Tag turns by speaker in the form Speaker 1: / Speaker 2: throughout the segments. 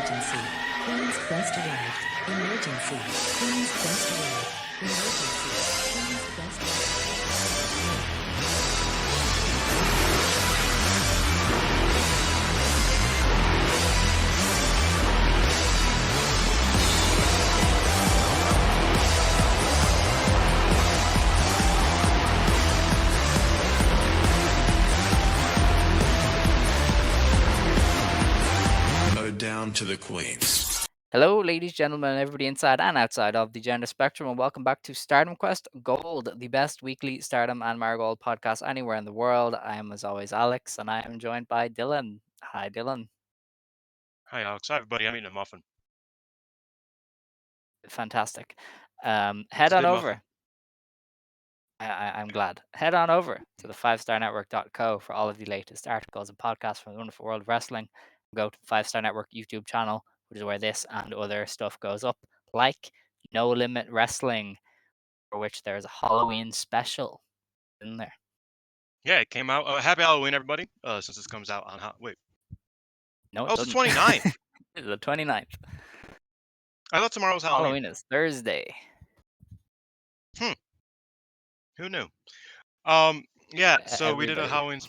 Speaker 1: Emergency. Queen's Quest arrived. Emergency. Queen's Quest arrived. Emergency. Queen's Quest
Speaker 2: down to the queens.
Speaker 3: Hello, ladies, gentlemen, everybody inside and outside of the gender spectrum, and welcome back to Stardom Quest Gold, the best weekly Stardom and Marigold podcast anywhere in the world. I am, as always, Alex, and I am joined by Dylan. Hi, Dylan.
Speaker 4: Hi, Alex. Hi, everybody. I'm eating a muffin.
Speaker 3: Fantastic.
Speaker 4: It's
Speaker 3: Head
Speaker 4: a
Speaker 3: on
Speaker 4: good
Speaker 3: over.
Speaker 4: muffin.
Speaker 3: I'm glad. Head on over to the 5starnetwork.co for all of the latest articles and podcasts from the wonderful world of wrestling. Go to the 5-Star Network YouTube channel, which is where this and other stuff goes up, like No Limit Wrestling, for which there is a Halloween special in there.
Speaker 4: Yeah, it came out. Happy Halloween, everybody. Since this comes out on wait.
Speaker 3: No,
Speaker 4: it's the 29th.
Speaker 3: It's the 29th.
Speaker 4: I thought tomorrow was Halloween.
Speaker 3: Halloween is Thursday.
Speaker 4: Who knew? Yeah. So we did a Halloween.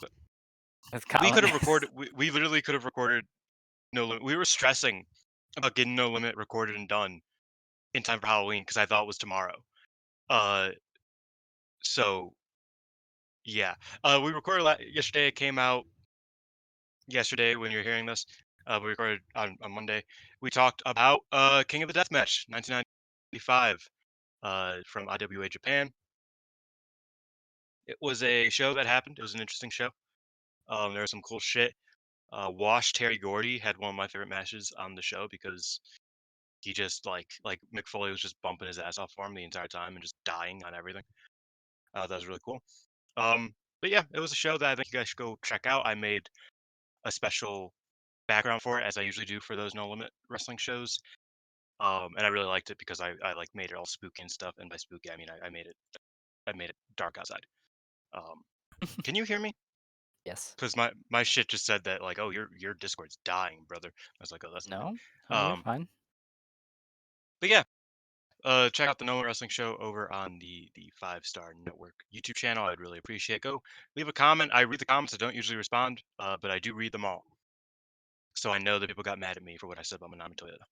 Speaker 4: We could have recorded. We literally could have recorded No Limit. We were stressing about getting No Limit recorded and done in time for Halloween because I thought it was tomorrow. So yeah. We recorded yesterday. It came out yesterday when you're hearing this. We recorded on Monday. We talked about King of the Deathmatch 1995 from IWA Japan. It was a show that happened. It was an interesting show. There was some cool shit. Wash Terry Gordy had one of my favorite matches on the show because he just like Mick Foley was just bumping his ass off for him the entire time and just dying on everything. That was really cool. But yeah, it was a show that I think you guys should go check out. I made a special background for it, as I usually do for those No Limit wrestling shows. And I really liked it because I like made it all spooky and stuff. And by spooky, I mean I made it dark outside. Can you hear me?
Speaker 3: Yes.
Speaker 4: Because my shit just said that like, oh, your Discord's dying, brother. I was like, oh, that's
Speaker 3: no.
Speaker 4: Not
Speaker 3: You're fine.
Speaker 4: But yeah, check out the No Limit Wrestling Show over on the 5-Star Network YouTube channel. I'd really appreciate it. Go leave a comment. I read the comments. I don't usually respond, but I do read them all. So I know that people got mad at me for what I said about Manami Toyota.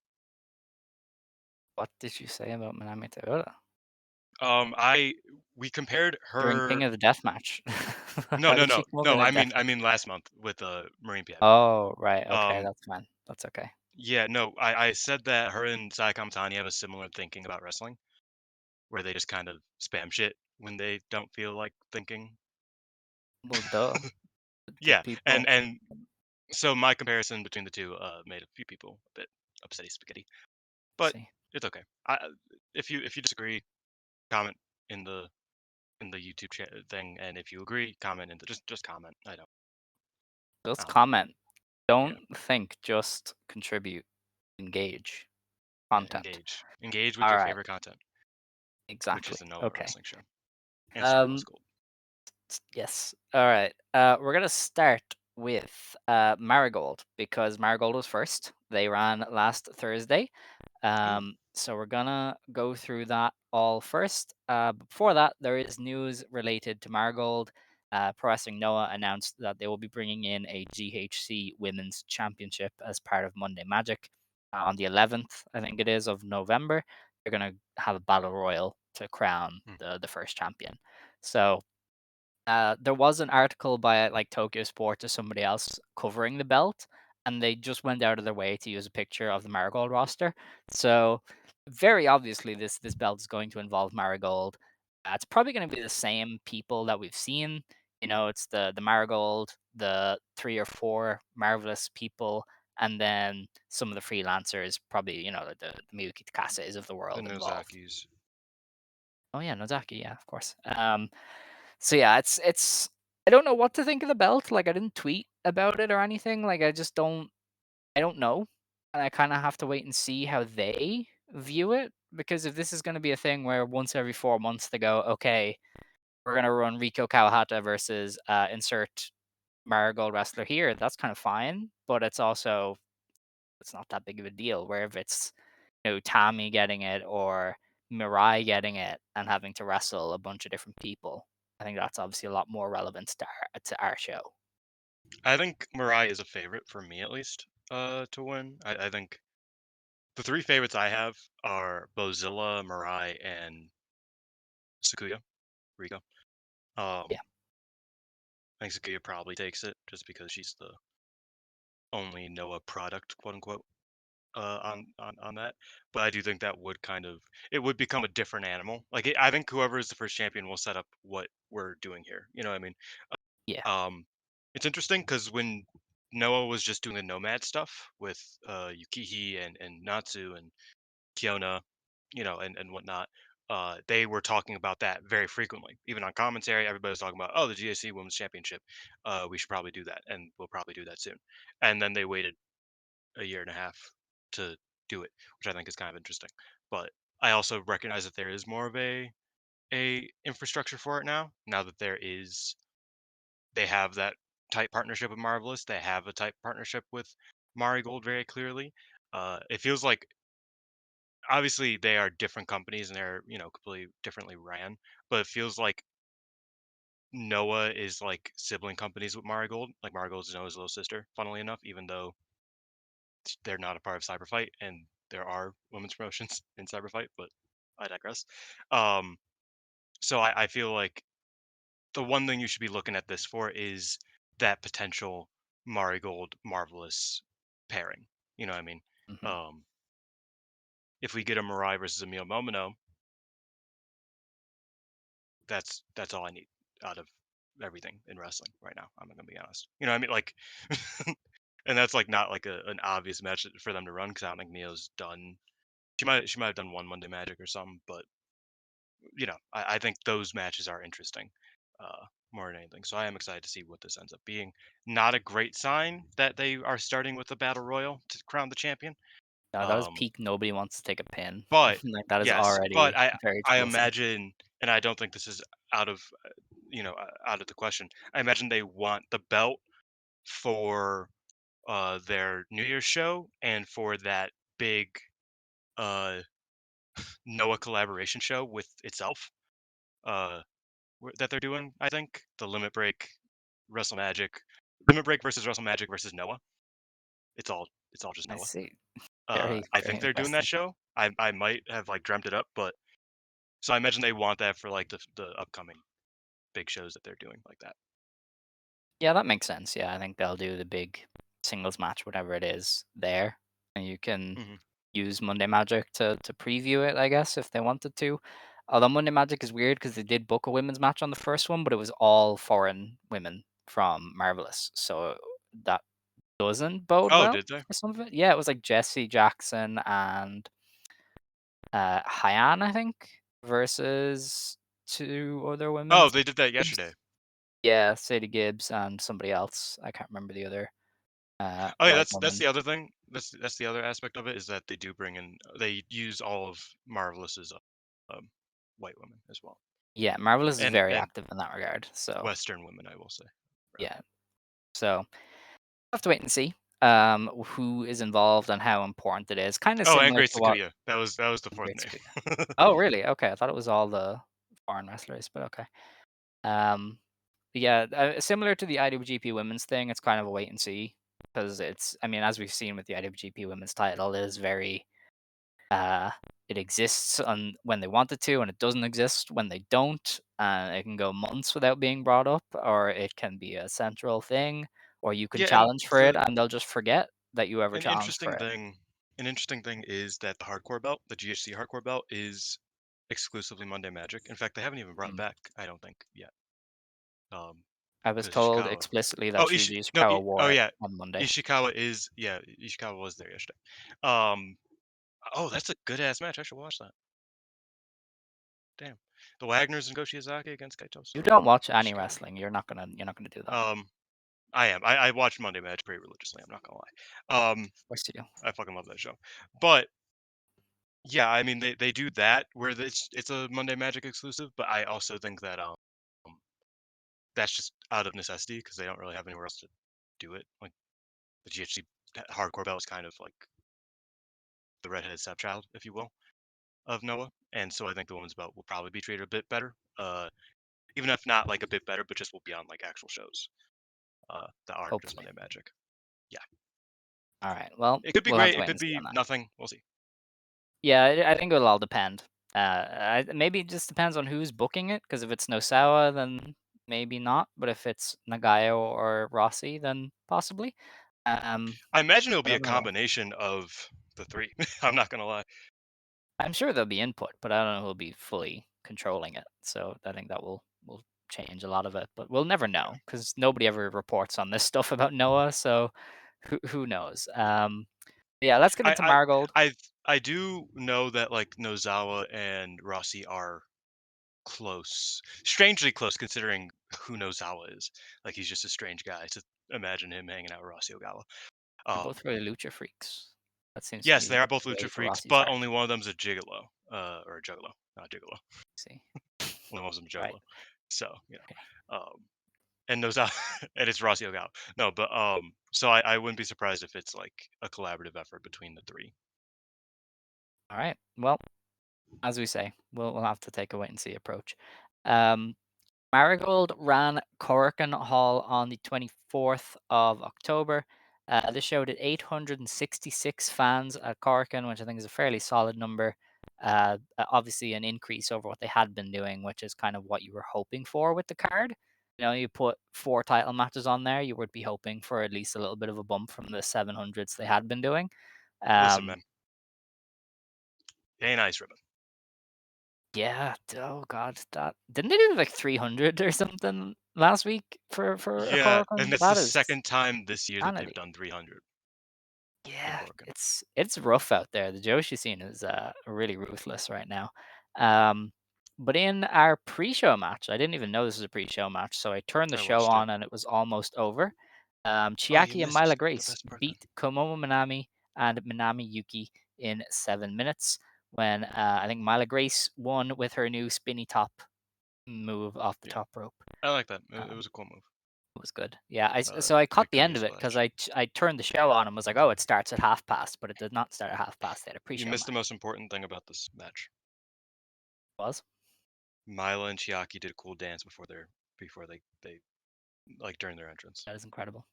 Speaker 3: What did you say about Manami Toyota?
Speaker 4: We compared her
Speaker 3: during King of the Deathmatch.
Speaker 4: No. I mean last month with Marine PIP.
Speaker 3: Oh, right. Okay, that's fine. That's okay.
Speaker 4: Yeah, no, I said that her and Sai Kamatani have a similar thinking about wrestling, where they just kind of spam shit when they don't feel like thinking.
Speaker 3: Well, duh.
Speaker 4: Yeah, and so my comparison between the two made a few people a bit upsetty spaghetti, but it's okay. If you disagree, comment in the YouTube chat thing, and if you agree, comment in the just comment. I don't.
Speaker 3: Just comment. Don't think. Just contribute. Engage. Content.
Speaker 4: Yeah, engage with your favorite content.
Speaker 3: Exactly.
Speaker 4: Which is a No Limit Wrestling show. And Gold.
Speaker 3: Yes. All right. We're gonna start with Marigold because Marigold was first. They ran last Thursday. So we're gonna go through that all first. Before that, there is news related to Marigold. Pro Wrestling Noah announced that they will be bringing in a GHC Women's Championship as part of Monday Magic on the 11th, I think it is, of November. They're gonna have a battle royal to crown the first champion. So there was an article by like Tokyo Sports or somebody else covering the belt, and they just went out of their way to use a picture of the Marigold roster. So very obviously, this belt is going to involve Marigold. It's probably going to be the same people that we've seen. You know, it's the Marigold, the 3 or 4 marvelous people, and then some of the freelancers, probably the Miyuki Takases of the world
Speaker 4: the
Speaker 3: involved.
Speaker 4: Nozakis.
Speaker 3: Oh yeah, Nozaki, yeah, of course. So yeah, it's I don't know what to think of the belt. Like I didn't tweet about it or anything. Like I don't know. And I kind of have to wait and see how they view it, because if this is going to be a thing where once every 4 months they go, okay, we're going to run Riko Kawahata versus insert Marigold wrestler here, that's kind of fine, but it's also it's not that big of a deal. Where if it's Tommy getting it or Mirai getting it and having to wrestle a bunch of different people, I think that's obviously a lot more relevant to our show.
Speaker 4: I think Mirai is a favorite for me at least. To win. I think the three favorites I have are Bozilla, Mirai, and Sakuya Rico.
Speaker 3: Yeah.
Speaker 4: I think Sakuya probably takes it just because she's the only Noah product, quote unquote, on that. But I do think that would it would become a different animal. I think whoever is the first champion will set up what we're doing here. You know what I mean?
Speaker 3: Yeah.
Speaker 4: Um, it's interesting because when Noah was just doing the Nomad stuff with Yukihi and Natsu and Kiona, and whatnot, they were talking about that very frequently. Even on commentary, everybody was talking about, oh, the GAC Women's Championship. We should probably do that, and we'll probably do that soon. And then they waited a year and a half to do it, which I think is kind of interesting. But I also recognize that there is more of a infrastructure for it now. Now that they have that tight partnership with Marvelous, they have a tight partnership with Marigold very clearly. It feels like obviously they are different companies and they're completely differently ran, but it feels like Noah is like sibling companies with Marigold. Like Marigold is Noah's little sister, funnily enough, even though they're not a part of Cyberfight and there are women's promotions in Cyberfight, but I digress. Um, so I feel like the one thing you should be looking at this for is that potential Marigold Marvelous pairing. You know what I mean?
Speaker 3: Hmm.
Speaker 4: Um, if we get a Mirai versus a Mio Momino, that's all I need out of everything in wrestling right now. I'm gonna be honest. You know what I mean? Like, and that's like not like an obvious match for them to run because I don't think Mio's done. She might have done one Monday Magic or something, but I think those matches are interesting more than anything. So I am excited to see what this ends up being. Not a great sign that they are starting with the battle royal to crown the champion.
Speaker 3: No, that was
Speaker 4: Um,
Speaker 3: peak. Nobody wants to take a pin.
Speaker 4: but
Speaker 3: Like that is
Speaker 4: yes, but
Speaker 3: already
Speaker 4: I
Speaker 3: very
Speaker 4: I
Speaker 3: explosive.
Speaker 4: imagine, and I don't think this is out of out of the question. I imagine they want the belt for their New Year's show and for that big uh Noah collaboration show with itself. Uh, that they're doing. I think the Limit Break versus Wrestle Magic versus Noah. It's all just
Speaker 3: I
Speaker 4: Noah.
Speaker 3: see. Very,
Speaker 4: I
Speaker 3: very
Speaker 4: think they're doing that
Speaker 3: interesting.
Speaker 4: show. I might have like dreamt it up, but so I imagine they want that for like the upcoming big shows that they're doing like that.
Speaker 3: Yeah, that makes sense. Yeah, I think they'll do the big singles match, whatever it is, there, and you can
Speaker 4: Hmm.
Speaker 3: use Monday Magic to preview it, I guess, if they wanted to. Although Monday Magic is weird because they did book a women's match on the first one, but it was all foreign women from Marvelous, so that doesn't bode
Speaker 4: Oh,
Speaker 3: well
Speaker 4: did they?
Speaker 3: for some of it. Yeah, it was like Jesse Jackson and Hyan, I think, versus two other women.
Speaker 4: Oh, they did that
Speaker 3: Gibbs.
Speaker 4: yesterday.
Speaker 3: Yeah, Sadie Gibbs and somebody else. I can't remember the other
Speaker 4: Oh yeah,
Speaker 3: white
Speaker 4: that's
Speaker 3: woman.
Speaker 4: the other thing. That's the other aspect of it is that they do bring in they use all of Marvelous's um, white women as well,
Speaker 3: Yeah, Marvelous is very
Speaker 4: and
Speaker 3: active in that regard. So
Speaker 4: Western women, I will say. Rather.
Speaker 3: yeah, so we'll have to wait and see who is involved and how important it is. Kind of
Speaker 4: Oh, and
Speaker 3: similar
Speaker 4: Great
Speaker 3: to what
Speaker 4: Sakuya. That was the fourth
Speaker 3: Great
Speaker 4: name.
Speaker 3: Spear. Oh, really? Okay, I thought it was all the foreign wrestlers, but okay. Um, yeah, similar to the IWGP Women's thing, it's kind of a wait and see because it's. I mean, as we've seen with the IWGP Women's title, it is very. Uh, it exists on when they want it to, and it doesn't exist when they don't. And it can go months without being brought up, or it can be a central thing, or you can
Speaker 4: Yeah, and
Speaker 3: challenge for it, and they'll just forget that you ever
Speaker 4: an
Speaker 3: challenged for
Speaker 4: interesting
Speaker 3: it.
Speaker 4: thing an interesting thing is that the hardcore belt, the GHC hardcore belt, is exclusively Monday Magic. In fact, they haven't even brought it
Speaker 3: Mm.
Speaker 4: back, I don't think, yet. Um,
Speaker 3: I was
Speaker 4: because
Speaker 3: told
Speaker 4: Ishikawa.
Speaker 3: explicitly that
Speaker 4: Oh,
Speaker 3: Shuji
Speaker 4: no,
Speaker 3: Ishikawa wore
Speaker 4: oh
Speaker 3: it
Speaker 4: yeah,
Speaker 3: on Monday.
Speaker 4: Ishikawa was there yesterday. Um, oh, that's a good ass match. I should watch that. Damn, the Wagners and Go Shiozaki against Kaito
Speaker 3: You
Speaker 4: Sora
Speaker 3: don't watch
Speaker 4: and
Speaker 3: any
Speaker 4: Ishikawa.
Speaker 3: wrestling. You're not gonna do that.
Speaker 4: Um, I am. I watch Monday Match pretty religiously. I'm not gonna lie.
Speaker 3: Of course you do.
Speaker 4: I fucking love that show. But yeah, I mean they do that where it's a Monday Magic exclusive, but I also think that that's just out of necessity because they don't really have anywhere else to do it. Like the GHC hardcore belt is kind of like the redheaded stepchild, if you will, of Noah. And so I think the women's belt will probably be treated a bit better. Even if not like a bit better, but just will be on like actual shows that aren't just
Speaker 3: Hopefully.
Speaker 4: Monday Magic. Yeah,
Speaker 3: All right. Well,
Speaker 4: it could be
Speaker 3: we'll have
Speaker 4: great.
Speaker 3: to
Speaker 4: It
Speaker 3: wait
Speaker 4: could
Speaker 3: and see
Speaker 4: be
Speaker 3: on that.
Speaker 4: nothing. We'll see.
Speaker 3: Yeah, I think it'll all depend. Maybe it just depends on who's booking it. Because if it's Nosawa, then maybe not. But if it's Nagayo or Rossi, then possibly. Um,
Speaker 4: I imagine it'll
Speaker 3: I
Speaker 4: be a
Speaker 3: don't know.
Speaker 4: combination of the three. I'm not gonna lie.
Speaker 3: I'm sure there'll be input, but I don't know who'll be fully controlling it. So I think that will change a lot of it. But we'll never
Speaker 4: Yeah.
Speaker 3: know because nobody ever reports on this stuff about Noah. So who knows? Yeah, let's get into
Speaker 4: I
Speaker 3: Marigold.
Speaker 4: I I do know that like Nozawa and Rossi are close, strangely close considering who Nozawa is. Like he's just a strange guy to imagine him hanging out with Rossi Ogawa.
Speaker 3: They're both
Speaker 4: Um,
Speaker 3: really lucha freaks. That seems to
Speaker 4: yes,
Speaker 3: be
Speaker 4: they are both
Speaker 3: the
Speaker 4: lucha
Speaker 3: way to
Speaker 4: freaks,
Speaker 3: Rossi's
Speaker 4: but
Speaker 3: heart.
Speaker 4: only one of them's a gigolo, or a juggalo, not gigolo.
Speaker 3: See,
Speaker 4: Only one of them's a
Speaker 3: right?
Speaker 4: juggalo. So
Speaker 3: Okay.
Speaker 4: and Nozawa, and it's Rossi Ogawa. No, but so I wouldn't be surprised if it's like a collaborative effort between the three.
Speaker 3: All right. Well, as we say, we'll have to take a wait and see approach. Um, Marigold ran Korakuen Hall on the 24th of October. This showed at 866 fans at Korakuen, which I think is a fairly solid number. Obviously, an increase over what they had been doing, which is kind of what you were hoping for with the card. You know, you put 4 title matches on there, you would be hoping for at least a little bit of a bump from the 700s they had been doing.
Speaker 4: Listen,
Speaker 3: Um,
Speaker 4: man, ain't ice ribbon.
Speaker 3: yeah. Oh God, that didn't they do like 300 or something last week for a
Speaker 4: Yeah, and
Speaker 3: Korakuen?
Speaker 4: that's the
Speaker 3: That is
Speaker 4: second time this year that they've
Speaker 3: insanity.
Speaker 4: done 300 in
Speaker 3: Yeah,
Speaker 4: Corkin.
Speaker 3: it's rough out there. The Joshi scene is really ruthless right now. Um, but in our pre-show match, I didn't even know this was a pre-show match, so I turned the
Speaker 4: I
Speaker 3: show
Speaker 4: watched it.
Speaker 3: on and it was almost over.
Speaker 4: Oh, you
Speaker 3: Chiaki and
Speaker 4: missed
Speaker 3: Myla
Speaker 4: the
Speaker 3: Grace
Speaker 4: best part then.
Speaker 3: beat Komomo Minami and Minami Yuki in 7 minutes. When I think Myla Grace won with her new spinny top move off the
Speaker 4: Yeah,
Speaker 3: top rope.
Speaker 4: I like that. It
Speaker 3: Um,
Speaker 4: was a cool move.
Speaker 3: it was good. Yeah, so I caught the
Speaker 4: Victory
Speaker 3: end of it because
Speaker 4: splash.
Speaker 3: I turned the show on and was like, oh, it starts at 1/2 past, but it did not start at 1/2 past. They had a
Speaker 4: You
Speaker 3: pre-show
Speaker 4: missed the
Speaker 3: match.
Speaker 4: most important thing about this match.
Speaker 3: Was
Speaker 4: Mila and Chiaki did a cool dance before they like during their entrance.
Speaker 3: that is incredible.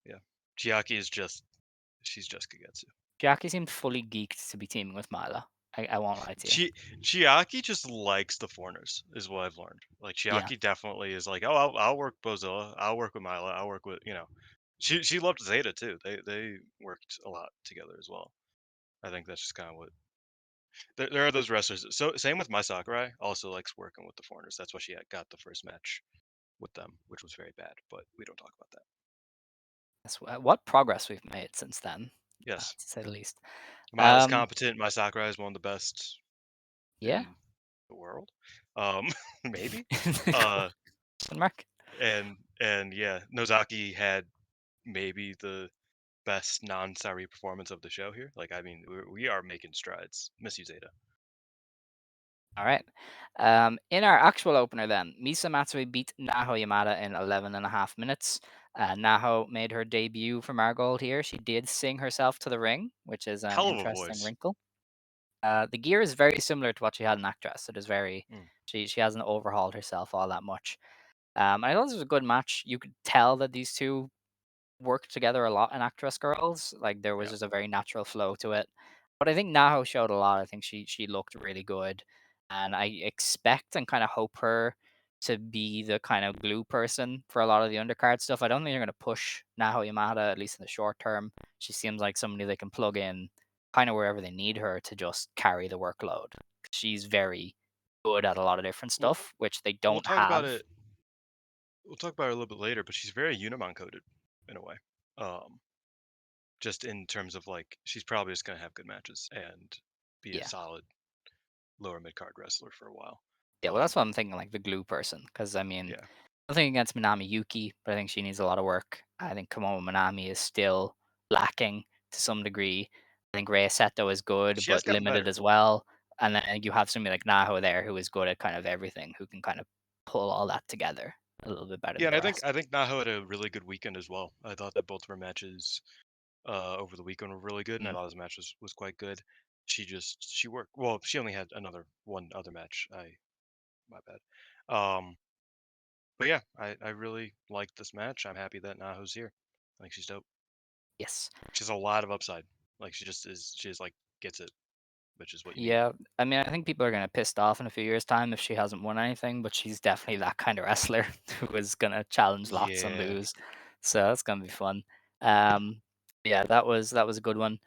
Speaker 4: Yeah, Chiaki is just she's just Kagetsu.
Speaker 3: Jackie seemed fully geeked to be teaming with Mila. I won't lie to you.
Speaker 4: Chiaki just likes the foreigners, is what I've learned. Like
Speaker 3: Yeah,
Speaker 4: Chiaki definitely is like, oh, I'll work Bozilla, I'll work with Mila, I'll work with She loved Zeta too. They worked a lot together as well. I think that's just kind of what there are those wrestlers. So same with my Sakurai, also likes working with the foreigners. That's why she got the first match with them, which was very bad. But we don't talk about that.
Speaker 3: that's what progress we've made since then,
Speaker 4: Yes,
Speaker 3: to say the least.
Speaker 4: Mila's
Speaker 3: Um,
Speaker 4: competent. My Sakurai is one of the best
Speaker 3: yeah.
Speaker 4: in the world. Um, maybe. Uh,
Speaker 3: Question mark.
Speaker 4: and yeah, Nozaki had maybe the best non-Sareee performance of the show here. Like, I mean, we are making strides. Miss you, Zeta.
Speaker 3: All right. In our actual opener, then, Misa Matsui beat Naho Yamada in 11.5 minutes. Naho made her debut for Marigold here. She did sing herself to the ring, which is an
Speaker 4: Hell of a
Speaker 3: interesting
Speaker 4: voice.
Speaker 3: wrinkle. The gear is very similar to what she had in Actress. It is very.
Speaker 4: Mm,
Speaker 3: She hasn't overhauled herself all that much. I thought this was a good match. You could tell that these two worked together a lot in Actress Girls. Like there was
Speaker 4: yeah.
Speaker 3: just a very natural flow to it. But I think Naho showed a lot. I think she looked really good, and I expect and kind of hope her to be the kind of glue person for a lot of the undercard stuff. I don't think they're going to push Naho Yamada at least in the short term. She seems like somebody they can plug in kind of wherever they need her to just carry the workload. She's very good at a lot of different
Speaker 4: We'll,
Speaker 3: stuff, which they
Speaker 4: we'll
Speaker 3: don't
Speaker 4: talk about
Speaker 3: have.
Speaker 4: it. We'll talk about it a little bit later, but she's very Unimon coded in a way. Um, just in terms of like, she's probably just gonna have good matches and be a
Speaker 3: Yeah.
Speaker 4: solid lower mid card wrestler for a while.
Speaker 3: Yeah, well, that's what I'm thinking, like the glue person. Because I mean,
Speaker 4: Yeah,
Speaker 3: nothing against Minami Yuki, but I think she needs a lot of work. I think Komomo Minami is still lacking to some degree. I think Rei Seto is good,
Speaker 4: she has
Speaker 3: but
Speaker 4: gotten
Speaker 3: limited
Speaker 4: better.
Speaker 3: as well. And then you have somebody like Naho there who is good at kind of everything, who can kind of pull all that together a little bit better
Speaker 4: Yeah,
Speaker 3: than
Speaker 4: and
Speaker 3: the
Speaker 4: I think
Speaker 3: rest.
Speaker 4: I think Naho had a really good weekend as well. I thought that both of her matches over the weekend were really good, and I
Speaker 3: Mm.
Speaker 4: thought his match was quite good. She worked well. She only had one other match. My bad. Um, but yeah, I really liked this match. I'm happy that Naho's here. I think she's dope.
Speaker 3: Yes.
Speaker 4: She has a lot of upside. Like she just is. She just like gets it, which is what you need.
Speaker 3: Yeah, I mean, I think people are gonna pissed off in a few years' time if she hasn't won anything, but she's definitely that kind of wrestler who is gonna challenge lots and
Speaker 4: Yeah.
Speaker 3: lose. So that's gonna be fun. Um, yeah, that was a good one.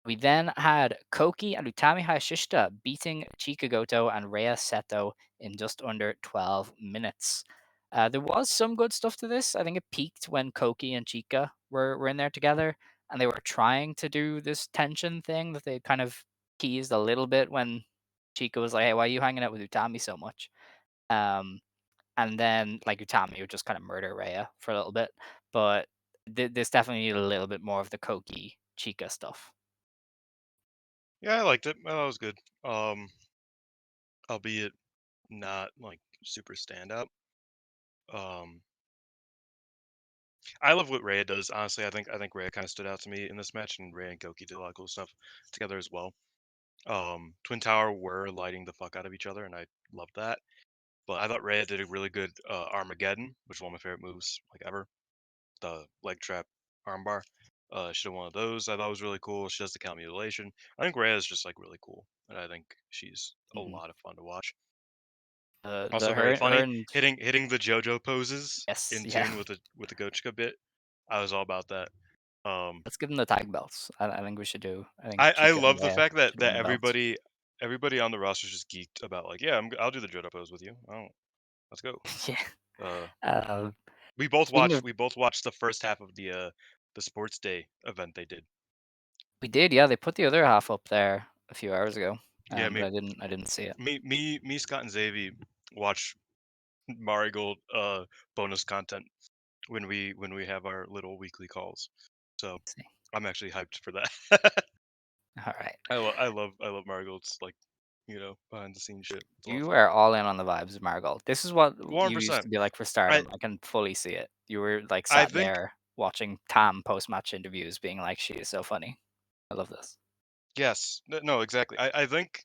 Speaker 3: We then had Koki and Utami Hayashishita beating Chika Goto and Rhea Seto in just under 12 minutes. There was some good stuff to this. I think it peaked when Koki and Chika were in there together, and they were trying to do this tension thing that they kind of teased a little bit when Chika was like, "Hey, why are you hanging out with Utami so much?" Um, and then like Utami would just kind of murder Rhea for a little bit, but this definitely needed a little bit more of the Koki Chika stuff.
Speaker 4: Yeah, I liked it. That was good. Albeit not like super standout. Um, I love what Rhea does. Honestly, I think Rhea kind of stood out to me in this match, and Rhea and Koki did a lot of cool stuff together as well. Twin Tower were lighting the fuck out of each other, and I loved that. But I thought Rhea did a really good Armageddon, which is one of my favorite moves like ever. The leg trap armbar. She did one of those. I thought was really cool. She does the count mutilation. I think Rhea is just like really cool, and I think she's a
Speaker 3: Mhm.
Speaker 4: lot of fun to watch.
Speaker 3: The
Speaker 4: Also very
Speaker 3: her
Speaker 4: funny,
Speaker 3: and
Speaker 4: hitting the JoJo poses
Speaker 3: yes,
Speaker 4: in
Speaker 3: yeah.
Speaker 4: tune with the Gochika bit. I was all about that. Um,
Speaker 3: Let's give them the tag belts. I think we should do. I think
Speaker 4: I
Speaker 3: Chica and
Speaker 4: love the
Speaker 3: Rhea
Speaker 4: fact that
Speaker 3: should win the belts.
Speaker 4: everybody on the roster is just geeked about like, yeah, I'll do the JoJo pose with you. Oh, let's go.
Speaker 3: Yeah.
Speaker 4: Uh,
Speaker 3: Uh,
Speaker 4: we
Speaker 3: speaking of,
Speaker 4: both watched the first half of the sports day event they did.
Speaker 3: we did, yeah. They put the other half up there a few hours ago,
Speaker 4: Yeah,
Speaker 3: but I didn't see it.
Speaker 4: Scott and Xavi watch Marigold bonus content when we have our little weekly calls. So
Speaker 3: Let's see.
Speaker 4: I'm actually hyped for that.
Speaker 3: All right,
Speaker 4: I love Marigold's like behind the scenes shit. It's a lot of
Speaker 3: you
Speaker 4: fun.
Speaker 3: are all in on the vibes of Marigold. This is what
Speaker 4: One
Speaker 3: you used
Speaker 4: percent.
Speaker 3: to be like for
Speaker 4: I
Speaker 3: Stardom. I can fully see it. You were like
Speaker 4: I
Speaker 3: sat
Speaker 4: think
Speaker 3: there watching Tam post match interviews, being like, "She is so funny." I love this.
Speaker 4: yes. No, exactly. I think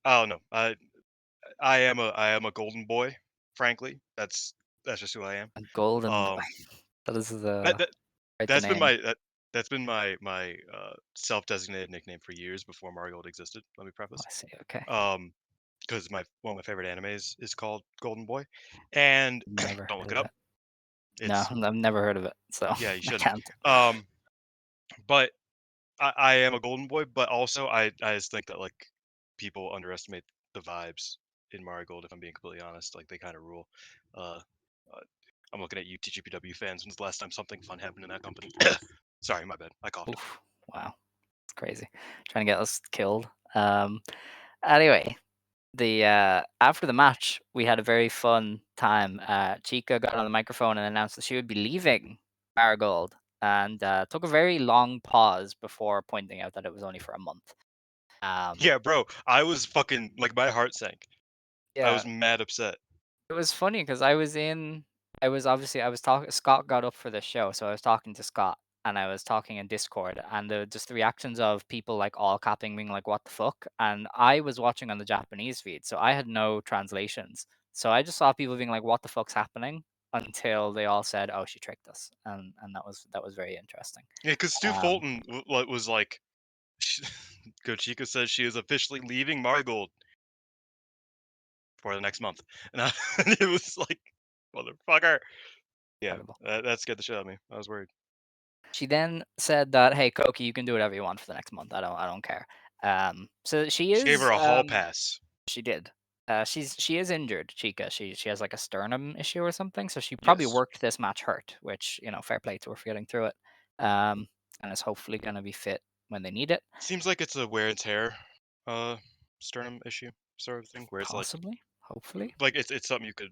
Speaker 4: I don't know. I am a golden boy. Frankly, that's just who I am.
Speaker 3: A golden boy.
Speaker 4: Um,
Speaker 3: That is
Speaker 4: that,
Speaker 3: the
Speaker 4: that
Speaker 3: quite the
Speaker 4: that's been
Speaker 3: name.
Speaker 4: that's been my self-designated nickname for years before Marigold existed. Let me
Speaker 3: Oh,
Speaker 4: preface.
Speaker 3: I see. Okay.
Speaker 4: Because my one of my favorite animes is called Golden Boy, and
Speaker 3: Never
Speaker 4: don't
Speaker 3: heard
Speaker 4: look it
Speaker 3: of
Speaker 4: up.
Speaker 3: it. No,
Speaker 4: It's
Speaker 3: I've never heard of it, so
Speaker 4: yeah, you
Speaker 3: I
Speaker 4: shouldn't.
Speaker 3: can't.
Speaker 4: Um, but I am a golden boy, but also I just think that like people underestimate the vibes in Marigold. If I'm being completely honest, like they kind of rule. Uh, uh, I'm looking at you, TGPW fans. When's the last time something fun happened in that company? Sorry, my bad. I coughed.
Speaker 3: Oof. Wow. It's crazy. Trying to get us killed. Um, anyway, the after the match, we had a very fun time. Chica got on the microphone and announced that she would be leaving Marigold, and took a very long pause before pointing out that it was only for a month. Um,
Speaker 4: Yeah, bro. I was fucking like my heart sank. I
Speaker 3: yeah,
Speaker 4: was mad upset.
Speaker 3: it was funny because I was talking. Scott got up for this show, so I was talking to Scott and I was talking in Discord, and just the reactions of people like all capping, being like, "What the fuck?" And I was watching on the Japanese feed, so I had no translations. So I just saw people being like, "What the fuck's happening?" Until they all said, "Oh, she tricked us," and that was very interesting.
Speaker 4: Yeah, because Stu
Speaker 3: Um,
Speaker 4: Fulton was like, Gochika says she is officially leaving Marigold for the next month, and and it was like, motherfucker. Yeah,
Speaker 3: Incredible.
Speaker 4: that scared the shit out of me. I was worried.
Speaker 3: She then said that, "Hey, Koki, you can do whatever you want for the next month. I don't care." So she
Speaker 4: She gave her
Speaker 3: is
Speaker 4: a hall pass.
Speaker 3: She did. She is injured, Chica. She has like a sternum issue or something, so she probably
Speaker 4: Yes.
Speaker 3: worked this match hurt, which fair play to her for getting through it. And is hopefully gonna be fit when they need it.
Speaker 4: Seems like it's a wear and tear, uh, sternum issue sort of thing, where it's
Speaker 3: Possibly, hopefully.
Speaker 4: like it's something you could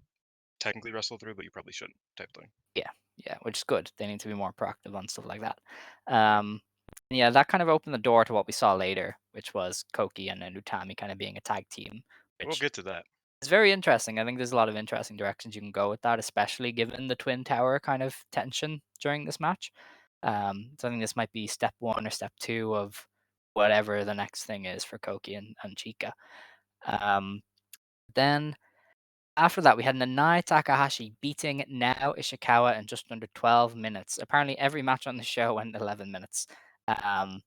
Speaker 4: technically wrestle through, but you probably shouldn't type thing.
Speaker 3: Yeah, yeah, which is good. They need to be more proactive on stuff like that.
Speaker 4: Yeah,
Speaker 3: Yeah, that kind of opened the door to what we saw later, which was Koki and then Utami kind of being a tag team,
Speaker 4: we'll
Speaker 3: which
Speaker 4: get to that.
Speaker 3: is very interesting. I think there's a lot of interesting directions you can go with that, especially given the Twin Tower kind of tension during this match. So I think this might be step one or step two of whatever the next thing is for Koki and Chika. Um, then after that, we had Nanai Takahashi beating Nao Ishikawa in just under 12 minutes. Apparently, every match on the show went 11 minutes. Um,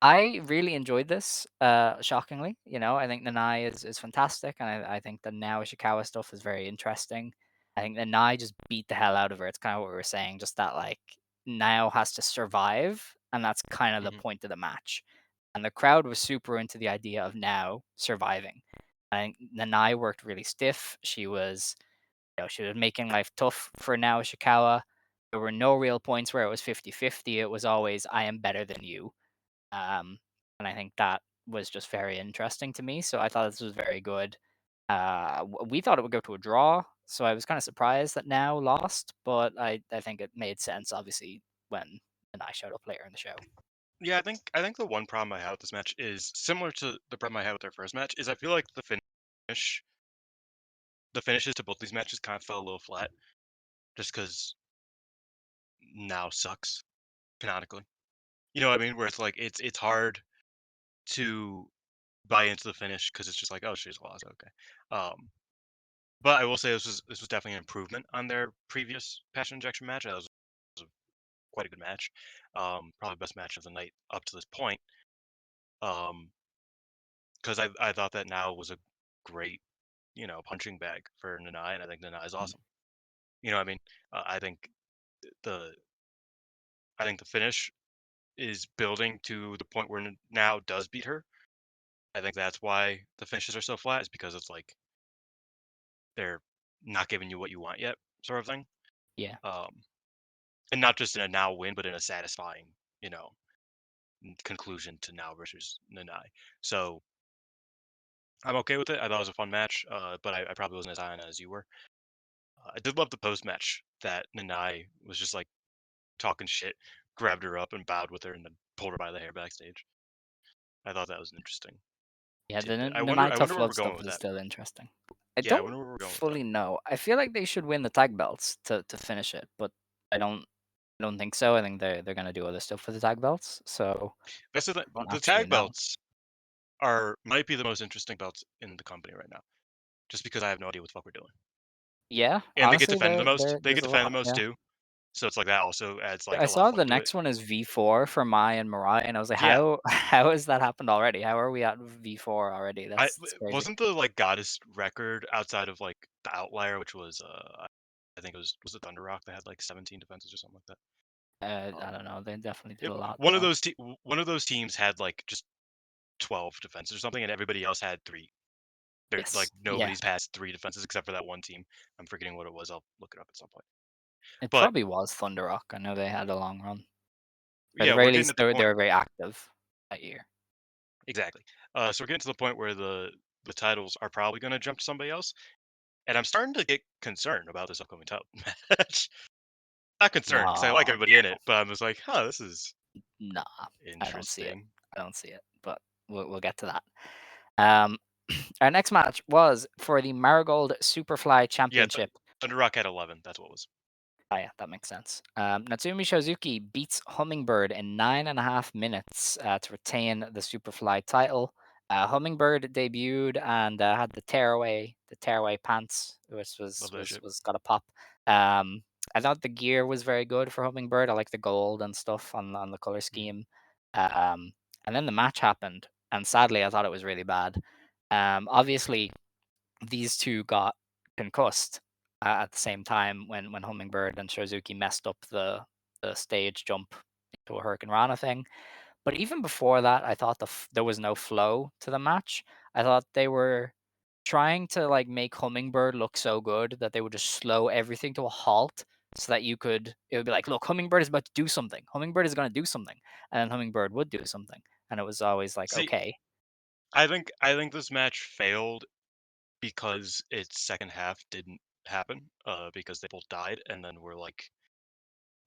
Speaker 3: I really enjoyed this, shockingly. I think Nanai is fantastic, and I think the Nao Ishikawa stuff is very interesting. I think Nanai just beat the hell out of her. It's kind of what we were saying, just that like Nao has to survive, and that's kind of the
Speaker 4: Mhm.
Speaker 3: point of the match. And the crowd was super into the idea of Nao surviving. I think Nanai worked really stiff. She was making life tough for Nao Ishikawa. There were no real points where it was 50-50. It was always I am better than you. And I think that was just very interesting to me. So I thought this was very good. We thought it would go to a draw, so I was kind of surprised that Now lost, but I think it made sense, obviously, when I showed up later in the show.
Speaker 4: Yeah, I think the one problem I had with this match is similar to the problem I had with their first match. Is I feel like finish, the finishes to both these matches kind of fell a little flat, just because now sucks canonically. You know what I mean? Where it's like it's hard to buy into the finish because it's just like, oh, she's lost, okay. Um, but I will say this was definitely an improvement on their previous passion injection match. That was quite a good match. Probably best match of the night up to this point. Um, because I thought that now was a great punching bag for Nanai, and I think Nanai is
Speaker 3: Mm.
Speaker 4: awesome. You know what I mean? I think the I think the finish is building to the point where now does beat her. I think that's why the finishes are so flat, is because it's like they're not giving you what you want yet, sort of thing.
Speaker 3: Yeah.
Speaker 4: Um, and not just in a now win, but in a satisfying, you know, conclusion to now versus Nanai. So I'm okay with it. I thought it was a fun match, but I probably wasn't as high on it as you were. I did love the post match that Nanai was just like talking shit, grabbed her up and bowed with her, and then pulled her by the hair backstage. I thought that was an interesting
Speaker 3: Yeah, the
Speaker 4: tidbit. I wonder.
Speaker 3: Nanai
Speaker 4: I
Speaker 3: Tough
Speaker 4: wonder where
Speaker 3: Love
Speaker 4: we're going
Speaker 3: stuff
Speaker 4: with
Speaker 3: is
Speaker 4: that.
Speaker 3: still interesting. I
Speaker 4: Yeah, I
Speaker 3: don't
Speaker 4: wonder where we're going with that.
Speaker 3: fully know. I feel like they should win the tag belts to finish it, but I don't think so. I think they're gonna do other stuff for the tag belts, so
Speaker 4: That's the thing.
Speaker 3: I don't
Speaker 4: The
Speaker 3: actually
Speaker 4: tag
Speaker 3: know.
Speaker 4: belts might be the most interesting belts in the company right now, just because I have no idea what the fuck we're doing,
Speaker 3: Yeah,
Speaker 4: and they get
Speaker 3: honestly,
Speaker 4: defended the most. They
Speaker 3: there's
Speaker 4: get
Speaker 3: a
Speaker 4: defended
Speaker 3: lot.
Speaker 4: the most
Speaker 3: Yeah.
Speaker 4: too. So it's like that also adds like
Speaker 3: I
Speaker 4: a lot of
Speaker 3: saw the
Speaker 4: fun to it.
Speaker 3: next one is V4 for Mai and Mariah, and I was like,
Speaker 4: Yeah,
Speaker 3: how how has that happened already? How are we at V4 already? That's crazy.
Speaker 4: wasn't the like goddess record outside of like the outlier, which was I think it was the Thunder Rock that had like 17 defenses or something like that.
Speaker 3: I
Speaker 4: Um,
Speaker 3: don't know. They definitely did
Speaker 4: it,
Speaker 3: a lot.
Speaker 4: one of
Speaker 3: So
Speaker 4: those teams had like just 12 defenses or something, and everybody else had three. There like
Speaker 3: yes, yeah,
Speaker 4: nobody's passed three defenses except for that one team. I'm forgetting what it was. I'll look it up at some point.
Speaker 3: it
Speaker 4: But
Speaker 3: probably was Thunder Rock. I know they had a long run, or at the
Speaker 4: yeah,
Speaker 3: very
Speaker 4: we're getting
Speaker 3: least
Speaker 4: at the
Speaker 3: they
Speaker 4: point
Speaker 3: were very active that year.
Speaker 4: exactly. So we're getting to the point where the titles are probably going to jump to somebody else, and I'm starting to get concerned about this upcoming title match. Not concerned because I like
Speaker 3: No,
Speaker 4: everybody in it, but I'm just like, huh, this is
Speaker 3: nah, I don't see it.
Speaker 4: interesting.
Speaker 3: I don't see it, but we'll get to that. Um, our next match was for the Marigold Superfly
Speaker 4: Yeah,
Speaker 3: Championship.
Speaker 4: Thunder Rock had 11. That's what it was.
Speaker 3: Oh yeah, that makes sense. Natsumi Shozuki beats Hummingbird in 9.5 minutes to retain the Superfly title. Hummingbird debuted and had the tearaway pants, which was
Speaker 4: Love that
Speaker 3: was
Speaker 4: shit.
Speaker 3: was got a pop. Um, I thought the gear was very good for Hummingbird. I like the gold and stuff on the color
Speaker 4: Mhm.
Speaker 3: scheme. Um, and then the match happened, and sadly, I thought it was really bad. Obviously, these two got concussed at the same time when Hummingbird and Shozuki messed up the stage jump into a Hurricane Rana thing. But even before that, I thought there was no flow to the match. I thought they were trying to like make Hummingbird look so good that they would just slow everything to a halt so that it would be like, look, Hummingbird is about to do something. Hummingbird is going to do something, and then Hummingbird would do something, and it was always like,
Speaker 4: See,
Speaker 3: okay,
Speaker 4: I think this match failed because its second half didn't happen. Because they both died, and then we're like,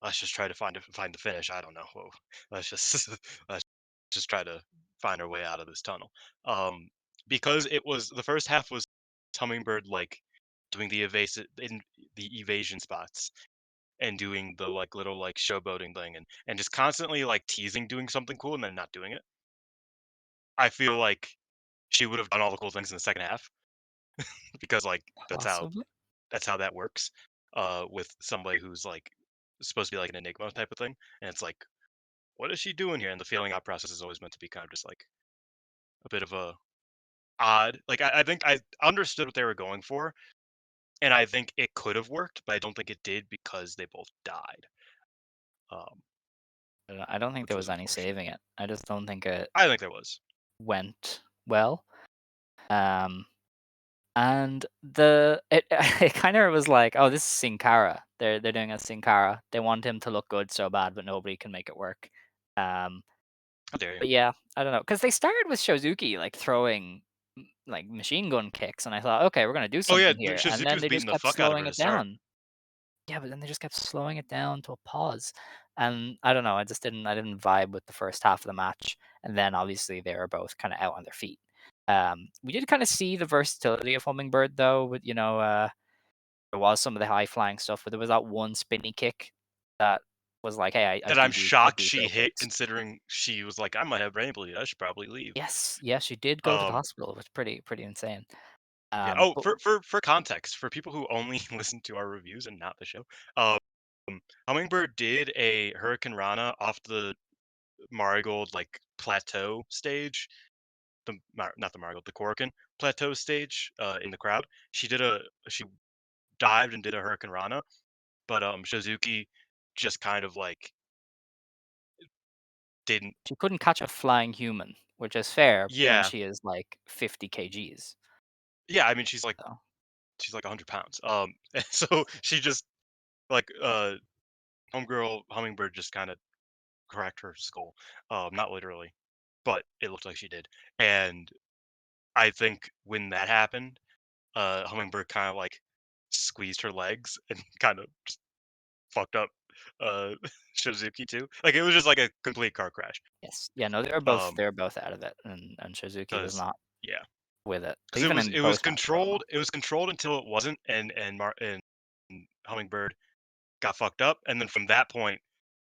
Speaker 4: let's just try to find the finish. I don't know. Whoa. Let's just let's just try to find our way out of this tunnel. Um, because it was the first half was Hummingbird like doing the evasive in the evasion spots, and doing the like little like showboating thing and just constantly like teasing doing something cool and then not doing it. I feel like she would have done all the cool things in the second half because like
Speaker 3: Possibly.
Speaker 4: that's how that works with somebody who's like supposed to be like an enigma type of thing, and it's like what is she doing here? And the feeling out process is always meant to be kind of just like a bit of a odd. Like I think I understood what they were going for, and I think it could have worked, but I don't think it did because they both died, um,
Speaker 3: I don't think
Speaker 4: which
Speaker 3: there
Speaker 4: was
Speaker 3: was any
Speaker 4: unfortunate.
Speaker 3: saving it. I just don't think it
Speaker 4: I think there was.
Speaker 3: went well. Um, and it it kind of was like, oh, this is Sin Cara. They're doing a Sin Cara. They want him to look good so bad, but nobody can make it work. Um,
Speaker 4: How dare you?
Speaker 3: but yeah, I don't know, because they started with Shozuki like throwing like machine gun kicks, and I thought, okay, we're gonna do
Speaker 4: Oh yeah,
Speaker 3: something here, and
Speaker 4: Shizuki
Speaker 3: then
Speaker 4: was
Speaker 3: they
Speaker 4: beating
Speaker 3: just
Speaker 4: the
Speaker 3: kept
Speaker 4: fuck out of her
Speaker 3: slowing
Speaker 4: to
Speaker 3: it
Speaker 4: start.
Speaker 3: down. Yeah, but then they just kept slowing it down to a pause, and I don't know. I didn't vibe with the first half of the match, and then obviously they were both kind of out on their feet. We did kind of see the versatility of Hummingbird though, with there was some of the high flying stuff, but there was that one spinny kick that was like, hey, I
Speaker 4: That I'm
Speaker 3: I
Speaker 4: shocked
Speaker 3: do
Speaker 4: she
Speaker 3: throw
Speaker 4: hit,
Speaker 3: kicks.
Speaker 4: considering she was like, I might have brain bleed. I should probably leave.
Speaker 3: Yes, yes, she did go to the
Speaker 4: Um,
Speaker 3: hospital. It was pretty insane.
Speaker 4: yeah. Oh,
Speaker 3: But
Speaker 4: for context, for people who only listen to our reviews and not the show, um, Hummingbird did a Hurricane Rana off the Marigold like plateau stage. Not the Marigold, the Korakuen plateau stage in the crowd. She dived and did a Hurricane Rana, but Shizuki just kind of like didn't.
Speaker 3: she couldn't catch a flying human, which is fair when
Speaker 4: Yeah,
Speaker 3: she is like 50 kgs.
Speaker 4: yeah. I mean,
Speaker 3: So
Speaker 4: she's like 100 pounds. And so she just like homegirl Hummingbird just kind of cracked her skull. Not literally, but it looked like she did. And I think when that happened, Hummingbird kind of like squeezed her legs and kind of just fucked up uh Shizuki too. Like it was just like a complete car crash.
Speaker 3: yes, yeah, no,
Speaker 4: Um,
Speaker 3: they were both out of it, and Shizuki was
Speaker 4: because
Speaker 3: not
Speaker 4: yeah,
Speaker 3: with it,
Speaker 4: because
Speaker 3: even in
Speaker 4: it was
Speaker 3: post match promo.
Speaker 4: controlled. It was controlled until it wasn't, and Hummingbird got fucked up, and then from that point,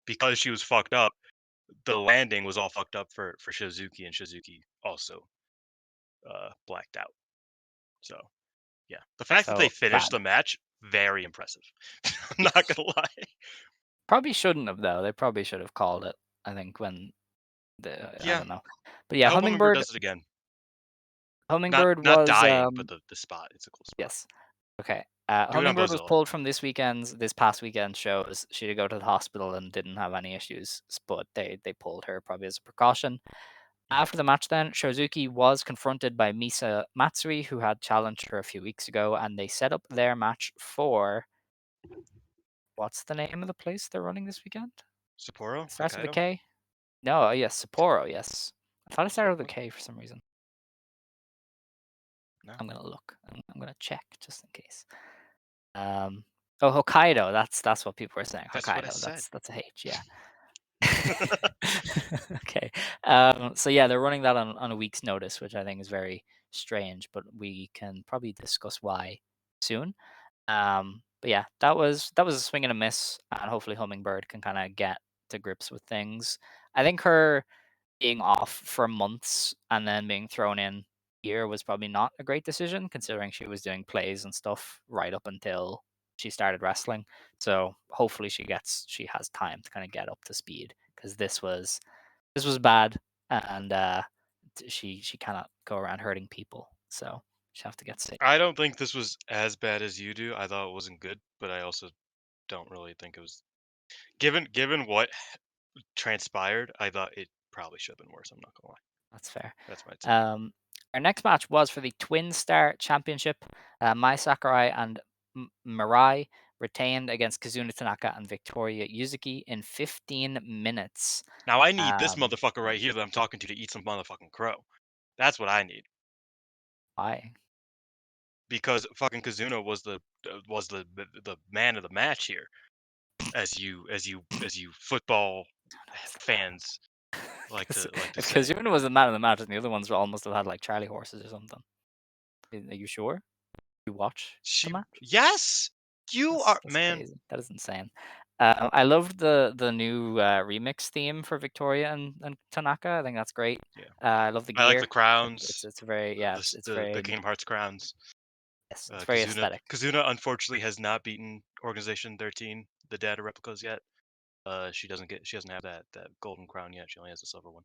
Speaker 4: because she was fucked up, the landing was all fucked up for Shizuki, and Shizuki also blacked out. So yeah, the fact that they
Speaker 3: So
Speaker 4: finished
Speaker 3: bad.
Speaker 4: the match, very impressive. I'm not
Speaker 3: Yes,
Speaker 4: gonna lie.
Speaker 3: probably shouldn't have though. They probably should have called it. I think when I
Speaker 4: Yeah,
Speaker 3: don't know, but yeah,
Speaker 4: I hope Hummingbird
Speaker 3: Hummingbird
Speaker 4: does it again.
Speaker 3: Hummingbird
Speaker 4: Not
Speaker 3: was
Speaker 4: dying, but the spot. It's a cool spot.
Speaker 3: yes. Okay.
Speaker 4: Do it on
Speaker 3: Hummingbird was
Speaker 4: Bozilla.
Speaker 3: pulled from this past weekend shows. She did go to the hospital and didn't have any issues, but they pulled her probably as a precaution.
Speaker 4: Mhm.
Speaker 3: After the match, then Shozuki was confronted by Misa Matsui, who had challenged her a few weeks ago, and they set up their match for what's the name of the place they're running this weekend?
Speaker 4: Sapporo,
Speaker 3: It starts with a
Speaker 4: Hokkaido,
Speaker 3: K. No, yes, Sapporo. Yes, I thought it started with a
Speaker 4: Sapporo.
Speaker 3: K for some reason.
Speaker 4: No,
Speaker 3: I'm gonna look. I'm gonna check just in case. Um, oh, Hokkaido. That's what people were saying.
Speaker 4: that's what I
Speaker 3: Hokkaido.
Speaker 4: said.
Speaker 3: That's a H. Yeah. Okay. So yeah, they're running that on a week's notice, which I think is very strange, but we can probably discuss why soon. But yeah, that was a swing and a miss, and hopefully Hummingbird can kind of get to grips with things. I think her being off for months and then being thrown in here was probably not a great decision, considering she was doing plays and stuff right up until she started wrestling. So hopefully she has time to kind of get up to speed, because this was bad, and she cannot go around hurting people. So she have to get safe.
Speaker 4: I don't think this was as bad as you do. I thought it wasn't good, but I also don't really think it was given what transpired. I thought it probably should have been worse. I'm not gonna lie.
Speaker 3: That's fair.
Speaker 4: That's my take.
Speaker 3: Um, our next match was for the Twin Star Championship. Mai Sakurai and Mirai retained against Kazuna Tanaka and Victoria Yuzuki in 15 minutes.
Speaker 4: Now I need this
Speaker 3: Um,
Speaker 4: motherfucker right here that I'm talking to eat some motherfucking crow. That's what I need
Speaker 3: why?
Speaker 4: because fucking Kazuna was the man of the match here, as you football fans like to
Speaker 3: If
Speaker 4: say.
Speaker 3: Kazuna was the man of the match, and the other ones almost have had like Charlie horses or something. Are you sure? You watch the match?
Speaker 4: Yes, You are
Speaker 3: That's
Speaker 4: man.
Speaker 3: crazy. That is insane. I love the new remix theme for Victoria and Tanaka. I think that's great.
Speaker 4: Yeah,
Speaker 3: I love the
Speaker 4: I like
Speaker 3: gear.
Speaker 4: the crowns,
Speaker 3: It's very yeah. It's
Speaker 4: the
Speaker 3: very
Speaker 4: Kingdom Hearts crowns.
Speaker 3: yes. It's very aesthetic.
Speaker 4: Kazuna unfortunately has not beaten Organization 13, the data replicas yet. She doesn't have that golden crown yet. She only has the silver one.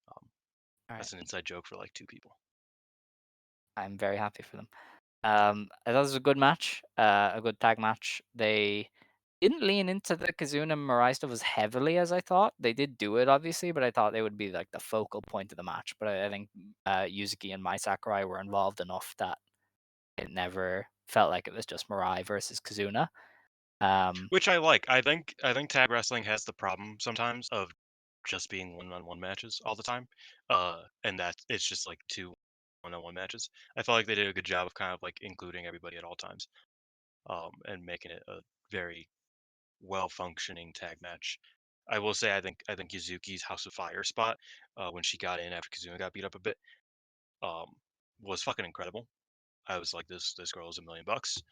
Speaker 4: Um,
Speaker 3: All right.
Speaker 4: that's an inside joke for like 2 people.
Speaker 3: I'm very happy for them. I thought it was a good match, a good tag match. They didn't lean into the Kazuna and Mirai stuff as heavily as I thought. They did do it, obviously, but I thought they would be like the focal point of the match. But I think Yuzuki and Mai Sakurai were involved enough that it never felt like it was just Mirai versus Kazuna.
Speaker 4: Which I like. I think tag wrestling has the problem sometimes of just being one-on-one matches all the time. And that it's just like 2 one-on-one matches. I felt like they did a good job of kind of like including everybody at all times. And making it a very well-functioning tag match. I will say I think Yuzuki's House of Fire spot, when she got in after Kazuna got beat up a bit, um, was fucking incredible. I was like, this girl is $1,000,000.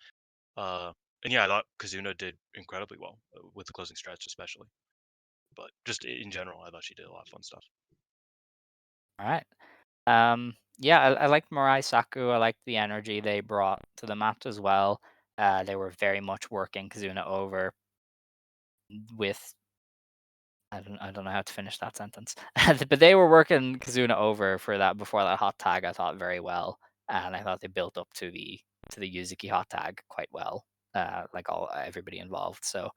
Speaker 4: And yeah, I thought Kazuna did incredibly well with the closing stretch, especially. But just in general, I thought she did a lot of fun stuff.
Speaker 3: All right. Yeah, I liked Mirai Saku. I liked the energy they brought to the match as well. They were very much working Kazuna over with I don't know how to finish that sentence. But they were working Kazuna over for that before that hot tag, I thought very well. And I thought they built up to the Yuzuki hot tag quite well. Like all everybody involved. So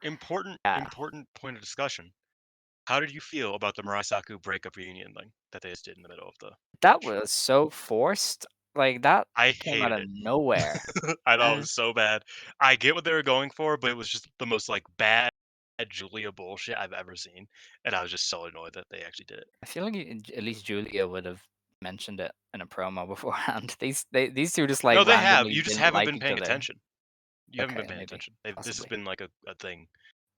Speaker 3: yeah,
Speaker 4: Important point of discussion. How did you feel about the Murasaki breakup reunion thing that they just did in the middle of the
Speaker 3: that
Speaker 4: match?
Speaker 3: was so forced. Like that
Speaker 4: I
Speaker 3: came out
Speaker 4: hated
Speaker 3: of
Speaker 4: it.
Speaker 3: nowhere.
Speaker 4: I thought it
Speaker 3: Uh,
Speaker 4: was so bad. I get what they were going for, but it was just the most like bad Julia bullshit I've ever seen, and I was just so annoyed that they actually did it.
Speaker 3: I feel like at least Julia would have mentioned it in a promo beforehand. These two just like
Speaker 4: No, they have.
Speaker 3: randomly
Speaker 4: You just
Speaker 3: didn't
Speaker 4: haven't
Speaker 3: like
Speaker 4: been
Speaker 3: each
Speaker 4: paying
Speaker 3: other.
Speaker 4: attention. You haven't been
Speaker 3: Okay,
Speaker 4: paying
Speaker 3: maybe
Speaker 4: attention. This has
Speaker 3: possibly.
Speaker 4: been like a thing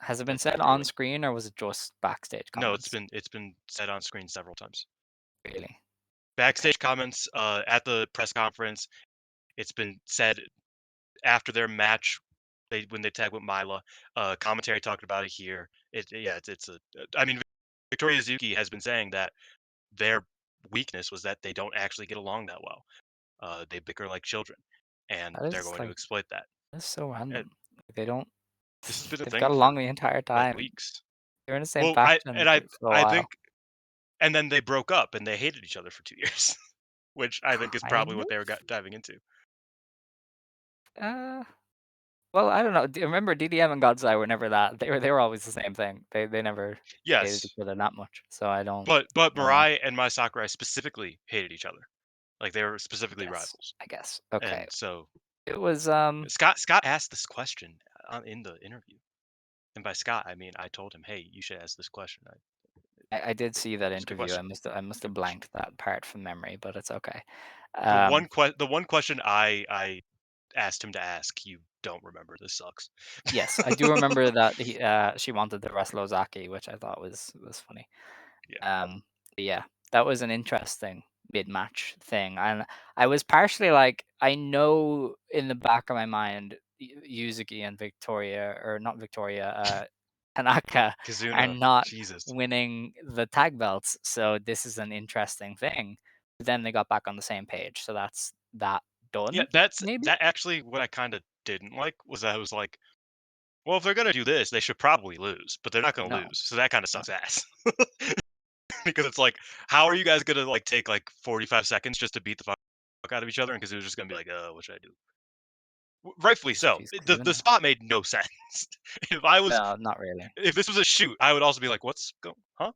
Speaker 3: Has it been
Speaker 4: that
Speaker 3: said
Speaker 4: they're
Speaker 3: on
Speaker 4: doing.
Speaker 3: screen or was it just backstage
Speaker 4: No,
Speaker 3: comments?
Speaker 4: it's been said on screen several times.
Speaker 3: Really? Okay.
Speaker 4: Backstage comments at the press conference. It's been said after their match. When they tag with Mila, commentary talked about it here. It's a. I mean, Victoria Zuki has been saying that their weakness was that they don't actually get along that well. They bicker like children, and
Speaker 3: That
Speaker 4: they're
Speaker 3: is
Speaker 4: going to
Speaker 3: like
Speaker 4: exploit that.
Speaker 3: that's so
Speaker 4: And
Speaker 3: random. Like, they don't.
Speaker 4: this has been a
Speaker 3: They've
Speaker 4: thing
Speaker 3: got
Speaker 4: for
Speaker 3: along the entire
Speaker 4: like
Speaker 3: time.
Speaker 4: weeks.
Speaker 3: They're in the same
Speaker 4: Well, I
Speaker 3: faction
Speaker 4: and I
Speaker 3: for a
Speaker 4: I
Speaker 3: while.
Speaker 4: think, and then they broke up and they hated each other for 2 years, which I think is probably
Speaker 3: Kind
Speaker 4: what they were
Speaker 3: of.
Speaker 4: diving into.
Speaker 3: Uh. Well, I don't know. Remember, DDM and Godseye were never that. They were always the same thing. They never hated each
Speaker 4: Yes,
Speaker 3: other that much. So
Speaker 4: but
Speaker 3: I don't know.
Speaker 4: Mirai and Mai Sakurai specifically hated each other. Like they were specifically rivals.
Speaker 3: I guess. Okay.
Speaker 4: And so
Speaker 3: It was
Speaker 4: Scott asked this question in the interview, and by Scott I mean I told him, hey, you should ask this question.
Speaker 3: I did see that
Speaker 4: It's a good
Speaker 3: interview.
Speaker 4: question.
Speaker 3: I must have
Speaker 4: Good question.
Speaker 3: blanked that part from memory, but it's okay.
Speaker 4: The
Speaker 3: Um,
Speaker 4: one question I asked him to ask, you don't remember. This sucks.
Speaker 3: yes, I do remember that she wanted to wrestle Ozaki, which I thought was funny.
Speaker 4: Yeah.
Speaker 3: But yeah, that was an interesting mid-match thing, and I was partially like, I know in the back of my mind, Yuzuki and Victoria, or not Victoria, Tanaka, are
Speaker 4: Kazuna,
Speaker 3: not
Speaker 4: Jesus.
Speaker 3: winning the tag belts, so this is an interesting thing. But then they got back on the same page, so that's that
Speaker 4: Yeah,
Speaker 3: done,
Speaker 4: that's
Speaker 3: maybe?
Speaker 4: that actually what I kind of didn't like was I was like, well, if they're gonna do this, they should probably lose, but they're not gonna
Speaker 3: No,
Speaker 4: lose, so that kind of
Speaker 3: no,
Speaker 4: sucks ass. Because it's like, how are you guys gonna like take like 45 seconds just to beat the fuck out of each other? Because it was just gonna be like, what should I do? Rightfully so.
Speaker 3: she's
Speaker 4: The
Speaker 3: Kazuna.
Speaker 4: spot made no sense. if I was,
Speaker 3: No, not really.
Speaker 4: if this was a shoot, I would also be like, what's going? Huh?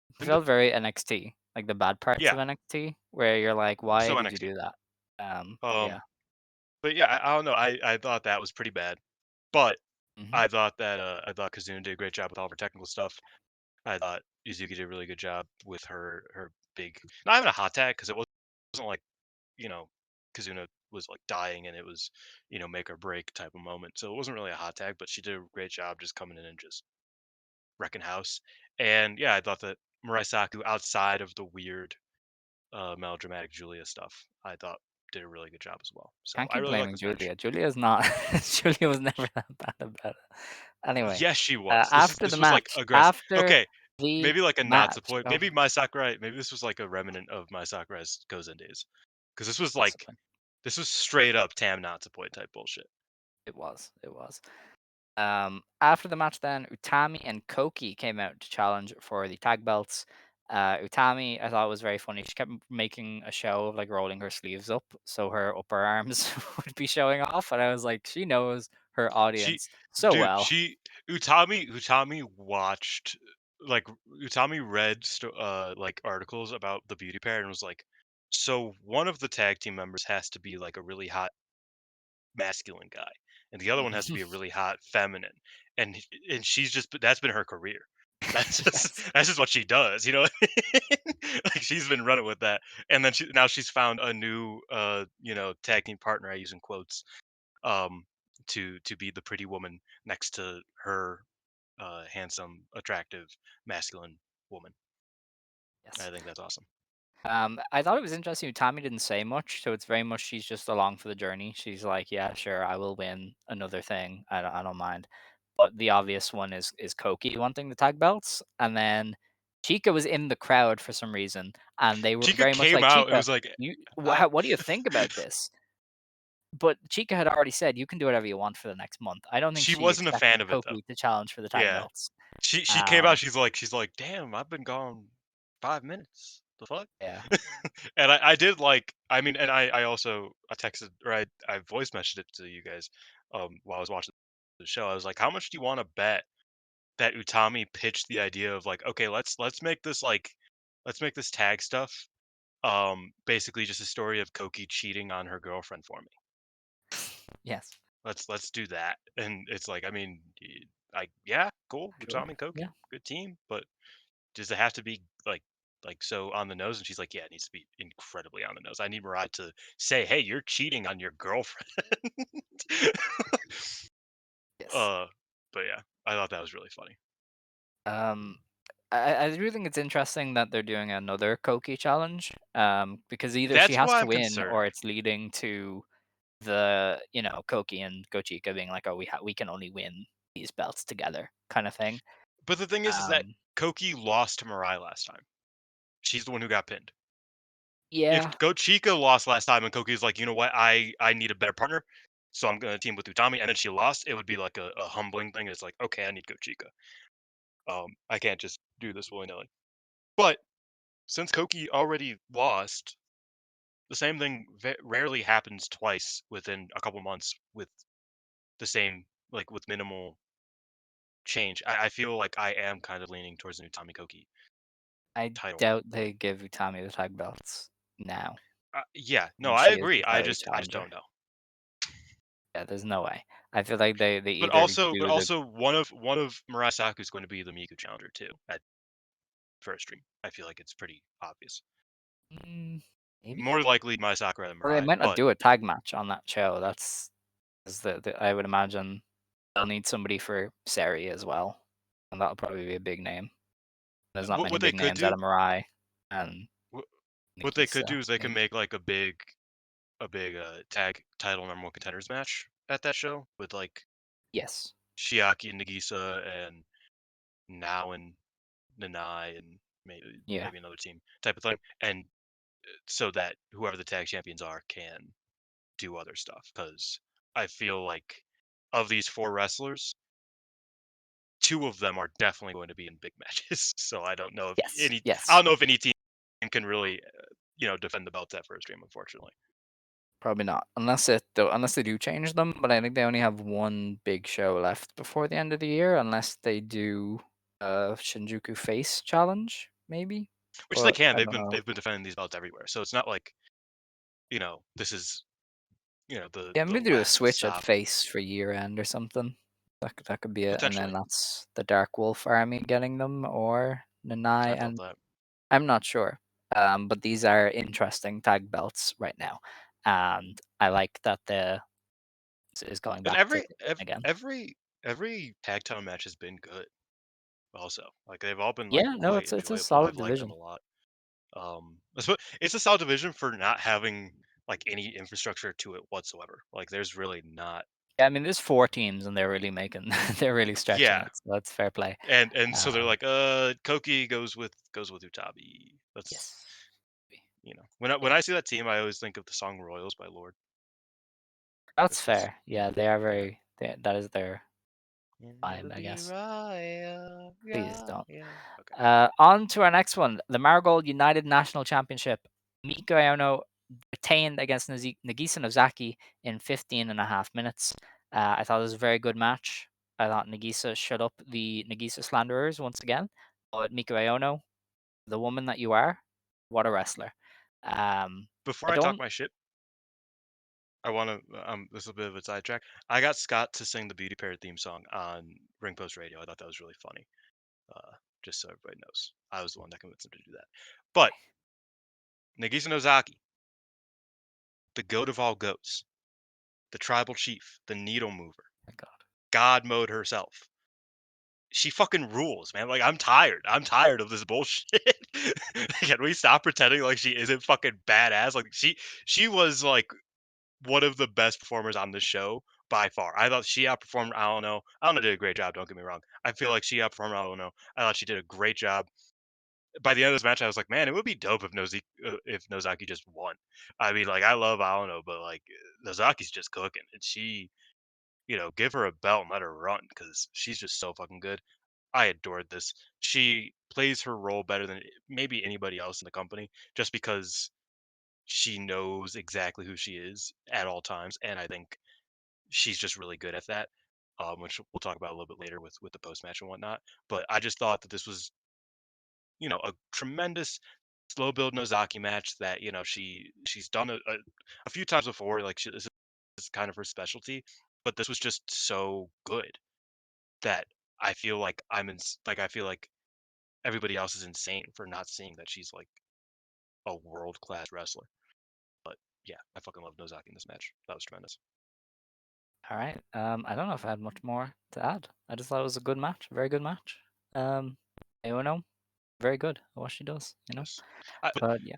Speaker 3: It
Speaker 4: Didn't
Speaker 3: felt very NXT, like the bad parts
Speaker 4: Yeah,
Speaker 3: of NXT, where you're like, why
Speaker 4: so
Speaker 3: did you
Speaker 4: NXT.
Speaker 3: do that? Yeah.
Speaker 4: Um, but yeah, I don't know. I thought that was pretty bad, but
Speaker 3: Hmm.
Speaker 4: I thought Kazuna did a great job with all of her technical stuff. I thought Yuzuki did a really good job with her big, not even a hot tag because it wasn't like you know Kazuna was like dying and it was make or break type of moment. So it wasn't really a hot tag, but she did a great job just coming in and just wrecking house. And yeah, I thought that Murasaki outside of the weird melodramatic Julia stuff, I thought did a really good job as well. So
Speaker 3: Can't
Speaker 4: I
Speaker 3: keep
Speaker 4: really like
Speaker 3: blaming
Speaker 4: this match.
Speaker 3: Julia. Julia's not. Julia was never that bad about it. Anyway,
Speaker 4: Yes, she was.
Speaker 3: after the
Speaker 4: This was like
Speaker 3: match,
Speaker 4: aggressive.
Speaker 3: after
Speaker 4: Okay,
Speaker 3: the
Speaker 4: maybe like a not
Speaker 3: match,
Speaker 4: support.
Speaker 3: oh,
Speaker 4: Maybe my Sakurai. Maybe this was like a remnant of my Sakurai's Gozen days, because this was like
Speaker 3: possibly.
Speaker 4: this was straight up Tam not support type bullshit.
Speaker 3: It was. It was. After the match, then Utami and Koki came out to challenge for the tag belts. Utami, I thought was very funny. She kept making a show of like rolling her sleeves up so her upper arms would be showing off, and I was like, she knows her
Speaker 4: She,
Speaker 3: audience so
Speaker 4: dude,
Speaker 3: well.
Speaker 4: she Utami watched like Utami read like articles about the beauty pair and was like, so one of the tag team members has to be like a really hot masculine guy, and the other one has to be a really hot feminine, and she's just that's been her career.
Speaker 3: Yes.
Speaker 4: That's just what she does, you know. Like she's been running with that, and then now she's found a new tag team partner. I use in quotes um to be the pretty woman next to her handsome, attractive, masculine woman.
Speaker 3: Yes.
Speaker 4: I think that's awesome.
Speaker 3: I thought it was interesting. Tommy didn't say much, so it's very much she's just along for the journey. She's like, "Yeah, sure, I will win another thing. I don't mind." But the obvious one is Koki wanting the tag belts, and then Chica was in the crowd for some reason, and they were
Speaker 4: Chica
Speaker 3: very much
Speaker 4: came
Speaker 3: like,
Speaker 4: out. It
Speaker 3: "Chica,
Speaker 4: was like,
Speaker 3: you,
Speaker 4: I,
Speaker 3: what do you think about this?" But Chica had already said, "You can do whatever you want for the next month." I don't think
Speaker 4: she
Speaker 3: she
Speaker 4: wasn't a
Speaker 3: expected
Speaker 4: fan of it though.
Speaker 3: Koki to challenge for the tag
Speaker 4: Yeah,
Speaker 3: belts.
Speaker 4: she came out.
Speaker 3: Um,
Speaker 4: She's like, damn, I've been gone 5 minutes. The fuck?
Speaker 3: yeah,
Speaker 4: And I did like. I mean, and I also I texted or I voice messaged it to you guys while I was watching the show. I was like, how much do you want to bet that Utami pitched the idea of like, okay, let's make this tag stuff basically just a story of Koki cheating on her girlfriend for me.
Speaker 3: yes,
Speaker 4: Let's do that. And it's like, I mean, yeah, cool.
Speaker 3: sure,
Speaker 4: Utami and
Speaker 3: yeah.
Speaker 4: Koki, good team, but does it have to be like so on the nose? And she's like, yeah, it needs to be incredibly on the nose. I need Mariah to say, hey, you're cheating on your girlfriend.
Speaker 3: Yes.
Speaker 4: uh, but yeah, I thought that was really funny.
Speaker 3: Um, I do think it's interesting that they're doing another Koki challenge. Because either she
Speaker 4: That's
Speaker 3: has
Speaker 4: why
Speaker 3: to
Speaker 4: I'm
Speaker 3: win or
Speaker 4: concerned.
Speaker 3: it's leading to the Koki and Gochika being like, oh, we can only win these belts together, kind of thing.
Speaker 4: But the thing is that
Speaker 3: Um,
Speaker 4: Koki lost to Mariah last time. She's the one who got pinned. If
Speaker 3: yeah,
Speaker 4: Go Chica lost last time and Koki's like, you know what, I need a better partner, so I'm gonna team with Utami, and then she lost, it would be like a humbling thing. It's like, okay, I need Go Chica. I can't just do this willy nilly. But since Koki already lost, the same thing rarely happens twice within a couple months with the same like with minimal change. I feel like I am kind of leaning towards the Utami Koki
Speaker 3: I
Speaker 4: title run.
Speaker 3: doubt they give Utami the tag belts now.
Speaker 4: Yeah,
Speaker 3: I
Speaker 4: no,
Speaker 3: think
Speaker 4: I
Speaker 3: she is
Speaker 4: agree.
Speaker 3: the title
Speaker 4: I just
Speaker 3: challenger.
Speaker 4: don't know.
Speaker 3: Yeah, there's no way. I feel like they
Speaker 4: But
Speaker 3: either
Speaker 4: also,
Speaker 3: do the
Speaker 4: one of Murasaki is going to be the Miku challenger too at first stream. I feel like it's pretty obvious.
Speaker 3: mm, maybe,
Speaker 4: More likely my Sakura than
Speaker 3: or they
Speaker 4: Mirai,
Speaker 3: might not
Speaker 4: but
Speaker 3: do a tag match on that show. That's is I would imagine they'll need somebody for Sareee as well, and that'll probably be a big name. There's not many
Speaker 4: what they
Speaker 3: big
Speaker 4: could
Speaker 3: names out
Speaker 4: do,
Speaker 3: of Mirai and
Speaker 4: what, what they could
Speaker 3: Nagisa,
Speaker 4: do is they could
Speaker 3: maybe.
Speaker 4: make like a big tag title number one contenders match at that show with like
Speaker 3: Yes.
Speaker 4: Shiaki and Nagisa and Now and Nanai and
Speaker 3: Yeah.
Speaker 4: maybe another team type of thing, and so that whoever the tag champions are can do other stuff because I feel like of these four wrestlers, two of them are definitely going to be in big matches. So
Speaker 3: Yes.
Speaker 4: I
Speaker 3: Yes.
Speaker 4: don't know if any team can really, defend the belts at first stream, unfortunately.
Speaker 3: Probably not, unless they do change them. But I think they only have one big show left before the end of the year, unless they do Shinjuku Face Challenge, maybe.
Speaker 4: Which they
Speaker 3: But
Speaker 4: can.
Speaker 3: I don't know.
Speaker 4: They've been defending these belts everywhere. So it's not like this is
Speaker 3: Yeah,
Speaker 4: the
Speaker 3: maybe do a
Speaker 4: last
Speaker 3: switch at
Speaker 4: stop
Speaker 3: Face for year end or something. That could be it, and then
Speaker 4: potentially.
Speaker 3: that's the Dark Wolf Army getting them, or
Speaker 4: I
Speaker 3: Nanai,
Speaker 4: felt
Speaker 3: and
Speaker 4: that.
Speaker 3: I'm not sure. But these are interesting tag belts right now, and I like that the is going
Speaker 4: And
Speaker 3: back to again.
Speaker 4: every tag title match has been good. Also, like they've all been like
Speaker 3: Yeah, no,
Speaker 4: quite
Speaker 3: it's a
Speaker 4: enjoyable.
Speaker 3: solid
Speaker 4: I've liked them
Speaker 3: division.
Speaker 4: a lot. It's a solid division for not having like any infrastructure to it whatsoever. Like there's really not.
Speaker 3: Yeah, I mean, there's 4 teams, and they're really making they're really stretching
Speaker 4: Yeah,
Speaker 3: it, so that's fair play.
Speaker 4: and so they're
Speaker 3: Um,
Speaker 4: like, Koki goes with Utabi. That's
Speaker 3: yes.
Speaker 4: when
Speaker 3: Yeah,
Speaker 4: I see that team, I always think of the song Royals by Lord.
Speaker 3: that's
Speaker 4: Which is
Speaker 3: fair. Yeah, they are
Speaker 4: yeah.
Speaker 3: that is their
Speaker 4: You'll never
Speaker 3: vibe, I
Speaker 4: be
Speaker 3: guess.
Speaker 4: royal,
Speaker 3: Please don't.
Speaker 4: royal. Okay.
Speaker 3: On to our next one, the Marigold United National Championship. Miku Aono retained against Nagisa Nozaki in 15.5 minutes. I thought it was a very good match. I thought Nagisa shut up the Nagisa slanderers once again. But Miku Aono, the woman that you are, what a wrestler.
Speaker 4: Before
Speaker 3: I
Speaker 4: I talk
Speaker 3: don't.
Speaker 4: my shit, I want to. This is a bit of a sidetrack. I got Scott to sing the Beauty Parrot theme song on Ring Post Radio. I thought that was really funny. Uh, just so everybody knows, I was the one that convinced him to do that. But Nagisa Nozaki, the goat of all goats, the tribal chief, the needle mover,
Speaker 3: My God.
Speaker 4: God mode herself. She fucking rules, man. Like I'm tired. I'm tired of this bullshit. Can we stop pretending like she isn't fucking badass? Like she was like one of the best performers on this show by far. I thought she outperformed Aono. Aono did a great job. Don't get me wrong. I feel like she outperformed Aono. I thought she did a great job. By the end of this match, I was like, man, it would be dope if Nozaki just won. I mean, like I love Aono, but like Nozaki's just cooking, and give her a belt and let her run because she's just so fucking good. I adored this. She plays her role better than maybe anybody else in the company, just because she knows exactly who she is at all times, and I think she's just really good at that. Which we'll talk about a little bit later with the post match and whatnot. But I just thought that this was, a tremendous slow build Nozaki match that she's done a few times before. Like this is kind of her specialty, but this was just so good that I feel like I feel like everybody else is insane for not seeing that she's like a world class wrestler. But yeah, I fucking love Nozaki in this match. That was tremendous.
Speaker 3: All right. I don't know if I had much more to add. I just thought it was a good match, very good match. Aono, very good at what she does,
Speaker 4: Yes.
Speaker 3: But yeah,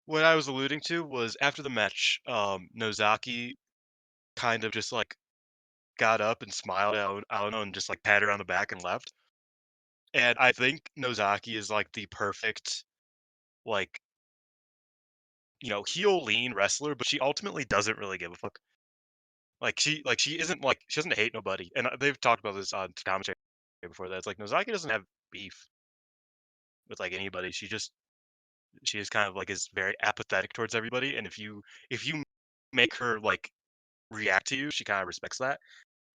Speaker 4: What I was alluding to was after the match, Nozaki kind of just like got up and smiled at Aono and just like patted her on the back and left. And I think Nozaki is like the perfect like heel lean wrestler, but she ultimately doesn't really give a fuck. She isn't like she doesn't hate nobody, and they've talked about this on commentary before. That it's like Nozaki doesn't have beef with like anybody. She is kind of like is very apathetic towards everybody, and if you make her like react to you, she kind of respects that.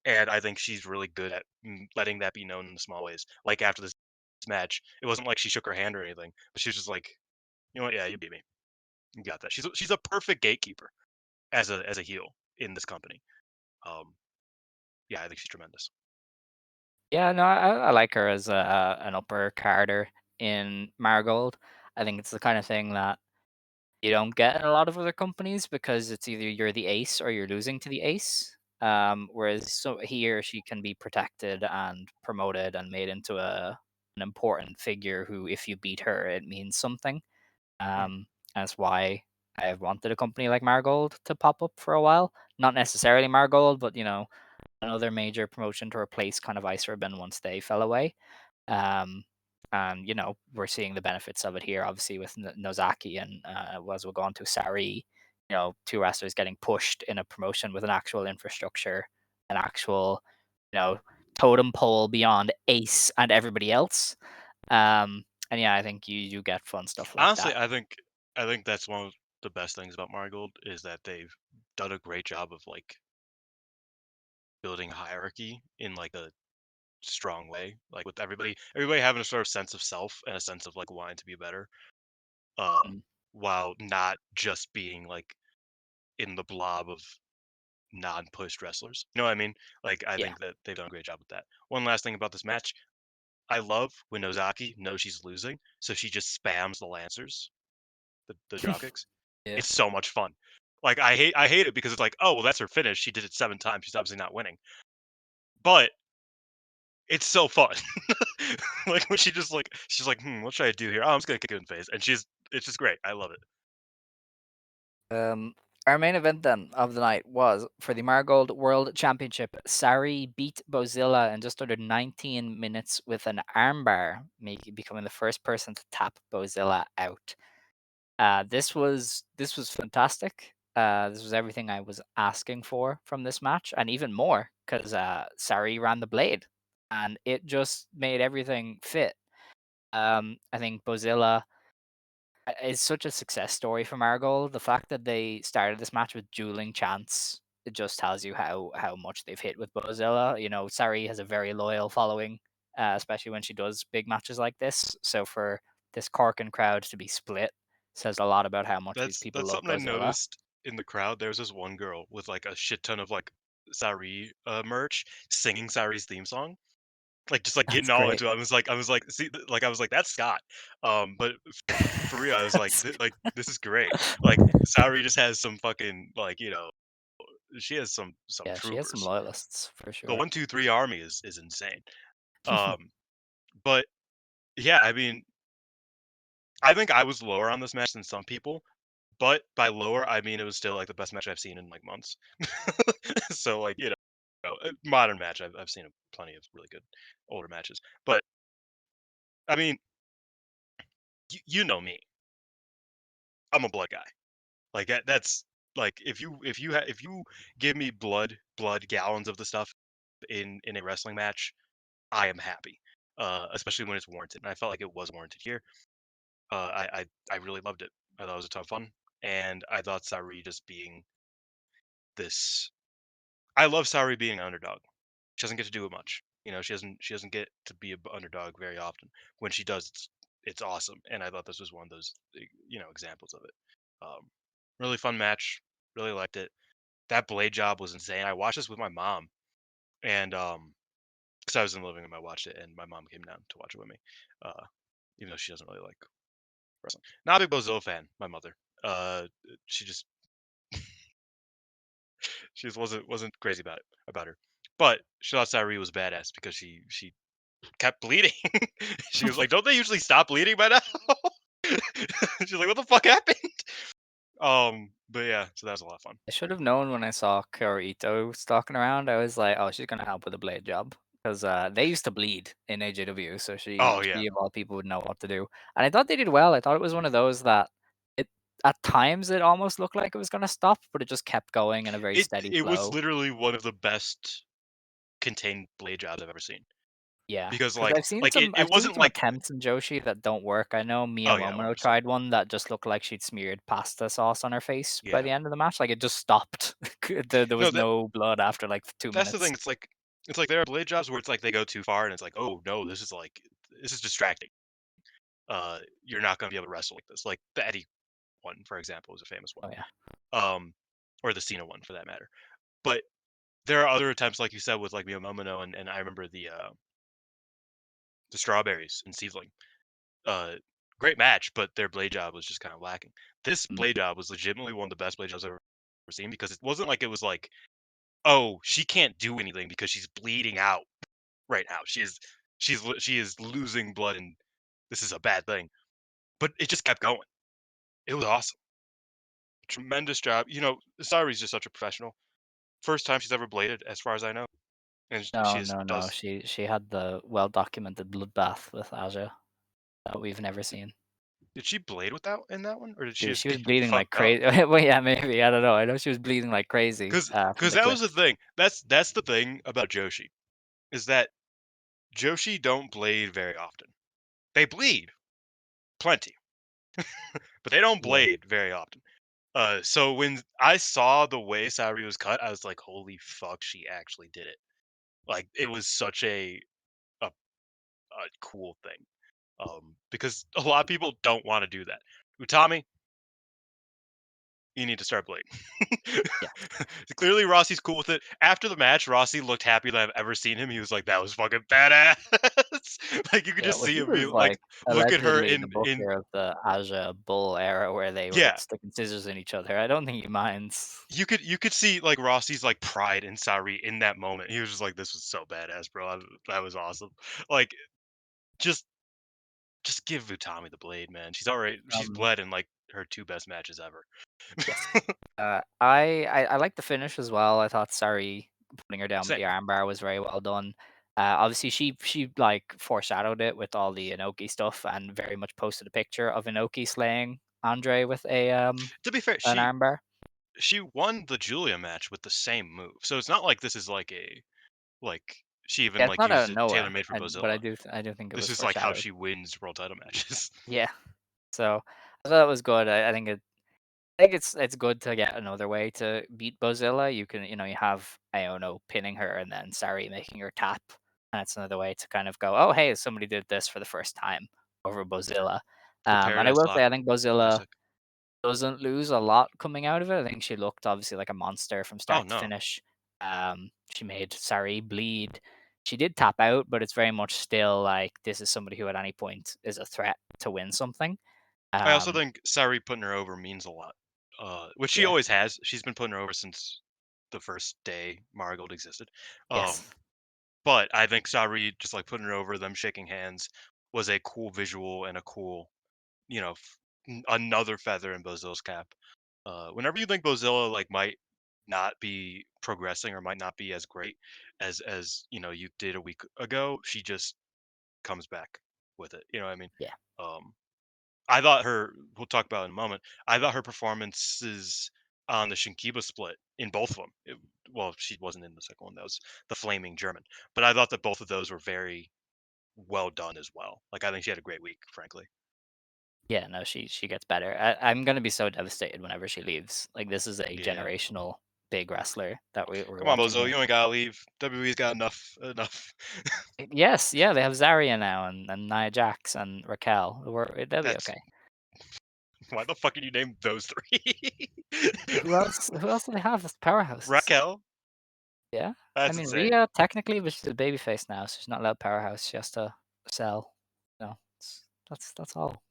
Speaker 4: And I think she's really good at letting that be known in the small ways. Like after this match, it wasn't like she shook her hand or anything, but she was just like, you know what, yeah, you beat me, you got that. She's a perfect gatekeeper as a heel in this company. Um, yeah, I think she's tremendous.
Speaker 3: yeah, no, I like her as an upper carder in Marigold. I think it's the kind of thing that you don't get in a lot of other companies because it's either you're the ace or you're losing to the ace. Whereas so here she can be protected and promoted and made into an important figure who, if you beat her, it means something.
Speaker 4: Mm,
Speaker 3: That's why I've wanted a company like Marigold to pop up for a while. Not necessarily Marigold, but another major promotion to replace kind of Ice Ribbon once they fell away. Um, and we're seeing the benefits of it here, obviously with Nozaki and as we'll go on to Sareee. Two wrestlers getting pushed in a promotion with an actual infrastructure, an actual, you know, totem pole beyond Ace and everybody else. And yeah, I think you get fun stuff like
Speaker 4: Honestly,
Speaker 3: that.
Speaker 4: I think that's one of the best things about Marigold is that they've done a great job of like building hierarchy in like a strong way, like with everybody having a sort of sense of self and a sense of like wanting to be better, uh,
Speaker 3: Mm,
Speaker 4: while not just being like in the blob of non-pushed wrestlers. You know what I mean? Like I
Speaker 3: yeah.
Speaker 4: think that they've done a great job with that. One last thing about this match, I love when Nozaki knows she's losing, so she just spams the Lancers, the drop kicks.
Speaker 3: Yeah.
Speaker 4: It's so much fun. Like I hate it because it's like, oh well, that's her finish. She did it 7 times. She's obviously not winning. But it's so fun. Like when she's like, what should I do here? Oh, I'm just gonna kick it in the face, and it's just great. I love it.
Speaker 3: Our main event then of the night was for the Marigold World Championship. Sareee beat Bozilla in just under 19 minutes with an armbar, becoming the first person to tap Bozilla out. This was fantastic. This was everything I was asking for from this match, and even more because Sareee ran the blade, and it just made everything fit. I think Bozilla is such a success story for Marigold. The fact that they started this match with dueling chants, it just tells you how much they've hit with Bozilla. You know, Sareee has a very loyal following, especially when she does big matches like this. So for this Corkin crowd to be split says a lot about how much these people
Speaker 4: That's
Speaker 3: love
Speaker 4: something I
Speaker 3: Bozilla.
Speaker 4: noticed in the crowd. There was this one girl with like a shit ton of like Sareee merch singing Saree's theme song. Like just like
Speaker 3: That's
Speaker 4: getting all
Speaker 3: great.
Speaker 4: into it. I was like, see, like I was like, that's Scott. But for real, I was like, like this is great. Like Sareee just has some fucking like she has some
Speaker 3: Yeah, she has some
Speaker 4: troopers.
Speaker 3: loyalists for
Speaker 4: The
Speaker 3: sure.
Speaker 4: 1 2 3 army is insane. Um, but yeah, I mean, I think I was lower on this match than some people. But by lower, I mean it was still like the best match I've seen in like months. So like a modern match. I've seen plenty of really good older matches, but I mean, you know me. I'm a blood guy. Like that's like if you give me blood gallons of the stuff in a wrestling match, I am happy. Especially when it's warranted. And I felt like it was warranted here. I really loved it. I thought it was a ton of fun, and I thought Sareee just being this. I love Sareee being an underdog. She doesn't get to do it much. She doesn't get to be an underdog very often. When she does, it's awesome. And I thought this was one of those examples of it. Um, really fun match. Really liked it. That blade job was insane. I watched this with my mom, and because I was in the living room, I watched it, and my mom came down to watch it with me. Uh, even though she doesn't really like wrestling. Not a big Bozilla fan. My mother. She just she just wasn't crazy about her. But she thought Sareee was badass because she kept bleeding. She was like, "Don't they usually stop bleeding by now?" She's like, "What the fuck happened?" But yeah, so that was a lot of fun.
Speaker 3: I should have known when I saw Kurito stalking around. I was like, "Oh, she's gonna help with the blade job," because they used to bleed in AJW, so
Speaker 4: Oh yeah,
Speaker 3: she of all people would know what to do. And I thought they did well. I thought it was one of those that it at times it almost looked like it was gonna stop, but it just kept going in a very steady
Speaker 4: it was
Speaker 3: flow.
Speaker 4: literally one of the best contained blade jobs I've ever seen
Speaker 3: Yeah,
Speaker 4: because
Speaker 3: because
Speaker 4: it
Speaker 3: I've seen
Speaker 4: wasn't
Speaker 3: some
Speaker 4: like
Speaker 3: attempts in Joshi that don't work. I know
Speaker 4: oh yeah,
Speaker 3: Miyamoto
Speaker 4: 100%.
Speaker 3: tried one that just looked like she'd smeared pasta sauce on her face by
Speaker 4: Yeah,
Speaker 3: the end of the match. Like it just stopped. There
Speaker 4: no,
Speaker 3: was no blood after like 2
Speaker 4: that's the thing.
Speaker 3: minutes.
Speaker 4: It's like there are blade jobs where it's like they go too far and it's like, oh no, this is distracting. You're not gonna be able to wrestle like this. Like the Eddie one, for example, was a famous one.
Speaker 3: Oh yeah.
Speaker 4: Um, or the Cena one for that matter. But there are other attempts, like you said, with like Miyamoto, and I remember the strawberries and Seedling. Uh, Great match, but their blade job was just kind of lacking. This
Speaker 3: Mm.
Speaker 4: blade job was legitimately one of the best blade jobs I've ever seen because it wasn't like it was like, oh, she can't do anything because she's bleeding out right now. She is losing blood, and this is a bad thing. But it just kept going. It was awesome. Tremendous job. Saree's just such a professional. First time she's ever bladed, as far as I know, and
Speaker 3: No,
Speaker 4: she just
Speaker 3: no, no.
Speaker 4: does.
Speaker 3: She had the well documented bloodbath with Aja that we've never seen.
Speaker 4: Did she blade with that in that one, or did she
Speaker 3: Dude,
Speaker 4: just
Speaker 3: she was
Speaker 4: get
Speaker 3: bleeding like
Speaker 4: fucked up?
Speaker 3: crazy. Well, yeah, maybe. I don't know. I know she was bleeding like crazy from
Speaker 4: Because
Speaker 3: the
Speaker 4: that was the
Speaker 3: cliff.
Speaker 4: thing. That's the thing about Joshi is that Joshi don't blade very often. They bleed plenty, but they don't
Speaker 3: Yeah.
Speaker 4: blade very often. So when I saw the way Saori was cut, I was like, "Holy fuck, she actually did it!" Like it was such a, a cool thing. Because a lot of people don't want to do that. Utami, you need to start bleeding.
Speaker 3: Yeah.
Speaker 4: Clearly, Rossi's cool with it. After the match, Rossi looked happier than I've ever seen him. He was like, "That was fucking badass." Like you could
Speaker 3: Yeah.
Speaker 4: just
Speaker 3: Well,
Speaker 4: see
Speaker 3: he
Speaker 4: him be
Speaker 3: was
Speaker 4: like,
Speaker 3: like
Speaker 4: look at her
Speaker 3: allegedly the
Speaker 4: in
Speaker 3: booker of the Aja Bull era where they were
Speaker 4: yeah.
Speaker 3: sticking scissors in each other. I don't think he minds.
Speaker 4: You could see like Rossi's like pride in Sauri in that moment. He was just like, "This was so badass, bro. That was awesome." Like just just give Utami the blade, man. She's
Speaker 3: Um,
Speaker 4: bled in like her 2 best matches ever.
Speaker 3: yes. I like the finish as well. I thought Sareee putting her down with
Speaker 4: Same.
Speaker 3: the armbar was very well done. Obviously, she like foreshadowed it with all the Inoki stuff and very much posted a picture of Inoki slaying Andre with a
Speaker 4: To be fair,
Speaker 3: an armbar.
Speaker 4: she won the Julia match with the same move. So it's not like this is like she even
Speaker 3: Yeah, it's
Speaker 4: like
Speaker 3: not out
Speaker 4: used
Speaker 3: of
Speaker 4: it tailor
Speaker 3: nowhere,
Speaker 4: made for
Speaker 3: but
Speaker 4: Bozilla.
Speaker 3: I do think it
Speaker 4: This
Speaker 3: was
Speaker 4: is like how
Speaker 3: foreshadowed.
Speaker 4: she wins world title matches.
Speaker 3: Yeah, so I thought it was good. I think it's good to get another way to beat Bozilla. You can, you have Iono pinning her and then Sari making her tap, and it's another way to kind of go, oh hey, somebody did this for the first time over Bozilla.
Speaker 4: The
Speaker 3: And I
Speaker 4: Paradise
Speaker 3: will
Speaker 4: Lock
Speaker 3: say, I think Bozilla
Speaker 4: classic.
Speaker 3: doesn't lose a lot coming out of it. I think she looked obviously like a monster from
Speaker 4: Oh
Speaker 3: start to
Speaker 4: no.
Speaker 3: finish. She made Sari bleed. She did tap out, but it's very much still like this is somebody who at any point is a threat to win something.
Speaker 4: I also
Speaker 3: Um,
Speaker 4: think Sari putting her over means a lot. Which she
Speaker 3: yeah,
Speaker 4: always has. She's been putting her over since the first day Marigold existed.
Speaker 3: yes,
Speaker 4: But I think Sari just like putting her over, them shaking hands was a cool visual and a cool, you know, another feather in Bozilla's cap. Whenever you think Bozilla like might not be progressing or might not be as great as you did a week ago, she just comes back with it. You know what I mean?
Speaker 3: yeah,
Speaker 4: Um, I thought her. We'll talk about it in a moment. I thought her performances on the Shinkiba split in both of them. Well, she wasn't in the second one. That was the flaming German. But I thought that both of those were very well done as well. Like I think she had a great week, frankly.
Speaker 3: yeah. No, she gets better. I'm gonna be so devastated whenever she leaves. Like this is a
Speaker 4: Yeah.
Speaker 3: generational big wrestler that we're
Speaker 4: Come on,
Speaker 3: watching
Speaker 4: Bozo.
Speaker 3: here.
Speaker 4: You ain't gotta leave. WWE's got enough.
Speaker 3: Yes, yeah, they have Zarya now and Nia Jax and Raquel. They'll be
Speaker 4: That's
Speaker 3: okay.
Speaker 4: why the fuck did you name those three?
Speaker 3: Who else? Who else do they have as powerhouses?
Speaker 4: Raquel.
Speaker 3: Yeah, I
Speaker 4: That's
Speaker 3: mean
Speaker 4: insane.
Speaker 3: Rhea technically, but she's a babyface now, so she's not allowed powerhouse. She has to sell. No, that's all.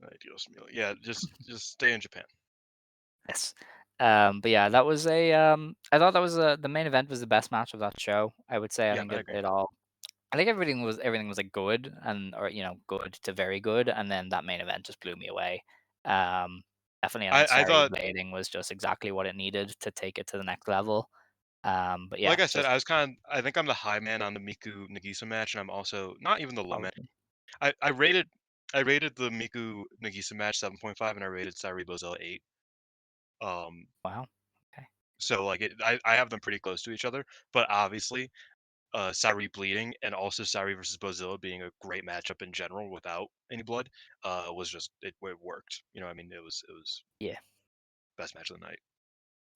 Speaker 4: Ay, Dios mío. Yeah, just stay in Japan.
Speaker 3: Yes. But yeah, that was a I thought that was the main event was the best match of that show. I would say I
Speaker 4: Yeah,
Speaker 3: think
Speaker 4: I agree.
Speaker 3: it all I think everything was like good and or good to very good, and then that main event just blew me away. Um, Definitely, I think
Speaker 4: I
Speaker 3: Saturday
Speaker 4: thought,
Speaker 3: blading was just exactly what it needed to take it to the next level. But yeah,
Speaker 4: like I said,
Speaker 3: just
Speaker 4: I think I'm the high man on the Miku Nagisa match, and I'm also not even the low man.
Speaker 3: probably
Speaker 4: I rated the Miku Nagisa match 7.5, and I rated Sareee Bozella 8. Um,
Speaker 3: wow. Okay.
Speaker 4: so like I have them pretty close to each other, but obviously, Sareee bleeding and also Sareee versus Bozilla being a great matchup in general without any blood, was just it worked. You know, what I mean, it was
Speaker 3: Yeah.
Speaker 4: best match of the night.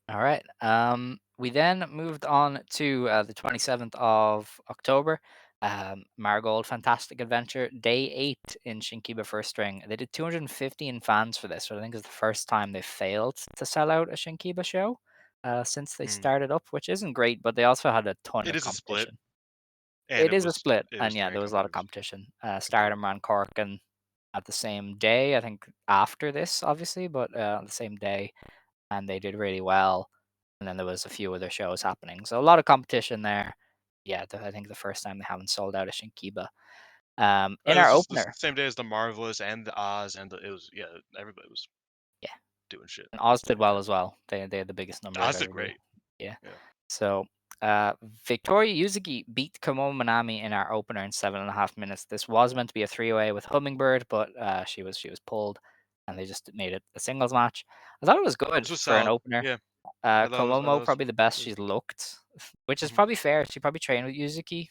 Speaker 3: All right. We then moved on to the 27th of October. Marigold Fantastic Adventure, Day 8 in Shinkiba First Ring. They did 215 fans for this, so I think it's the first time they failed to sell out a Shinkiba show since they
Speaker 4: Mm.
Speaker 3: started up, which isn't great, but they also had a ton
Speaker 4: It
Speaker 3: of
Speaker 4: is a split,
Speaker 3: competition.
Speaker 4: and
Speaker 3: It
Speaker 4: it
Speaker 3: is a
Speaker 4: was
Speaker 3: split,
Speaker 4: it was
Speaker 3: and yeah,
Speaker 4: very
Speaker 3: there was a lot of competition. Stardom
Speaker 4: competitive.
Speaker 3: ran Cork and at the same day, I think after this, obviously, but the same day, and they did really well. And then there was a few other shows happening, so a lot of competition there. Yeah, I think the first time they haven't sold out a Shinkiba. In our
Speaker 4: This is the
Speaker 3: opener,
Speaker 4: same day as the Marvelous and the Oz and it was yeah, everybody was
Speaker 3: yeah,
Speaker 4: doing shit
Speaker 3: and Oz
Speaker 4: at the
Speaker 3: did
Speaker 4: same
Speaker 3: well
Speaker 4: time.
Speaker 3: as well. They had the biggest number of
Speaker 4: Oz did
Speaker 3: everybody.
Speaker 4: great.
Speaker 3: Yeah.
Speaker 4: Yeah.
Speaker 3: So uh, Victoria Yuzuki beat Komo Manami in our opener in 7.5 minutes. This was meant to be a three-way with Hummingbird, but she was pulled, and they just made it a singles match. I thought it was good
Speaker 4: This was
Speaker 3: for an
Speaker 4: solid.
Speaker 3: opener.
Speaker 4: Yeah. I thought
Speaker 3: Komomo
Speaker 4: it was
Speaker 3: probably the best
Speaker 4: it was
Speaker 3: she's looked, which is
Speaker 4: mhm.
Speaker 3: probably fair. She probably trained with Yuzuki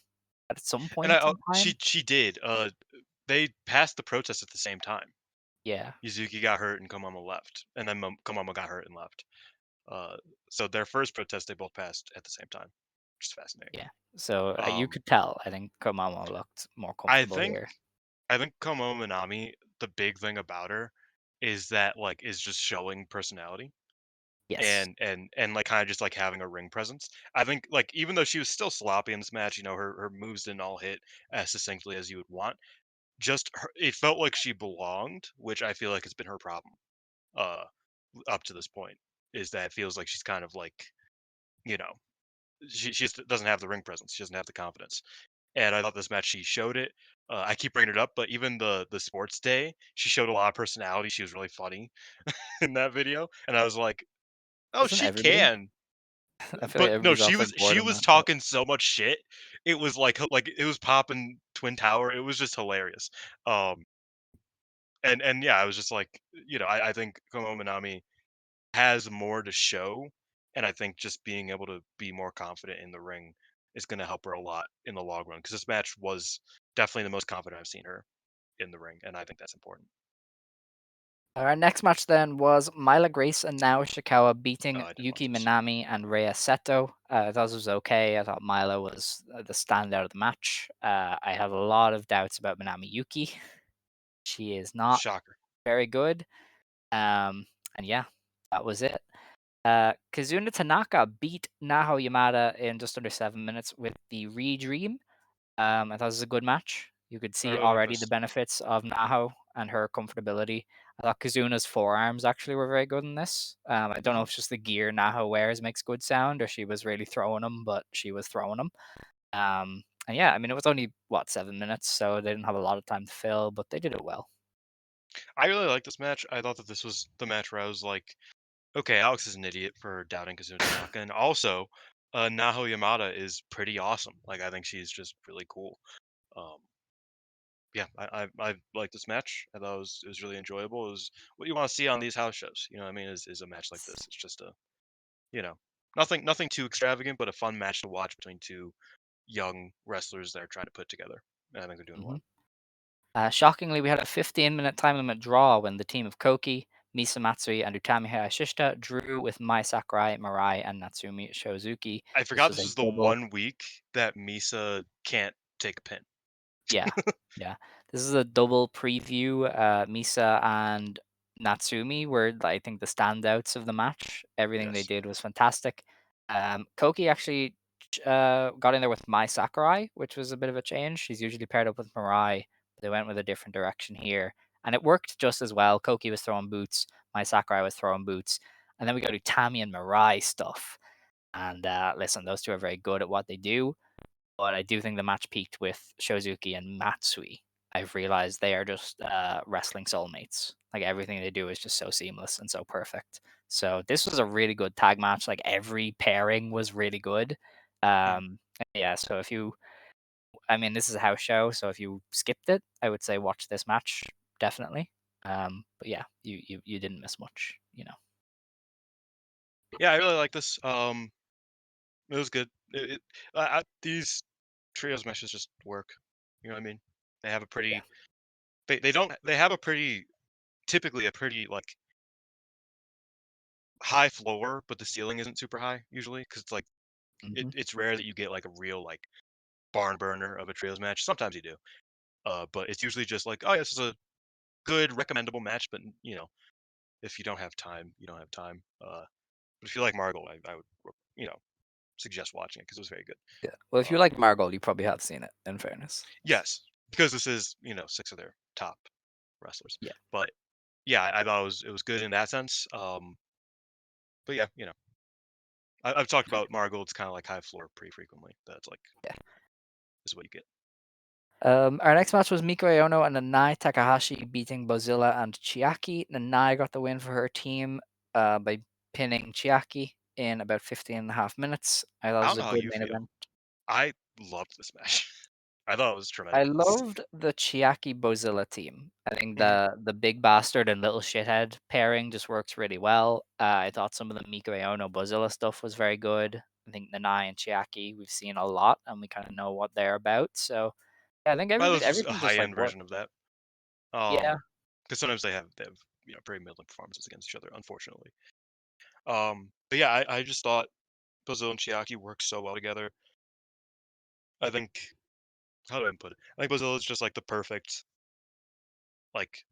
Speaker 3: at some
Speaker 4: And
Speaker 3: point in time.
Speaker 4: she did. They passed the protest at the same time.
Speaker 3: Yeah,
Speaker 4: Yuzuki got hurt and Komama left, and then Komama got hurt and left. Uh, so their first protest they both passed at the same time, which is fascinating.
Speaker 3: yeah. So you
Speaker 4: Um,
Speaker 3: could tell. I think Komomo looked more
Speaker 4: I
Speaker 3: comfortable
Speaker 4: think
Speaker 3: here.
Speaker 4: I think Komo Minami, the big thing about her is that like is just showing personality
Speaker 3: Yes.
Speaker 4: and like kind of just like having a ring presence. I think like even though she was still sloppy in this match, her moves didn't all hit as succinctly as you would want. Just it felt like she belonged, which I feel like has been her problem uh up to this point. Is that it feels like she's kind of like you know she just doesn't have the ring presence. She doesn't have the confidence. and I thought this match she showed it. I keep bringing it up, but even the sports day, she showed a lot of personality. She was really funny in that video, and I was like, "Oh,
Speaker 3: Doesn't
Speaker 4: she
Speaker 3: everybody?
Speaker 4: can."
Speaker 3: I feel like
Speaker 4: But no,
Speaker 3: everybody's
Speaker 4: she
Speaker 3: also
Speaker 4: was
Speaker 3: bored
Speaker 4: she
Speaker 3: in
Speaker 4: was
Speaker 3: that. But
Speaker 4: talking so much shit. It was like it was popping Twin Tower. It was just hilarious. Um, and yeah, I was just like, I think Komo Minami has more to show, and I think just being able to be more confident in the ring is going to help her a lot in the long run. Because this match was definitely the most confident I've seen her in the ring, and I think that's important.
Speaker 3: our next match then was Myla Grace and Nao Ishikawa
Speaker 4: Oh,
Speaker 3: beating
Speaker 4: I did watch
Speaker 3: Yuki
Speaker 4: this.
Speaker 3: Minami and Rhea Seto. I thought this was okay. I thought Myla was the standout of the match. I have a lot of doubts about Minami Yuki. She is not
Speaker 4: Shocker.
Speaker 3: very good. And yeah, that was it. Kazuna Tanaka beat Naho Yamada in just under 7 minutes with the Redream. I thought it was a good match. You could
Speaker 4: I
Speaker 3: see
Speaker 4: really like
Speaker 3: already the
Speaker 4: this.
Speaker 3: benefits of Naho and her comfortability. I thought Kazuna's forearms actually were very good in this. I don't know
Speaker 4: Hmm.
Speaker 3: if it's just the gear Naho wears makes good sound, or she was really throwing them, but she was throwing them. And yeah, I mean, it was only, what, 7 minutes, so they didn't have a lot of time to fill, but they did it well.
Speaker 4: I really like this match. I thought that this was the match where I was like, okay, Alex is an idiot for doubting Kazuna Tanaka, and also, Naho Yamada is pretty awesome. Like, I think she's just really cool. Um, yeah, I like this match. I thought it was really enjoyable. It was what you want to see on these house shows. You know what I mean? Is a match like this. It's just you know, nothing too extravagant, but a fun match to watch between two young wrestlers that are trying to put together. And I think they're doing
Speaker 3: hmm
Speaker 4: well.
Speaker 3: Shockingly, we had a 15-minute time limit draw when the team of Koki, Misa Matsui, and Utami Hayashishita drew with Mai Sakurai, Mirai, and Natsumi Shozuki.
Speaker 4: I
Speaker 3: This
Speaker 4: forgot
Speaker 3: was
Speaker 4: this
Speaker 3: a
Speaker 4: was the
Speaker 3: double.
Speaker 4: one week that Misa can't take a pin.
Speaker 3: Yeah, yeah. This is a double preview. Misa and Natsumi were, I think, the standouts of the match. Everything they
Speaker 4: Yes.
Speaker 3: did was fantastic. Koki actually got in there with Mai Sakurai, which was a bit of a change. She's usually paired up with Mirai. They went with a different direction here, and it worked just as well. Koki was throwing boots. Mai Sakurai was throwing boots, and then we go to Tammy and Mirai stuff. And listen, those two are very good at what they do, but I do think the match peaked with Shozuki and Matsui. I've realized they are just wrestling soulmates. Like everything they do is just so seamless and so perfect. So this was a really good tag match. Like every pairing was really good.
Speaker 4: Mhm.
Speaker 3: Yeah. So I mean, this is a house show, so if you skipped it, I would say watch this match definitely. But yeah, you didn't miss much.
Speaker 4: Yeah, I really like this. It was good. These trios matches just work. You know what I mean? They have a
Speaker 3: Yeah.
Speaker 4: pretty. They don't. They have a pretty. Typically, a pretty like high floor, but the ceiling isn't super high usually because it's like
Speaker 3: hmm
Speaker 4: it's rare that you get like a real like barn burner of a trios match. Sometimes you do, but it's usually just like, oh, yeah, this is a good recommendable match. But if you don't have time, you don't have time. But if you like Margot, I would suggest watching it because it was very good.
Speaker 3: Yeah. Well, if you
Speaker 4: Um,
Speaker 3: like Marigold, you probably have seen it. In fairness.
Speaker 4: yes, because this is six of their top wrestlers.
Speaker 3: Yeah.
Speaker 4: But yeah, I thought it was good in that sense. But yeah, I've talked about Margot. It's kind of like high floor pretty frequently. That's like
Speaker 3: Yeah.
Speaker 4: this is what you get.
Speaker 3: Our next match was Miku Aono and Nanai Takahashi beating Bozilla and Chiaki. Nanai got the win for her team by pinning Chiaki in about 15.5 minutes. I thought
Speaker 4: I
Speaker 3: it
Speaker 4: don't
Speaker 3: was
Speaker 4: know
Speaker 3: a
Speaker 4: how
Speaker 3: good
Speaker 4: you
Speaker 3: main
Speaker 4: feel.
Speaker 3: event.
Speaker 4: I loved this match. I thought it was
Speaker 3: I
Speaker 4: tremendous.
Speaker 3: loved the Chiaki Bozilla team. I think
Speaker 4: Hmm.
Speaker 3: the big bastard and little shithead pairing just works really well. I thought some of the Miku Aono Bozilla stuff was very good. I think Nanai and Chiaki we've seen a lot and we kind of know what they're about. So yeah, I think
Speaker 4: But this was a
Speaker 3: everything just
Speaker 4: high
Speaker 3: like
Speaker 4: end
Speaker 3: worked.
Speaker 4: version of that.
Speaker 3: Yeah.
Speaker 4: Because sometimes they have pretty middling performances against each other, unfortunately. But yeah, I just thought Bozil and Chiaki worked so well together. I think how do I put it? I think Bozil is just like the perfect like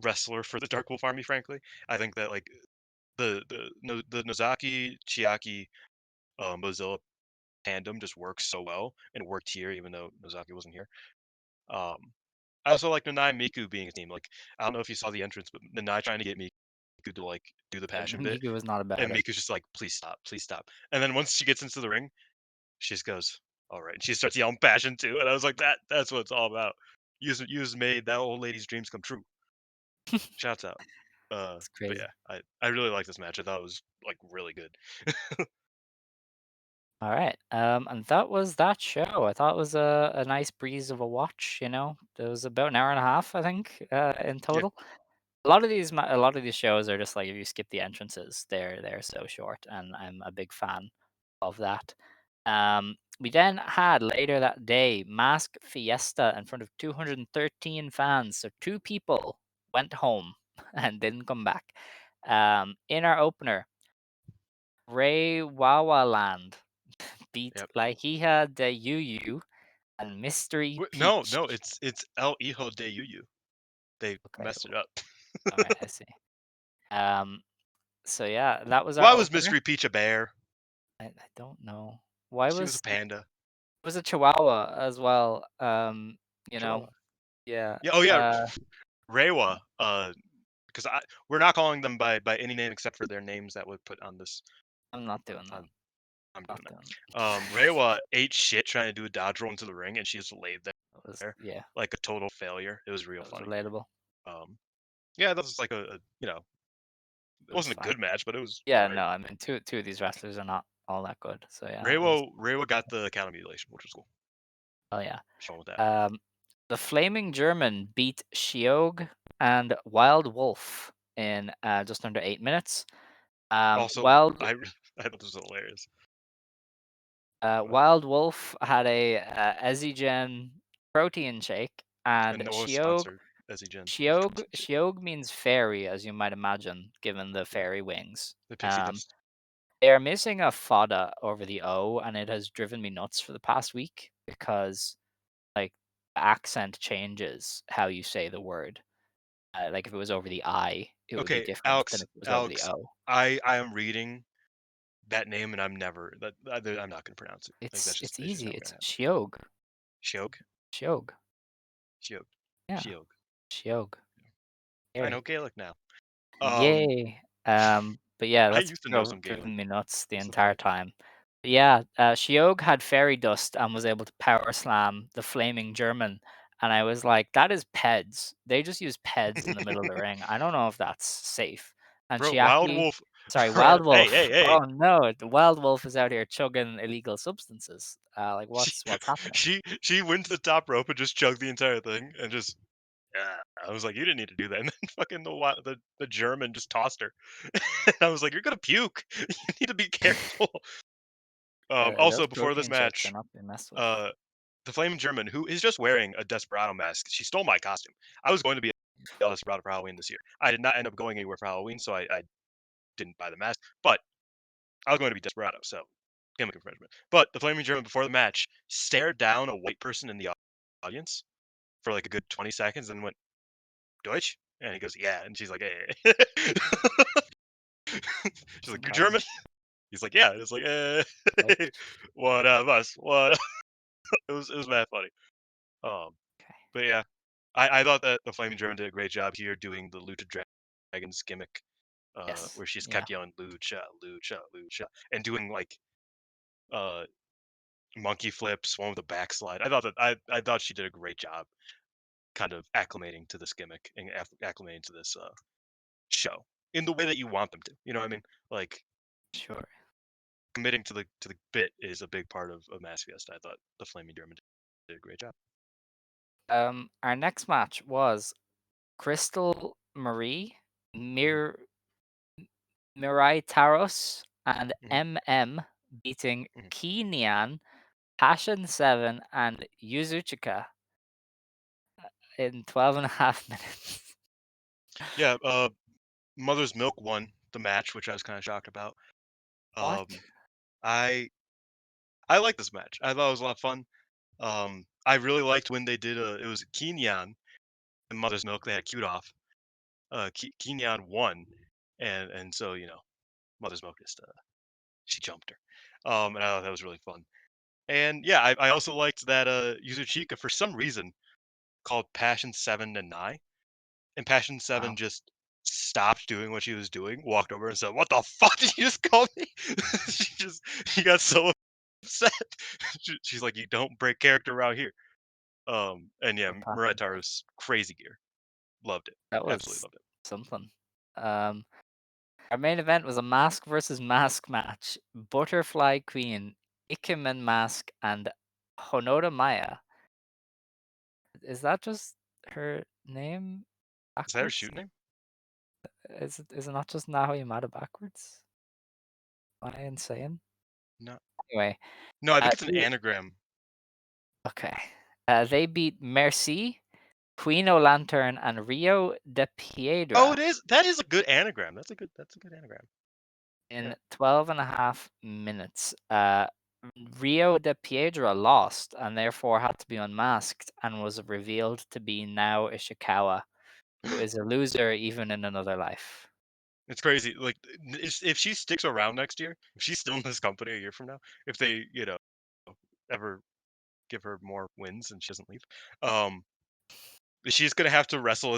Speaker 4: wrestler for the Dark Wolf Army. Frankly, I think that like the Nozaki Chiaki Bozilla tandem just works so well and worked here, even though Nozaki wasn't here. Um, I also like Nanai and Miku being a team. Like I don't know if you saw the entrance, but Nanai trying to get Miku to like do the
Speaker 3: Yeah,
Speaker 4: passion bit,
Speaker 3: Miku was not about
Speaker 4: and
Speaker 3: it.
Speaker 4: Miku's just like, please stop, please stop. And then once she gets into the ring, she just goes. all right. And she starts yelling passion too, and I was like, that's what it's all about. You made that old lady's dreams come true. Shouts out.
Speaker 3: It's
Speaker 4: But
Speaker 3: crazy.
Speaker 4: yeah, I really like this match. I thought it was like really good.
Speaker 3: All right. And that was that show. I thought it was a nice breeze of a watch. You know, it was about an hour and a half, I think, in
Speaker 4: Yeah.
Speaker 3: total. A lot of these shows are just like if you skip the entrances, they're so short, and I'm a big fan of that. We then had later that day Mask Fiesta in front of 213 fans. So two people went home and didn't come back. In our opener, Ray Wawaland beat
Speaker 4: Yep.
Speaker 3: like he had the Yu and Mystery
Speaker 4: No,
Speaker 3: Peach.
Speaker 4: no, it's El Hijo de Yuyu. They
Speaker 3: Okay,
Speaker 4: messed it up.
Speaker 3: all right, I see. Um, so yeah, that was our
Speaker 4: Why was
Speaker 3: opener.
Speaker 4: Mystery Peach a bear?
Speaker 3: I don't know why
Speaker 4: She was a
Speaker 3: was
Speaker 4: panda.
Speaker 3: a Chihuahua as well. You know,
Speaker 4: Chihuahua.
Speaker 3: yeah.
Speaker 4: Yeah. Oh yeah. Reiwa. Because we're not calling them by any name except for their names that would put on this.
Speaker 3: I'm not doing that.
Speaker 4: On I'm
Speaker 3: Not
Speaker 4: doing
Speaker 3: doing
Speaker 4: that.
Speaker 3: that.
Speaker 4: Reiwa ate shit trying to do a dodge roll into the ring, and she just laid
Speaker 3: That was
Speaker 4: there
Speaker 3: yeah,
Speaker 4: like a total failure. It was real
Speaker 3: that was
Speaker 4: funny.
Speaker 3: relatable.
Speaker 4: Yeah, that was like a it
Speaker 3: It was
Speaker 4: wasn't a
Speaker 3: fine.
Speaker 4: good match, but it was all
Speaker 3: Yeah,
Speaker 4: right.
Speaker 3: no, I mean two of these wrestlers are not all that good. So yeah, it was.
Speaker 4: Reiwa got the counter mutilation, which was cool.
Speaker 3: Oh yeah.
Speaker 4: Shown with that.
Speaker 3: The Flaming German beat Shiog and Wild Wolf in just under 8 minutes.
Speaker 4: Also,
Speaker 3: Wild
Speaker 4: I thought this was hilarious. But,
Speaker 3: Wild Wolf had a Ezigen protein shake, and
Speaker 4: and Noah sponsored Gen.
Speaker 3: Shiog means fairy, as you might imagine, given the
Speaker 4: Yeah,
Speaker 3: fairy wings.
Speaker 4: the pixie
Speaker 3: Um,
Speaker 4: dust.
Speaker 3: they are missing a fada over the O, and it has driven me nuts for the past week because like the accent changes how you say the word. Like if it was over the I, it would be
Speaker 4: Okay,
Speaker 3: different than if it was over the
Speaker 4: Alex,
Speaker 3: O.
Speaker 4: I am reading that name, and I'm not gonna pronounce it. Like
Speaker 3: It's
Speaker 4: that's just
Speaker 3: easy.
Speaker 4: not gonna
Speaker 3: It's
Speaker 4: happen.
Speaker 3: Shiog.
Speaker 4: Shiog,
Speaker 3: Shiog.
Speaker 4: Shiog,
Speaker 3: Yeah,
Speaker 4: Shiog.
Speaker 3: Shiog.
Speaker 4: I know
Speaker 3: Eric.
Speaker 4: Gaelic now. Um,
Speaker 3: Yay. But yeah,
Speaker 4: I
Speaker 3: that's
Speaker 4: used to know some Gaelic.
Speaker 3: driven me nuts the
Speaker 4: So
Speaker 3: entire
Speaker 4: funny.
Speaker 3: time. But yeah, Shiog had fairy dust and was able to power slam the Flaming German. And I was like, that is PEDs. They just use PEDs in the middle of the ring. I don't know if that's safe. And
Speaker 4: Bro,
Speaker 3: she
Speaker 4: Wild
Speaker 3: actually,
Speaker 4: Wolf.
Speaker 3: sorry,
Speaker 4: Bro,
Speaker 3: Wild
Speaker 4: hey,
Speaker 3: Wolf.
Speaker 4: hey, hey.
Speaker 3: Oh no, the Wild Wolf is out here chugging illegal substances. Like
Speaker 4: She
Speaker 3: what's happening?
Speaker 4: she went to the top rope and just chugged the entire thing and just yeah. I was like, you didn't need to do that. And then fucking the German just tossed her. And I was like, you're gonna puke. You need to be careful.
Speaker 3: Those
Speaker 4: Also before this
Speaker 3: protein shakes are
Speaker 4: match,
Speaker 3: not being messed with.
Speaker 4: uh, the Flaming German, who is just wearing a Desperado mask, she stole my costume. I was going to be a Desperado for Halloween this year. I did not end up going anywhere for Halloween, so I didn't buy the mask. But I was going to be Desperado, so gimmick infringement. But the Flaming German before the match stared down a white person in the audience for like a good 20 seconds and went, Deutsch? And he goes, yeah. And she's like, hey. She's
Speaker 3: That's
Speaker 4: like, you're
Speaker 3: impressive.
Speaker 4: German? He's like, yeah. And it's like,
Speaker 3: Right?
Speaker 4: one of us. What? It was mad funny. Um,
Speaker 3: Okay.
Speaker 4: but yeah, I thought that the Flaming German did a great job here doing the Lucha Dragons gimmick,
Speaker 3: Yes.
Speaker 4: where she's
Speaker 3: Yeah.
Speaker 4: kept yelling Lucha, Lucha, Lucha, and doing like uh monkey flips, one with a backslide. I thought she did a great job, kind of acclimating to this gimmick and acclimating to this show in the way that you want them to. You know what I mean? Like
Speaker 3: Sure.
Speaker 4: committing to the bit is a big part of Mask Fiesta. I thought the Flaming German did a great job.
Speaker 3: Our next match was Crystal Marie, Mir Mirai Taros, and
Speaker 4: Hmm.
Speaker 3: MM beating
Speaker 4: Hmm.
Speaker 3: Kinyan, Passion 7, and Yuzuchika in 12 and a half minutes.
Speaker 4: Yeah, Mother's Milk won the match, which I was kind of shocked about.
Speaker 3: What?
Speaker 4: Um, I I like this match. I thought it was a lot of fun. I really liked when they did it was Kenyan and Mother's Milk. They had cute off. Kenyan won, and so Mother's Milk just she jumped her. And I thought that was really fun. And yeah, I also liked that Yuzuchika for some reason called Passion 7 and 9, and Passion 7
Speaker 3: Wow.
Speaker 4: just stopped doing what she was doing, walked over and said, "What the fuck did you just call me?" She got so upset. She's like, "You don't break character around here." And yeah,
Speaker 3: What
Speaker 4: Mirai
Speaker 3: happened?
Speaker 4: Taru's crazy gear. Loved it.
Speaker 3: That
Speaker 4: Absolutely
Speaker 3: was
Speaker 4: loved it.
Speaker 3: something. Um, our main event was a mask versus mask match. Butterfly Queen, Ikemen Mask, and Honoda Maya. Is that just her name
Speaker 4: Is that her
Speaker 3: backwards?
Speaker 4: shoot name?
Speaker 3: Is it not just Naho Yamada backwards? Am I insane?
Speaker 4: No.
Speaker 3: Anyway,
Speaker 4: No, I think it's an
Speaker 3: they
Speaker 4: anagram.
Speaker 3: okay. They beat Merci, Queen O'Lantern, and Rio de
Speaker 4: Oh,
Speaker 3: Piedra
Speaker 4: it is. That is a good anagram. That's a good anagram. Yeah.
Speaker 3: in 12.5 minutes. Rio de Piedra lost and therefore had to be unmasked and was revealed to be Nao Ishikawa, who is a loser even in another life.
Speaker 4: It's crazy. Like, if she sticks around next year, if she's still in this company a year from now, if they, ever give her more wins and she doesn't leave, um, she's gonna have to wrestle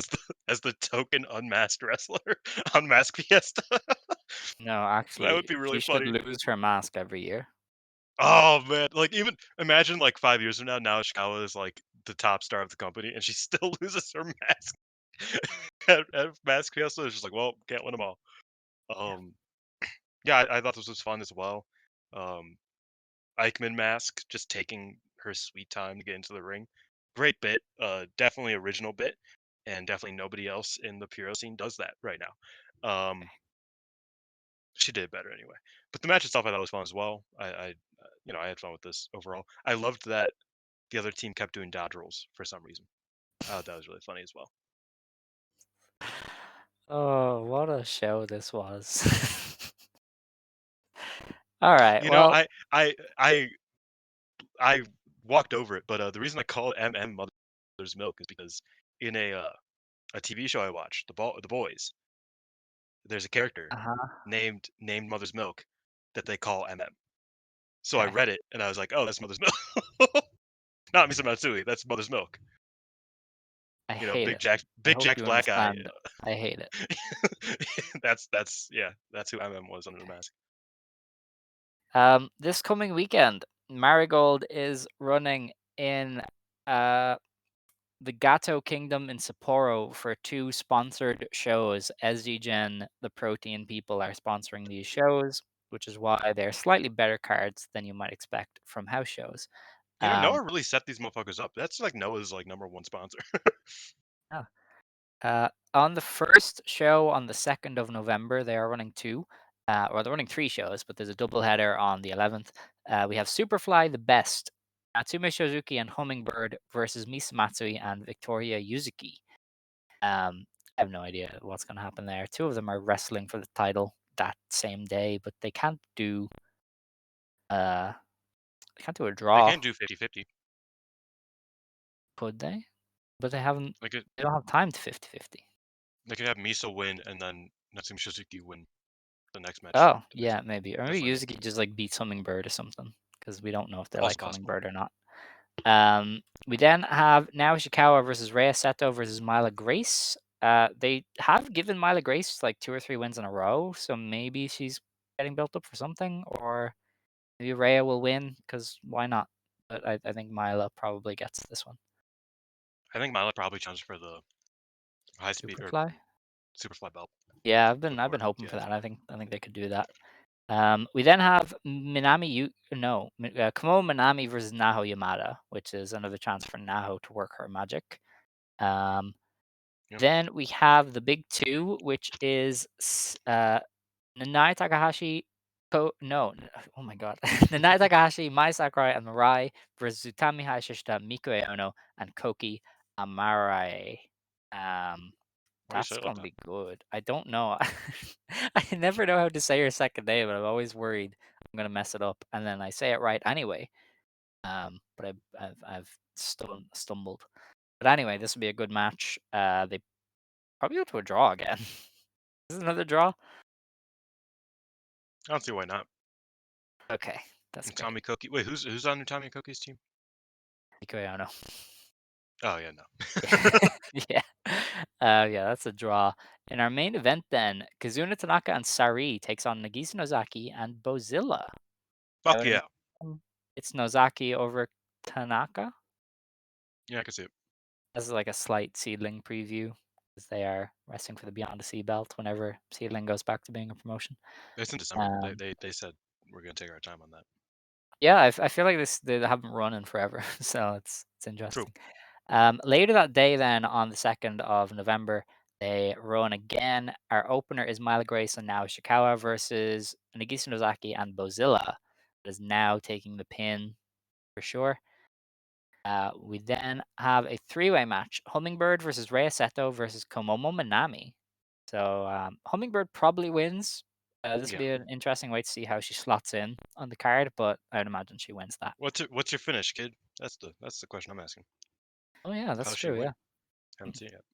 Speaker 4: as the token unmasked wrestler on Mask Fiesta.
Speaker 3: No,
Speaker 4: That would
Speaker 3: actually,
Speaker 4: be really
Speaker 3: she should
Speaker 4: funny.
Speaker 3: lose her mask every year.
Speaker 4: Oh man, like even imagine like 5 years from now Ishikawa is like the top star of the company, and she still loses her mask at Mask Fiesta. It's just like, well, can't win them all.
Speaker 3: Yeah.
Speaker 4: Um, yeah, I thought this was fun as well. Um, Eichmann Mask just taking her sweet time to get into the ring. Great bit, definitely original bit, and definitely nobody else in the Puro scene does that right now. She did better anyway. But the match itself I thought was fun as well. I had fun with this overall. I loved that the other team kept doing dodge rolls for some reason. I thought that was really funny as well.
Speaker 3: Oh, what a show this was. All right.
Speaker 4: You know,
Speaker 3: Well,
Speaker 4: I walked over it, but the reason I call it MM Mother's Milk is because in a TV show I watched, the Boys, there's a character
Speaker 3: uh-huh.
Speaker 4: named Mother's Milk that they call MM. So I
Speaker 3: Okay.
Speaker 4: read it and I was like, oh, that's Mother's Milk. Not Misa Matsui, that's Mother's Milk.
Speaker 3: I hate
Speaker 4: Big
Speaker 3: it.
Speaker 4: Jack,
Speaker 3: I
Speaker 4: Big
Speaker 3: hope
Speaker 4: Jack's
Speaker 3: you
Speaker 4: black eye.
Speaker 3: understand. I hate it.
Speaker 4: That's who MM was under the mask.
Speaker 3: This coming weekend, Marigold is running in the Gato Kingdom in Sapporo for 2 sponsored shows. SG the Protein people are sponsoring these shows, which is why they're slightly better cards than you might expect from house shows. Um,
Speaker 4: Noah really set these motherfuckers up. That's like Noah's like number one sponsor.
Speaker 3: yeah. On the first show on the 2nd of November, they are running 2, or they're running 3 shows, but there's a double header on the 11th. We have Superfly the Best, Natsume Suzuki and Hummingbird versus Misa Matsui and Victoria Yuzuki. I have no idea what's going to happen there. 2 of them are wrestling for the title that same day, but they can't do uh a
Speaker 4: They
Speaker 3: draw,
Speaker 4: can't do 50-50.
Speaker 3: could they? But they haven't.
Speaker 4: They could
Speaker 3: They don't have time to 50-50.
Speaker 4: they could have Misa win and then Natsume Suzuki win the next match.
Speaker 3: Oh,
Speaker 4: The next
Speaker 3: yeah, maybe. Or maybe
Speaker 4: wrestling.
Speaker 3: Yuzuki just like beats Hummingbird or something, because we don't know if they
Speaker 4: Also
Speaker 3: like
Speaker 4: possible.
Speaker 3: Hummingbird or not. We then have Nao Ishikawa versus Rhea Seto versus Mila Grace. They have given Mila Grace like 2 or 3 wins in a row, so maybe she's getting built up for something, or maybe Rhea will win, because why not? But I think Mila probably gets this one.
Speaker 4: I think Mila probably challenged for the high speed or
Speaker 3: Superfly?
Speaker 4: Superfly belt
Speaker 3: Yeah, I've
Speaker 4: before.
Speaker 3: been hoping
Speaker 4: Yeah,
Speaker 3: for that. I think they could do that. We then have Kamo Minami versus Naho Yamada, which is another chance for Naho to work her magic. Um,
Speaker 4: yeah.
Speaker 3: then we have the big 2, which is Nanai Takahashi. Oh my god. Nanai Takahashi, Mai Sakurai, and Mirai versus Utami Hayashishita, Miku Aono, and Koki Amarai.
Speaker 4: Why do you say
Speaker 3: That's
Speaker 4: it like
Speaker 3: gonna
Speaker 4: that?
Speaker 3: be good. I don't know. I never know how to say her second name, but I'm always worried I'm gonna mess it up, and then I say it right anyway. But I've stumbled. But anyway, this will be a good match. They probably go to a draw again. Is this another draw?
Speaker 4: I don't see why not.
Speaker 3: Okay, that's
Speaker 4: And
Speaker 3: great.
Speaker 4: Tommy Cookie. Wait, who's on Tommy Cookie's team?
Speaker 3: Miku Aono.
Speaker 4: Oh yeah, no.
Speaker 3: Yeah. Yeah, that's a draw. In our main event then, Kazuna Tanaka and Sareee takes on Nagisa Nozaki and Bozilla.
Speaker 4: Fuck
Speaker 3: Out
Speaker 4: yeah.
Speaker 3: It's Nozaki over Tanaka.
Speaker 4: Yeah, I can see it.
Speaker 3: This is like a slight Seedling preview, because they are wrestling for the Beyond the Sea belt whenever Seedling goes back to being a promotion.
Speaker 4: It's in December.
Speaker 3: Um,
Speaker 4: They said we're gonna take our time on that.
Speaker 3: yeah, I feel like they haven't run in forever, so it's
Speaker 4: True.
Speaker 3: interesting. Later that day, then on the 2nd of November, they run again. Our opener is Myla Grace and now Ishikawa versus Nagisa Nozaki and Bozilla, that is now taking the pin for sure. We then have a three-way match: Hummingbird versus Rhea Seto versus Komomo Minami. So Hummingbird probably wins. This will
Speaker 4: Yeah.
Speaker 3: be an interesting way to see how she slots in on the card, but I'd imagine she wins that.
Speaker 4: What's your finish, kid? That's the question I'm asking.
Speaker 3: Oh yeah, that's
Speaker 4: How she
Speaker 3: true.
Speaker 4: win?
Speaker 3: Yeah,
Speaker 4: Haven't seen it yet.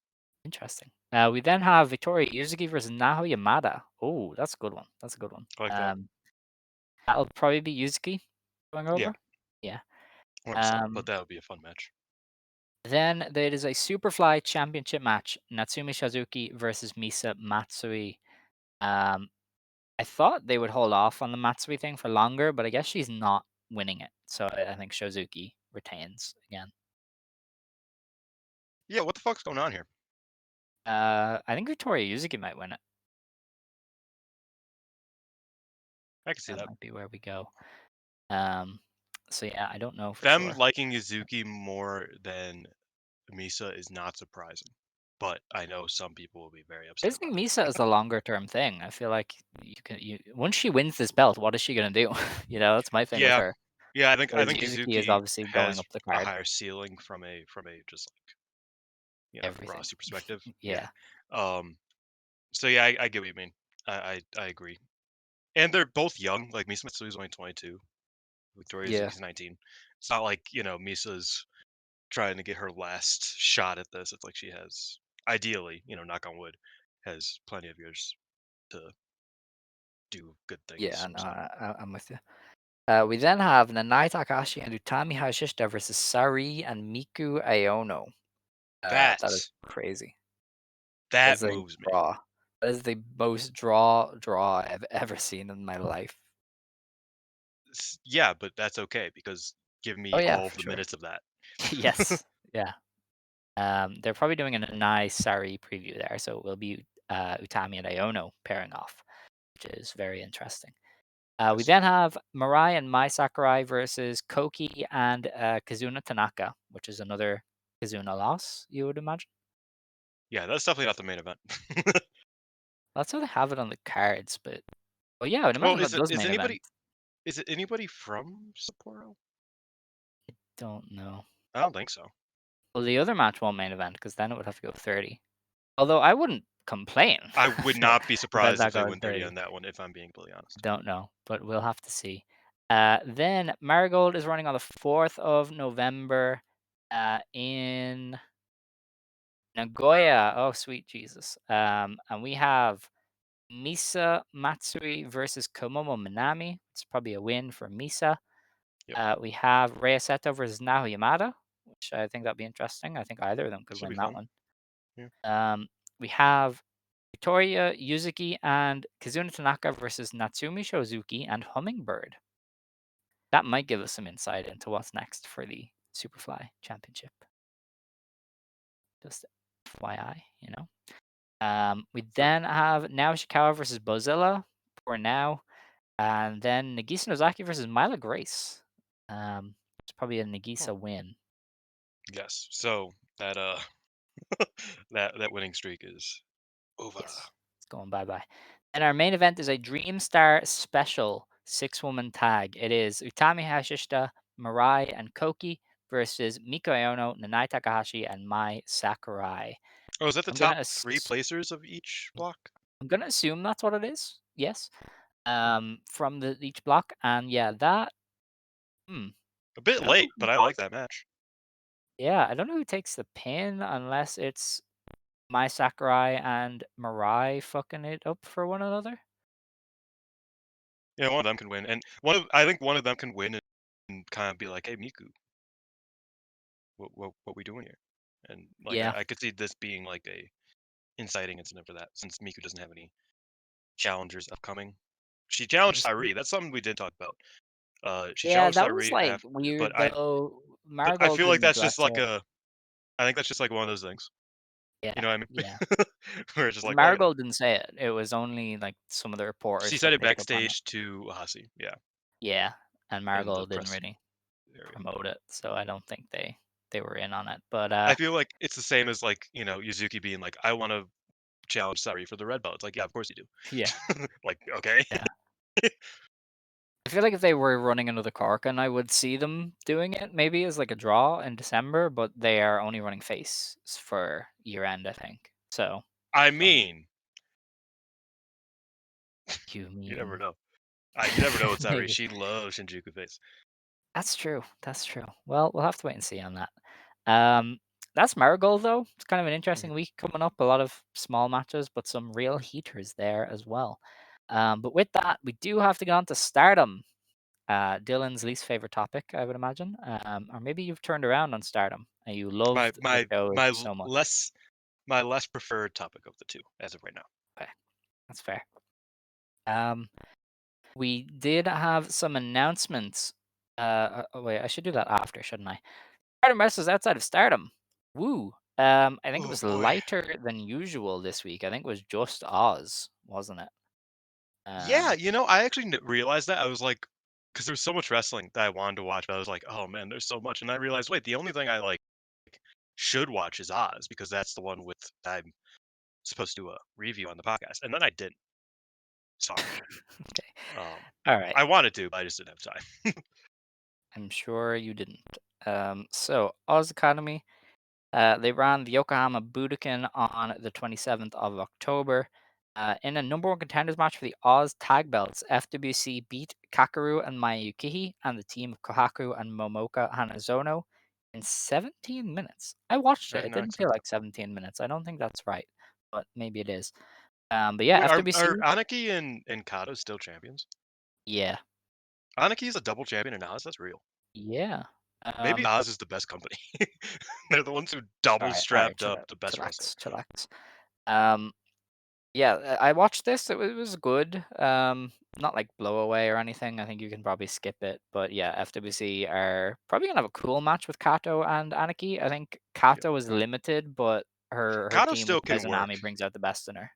Speaker 3: interesting. We then have Victoria Yuzuki versus Naho Yamada. Oh, that's a good one. That's a good one.
Speaker 4: I like that.
Speaker 3: That'll probably be Yuzuki going
Speaker 4: Yeah,
Speaker 3: over. Yeah.
Speaker 4: 100%. But
Speaker 3: Um,
Speaker 4: that would be a fun match.
Speaker 3: Then there is a Superfly Championship match: Natsumi Shizuki versus Misa Matsui. Um, I thought they would hold off on the Matsui thing for longer, but I guess she's not winning it. So I think Shizuki retains again.
Speaker 4: Yeah, what the fuck's going on here?
Speaker 3: I think Victoria Yuzuki might win it.
Speaker 4: I can see
Speaker 3: That
Speaker 4: that.
Speaker 3: might be where we go. So yeah, I don't know for
Speaker 4: Them
Speaker 3: sure.
Speaker 4: liking Yuzuki more than Misa is not surprising, but I know some people will be very
Speaker 3: I
Speaker 4: upset
Speaker 3: just think
Speaker 4: about it.
Speaker 3: Misa is a longer term thing. I feel like you once she wins this belt, what is she gonna do? That's my thing with
Speaker 4: Yeah,
Speaker 3: her.
Speaker 4: yeah, I
Speaker 3: Whereas
Speaker 4: think
Speaker 3: Yuzuki is
Speaker 4: Yuzuki
Speaker 3: obviously going
Speaker 4: has
Speaker 3: up the
Speaker 4: a
Speaker 3: card.
Speaker 4: higher ceiling from a just like
Speaker 3: Everything.
Speaker 4: Rossi perspective. Yeah.
Speaker 3: Yeah.
Speaker 4: Um. So yeah, I get what you mean. I agree. And they're both young. Like Misa Matsui's only 22. Victoria
Speaker 3: Yeah.
Speaker 4: Yuzuki's 19. It's not like Misa's trying to get her last shot at this. It's like she has, ideally, knock on wood, has plenty of years to do good
Speaker 3: Yeah,
Speaker 4: things.
Speaker 3: no,
Speaker 4: So
Speaker 3: I'm with you. We then have Nanai Takahashi and Utami Hayashishita versus Sareee and Miku Aono. That is
Speaker 4: that
Speaker 3: crazy. That
Speaker 4: that
Speaker 3: is a
Speaker 4: moves me.
Speaker 3: draw. That is the most draw I've ever seen in my life.
Speaker 4: Yeah, but that's okay because give
Speaker 3: Oh
Speaker 4: me
Speaker 3: yeah,
Speaker 4: all of
Speaker 3: for
Speaker 4: the
Speaker 3: sure.
Speaker 4: minutes of that.
Speaker 3: Yes. Yeah. They're probably doing a nice Sareee preview there, so it will be Utami and Aono pairing off, which is very interesting. We
Speaker 4: Yes.
Speaker 3: then have Mirai and Mai Sakurai versus Koki and Kazuna Tanaka, which is another Kazuna loss, you would imagine.
Speaker 4: Yeah, that's definitely not the main event.
Speaker 3: That's how they have it on the cards, but yeah, I would
Speaker 4: Well,
Speaker 3: imagine that does main event.
Speaker 4: is it anybody from Sapporo?
Speaker 3: Don't know.
Speaker 4: I don't think so.
Speaker 3: Well, the other match won't main event because then it would have to go 30. Although I wouldn't complain
Speaker 4: I would
Speaker 3: for
Speaker 4: not be
Speaker 3: about
Speaker 4: surprised if
Speaker 3: that
Speaker 4: they
Speaker 3: going
Speaker 4: win 30
Speaker 3: 30.
Speaker 4: on that one, if I'm being completely honest.
Speaker 3: Don't know, but we'll have to see. Then Marigold is running on the 4th of November in Nagoya. Oh, sweet Jesus. And we have Misa Matsui versus Komomo Minami. It's probably a win for Misa.
Speaker 4: Yep,
Speaker 3: We have Rhea Seto versus Naho Yamada, which I think that'll be interesting. I think either of them could
Speaker 4: this will be
Speaker 3: win that
Speaker 4: fun.
Speaker 3: one.
Speaker 4: Yeah.
Speaker 3: We have Victoria Yuzuki and Kazuna Tanaka versus Natsumi Shozuki and Hummingbird. That might give us some insight into what's next for the Superfly Championship. Just FYI. We then have now Ishikawa versus Bozilla for now, and then Nagisa Nozaki versus Myla Grace. It's probably a
Speaker 4: Oh,
Speaker 3: Nagisa win.
Speaker 4: yes. So that that winning streak is over.
Speaker 3: Yes, it's going bye bye. And our main event is a Dream Star special 6-woman tag. It is Utami Hashishita, Mirai, and Koki versus Miku Aono, Nanai Takahashi, and Mai Sakurai.
Speaker 4: Oh, is that the
Speaker 3: I'm gonna
Speaker 4: top three
Speaker 3: ass-
Speaker 4: placers of each block?
Speaker 3: I'm gonna assume that's what it is. Yes. From each block, and yeah, that. Hmm.
Speaker 4: A bit
Speaker 3: I don't
Speaker 4: late,
Speaker 3: know.
Speaker 4: but I like that match.
Speaker 3: Yeah, I don't know who takes the pin unless it's Mai Sakurai and Mirai fucking it up for one another.
Speaker 4: Yeah, one of them can win, and I think one of them can win and kind of be like, "Hey, Miku, what we doing here?" And like,
Speaker 3: Yeah.
Speaker 4: I could see this being like a inciting incident for that, since Miku doesn't have any challengers upcoming. She challenged
Speaker 3: Just
Speaker 4: Sareee. That's something we did talk about. She
Speaker 3: Yeah,
Speaker 4: challenged
Speaker 3: that was
Speaker 4: Sareee
Speaker 3: like
Speaker 4: after,
Speaker 3: weird
Speaker 4: but
Speaker 3: though.
Speaker 4: I
Speaker 3: Marigold
Speaker 4: feel like
Speaker 3: didn't
Speaker 4: that's just
Speaker 3: address
Speaker 4: like
Speaker 3: it.
Speaker 4: I think that's just like one of those things. You
Speaker 3: Yeah,
Speaker 4: know what I mean?
Speaker 3: yeah.
Speaker 4: Where it's just
Speaker 3: 'Cause
Speaker 4: like, oh yeah.
Speaker 3: Marigold didn't say it. It was only like some of the
Speaker 4: She
Speaker 3: reporters
Speaker 4: said
Speaker 3: that
Speaker 4: it
Speaker 3: picked up on it.
Speaker 4: backstage to Hasi, yeah,
Speaker 3: Yeah, and
Speaker 4: in the
Speaker 3: Marigold didn't
Speaker 4: press
Speaker 3: really
Speaker 4: area.
Speaker 3: promote it, so I don't think they were in on it. But
Speaker 4: I feel like it's the same as like, Yuzuki being like, I want to challenge Sareee for the red belt. It's like, yeah, of course you
Speaker 3: yeah,
Speaker 4: do. Like, okay.
Speaker 3: yeah. I feel like if they were running another Korakuen, I would see them doing it maybe as like a draw in December, but they are only running face for year end, I think. So
Speaker 4: I
Speaker 3: um,
Speaker 4: mean,
Speaker 3: you
Speaker 4: you never
Speaker 3: mean
Speaker 4: know. You never know with Sareee.
Speaker 3: maybe?
Speaker 4: She loves Shinjuku face.
Speaker 3: That's true. That's true. Well, we'll have to wait and see on that. Um, that's Marigold though. It's kind of an
Speaker 4: Mhm.
Speaker 3: interesting week coming up. A lot of small matches, but some real heaters there as well. But with that, we do have to get on to Stardom. Dylan's least favorite topic, I would imagine. Or maybe you've turned around on Stardom and you
Speaker 4: My
Speaker 3: loved the
Speaker 4: my
Speaker 3: show
Speaker 4: my l-
Speaker 3: so much.
Speaker 4: less my less preferred topic of the two as of right now.
Speaker 3: Okay, that's fair. Um, we did have some announcements. Wait, I should do that after, shouldn't I? Stardom wrestlers outside of Stardom. Woo. I think it
Speaker 4: Oh
Speaker 3: was
Speaker 4: boy.
Speaker 3: lighter than usual this week. I think it was just Oz, wasn't it?
Speaker 4: Yeah,
Speaker 3: Um,
Speaker 4: I actually realized that. I was like, because there's so much wrestling that I wanted to watch, but I was like, oh man, there's so much, and I realized, wait, the only thing I like should watch is Oz because that's the one with I'm supposed to do a review on the podcast, and then I didn't. Sorry.
Speaker 3: okay.
Speaker 4: Um,
Speaker 3: All right.
Speaker 4: I wanted to, but I just didn't have time.
Speaker 3: I'm sure you didn't. So Oz Academy. They ran the Yokohama Budokan on the 27th of October. In a number one contenders match for the Oz tag belts, FWC beat Kakeru and Mayukihi and the team of Kohaku and Momoka Hanazono in 17 minutes. I watched it.
Speaker 4: Very
Speaker 3: It didn't
Speaker 4: nice.
Speaker 3: feel like 17 minutes. I don't think that's right, but maybe it is. But yeah,
Speaker 4: Wait, are
Speaker 3: FWC.
Speaker 4: Aniki and Kato still champions?
Speaker 3: Yeah,
Speaker 4: Aniki is a double champion in Oz. That's real.
Speaker 3: yeah.
Speaker 4: Maybe Oz is the best company. They're the ones who double
Speaker 3: All right,
Speaker 4: strapped up the best wrestler.
Speaker 3: chillax. Um, Yeah, I watched this. It was good. Not like blow away or anything. I think you can probably skip it. But yeah, FWC are probably gonna have a cool match with Kato and Aniki. I think
Speaker 4: Yeah.
Speaker 3: Kato is limited, but her
Speaker 4: Kato
Speaker 3: team with
Speaker 4: still can work.
Speaker 3: Izanami brings out the best in her.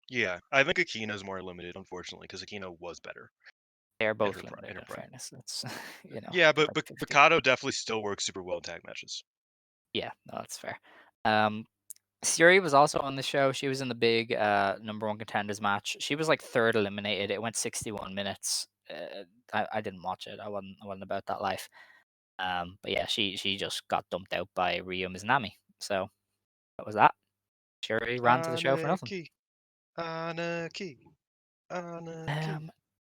Speaker 4: Yeah, I think Akina's more limited, unfortunately, because Akina was better
Speaker 3: They're
Speaker 4: in
Speaker 3: both
Speaker 4: her
Speaker 3: limited
Speaker 4: in her
Speaker 3: in
Speaker 4: prime.
Speaker 3: fairness. It's
Speaker 4: Yeah, but
Speaker 3: 50-50.
Speaker 4: Kato definitely still works super well in tag matches.
Speaker 3: Yeah, no, that's fair. Um, Syuri was also on the show. She was in the big number one contenders match. She was like third eliminated. It went 61 minutes. I didn't watch it. I wasn't about that life. But yeah, she just got dumped out by Ryo Mizunami. So that was that. Syuri ran to the show for nothing.
Speaker 4: Aniki, Aniki, Aniki.
Speaker 3: Um,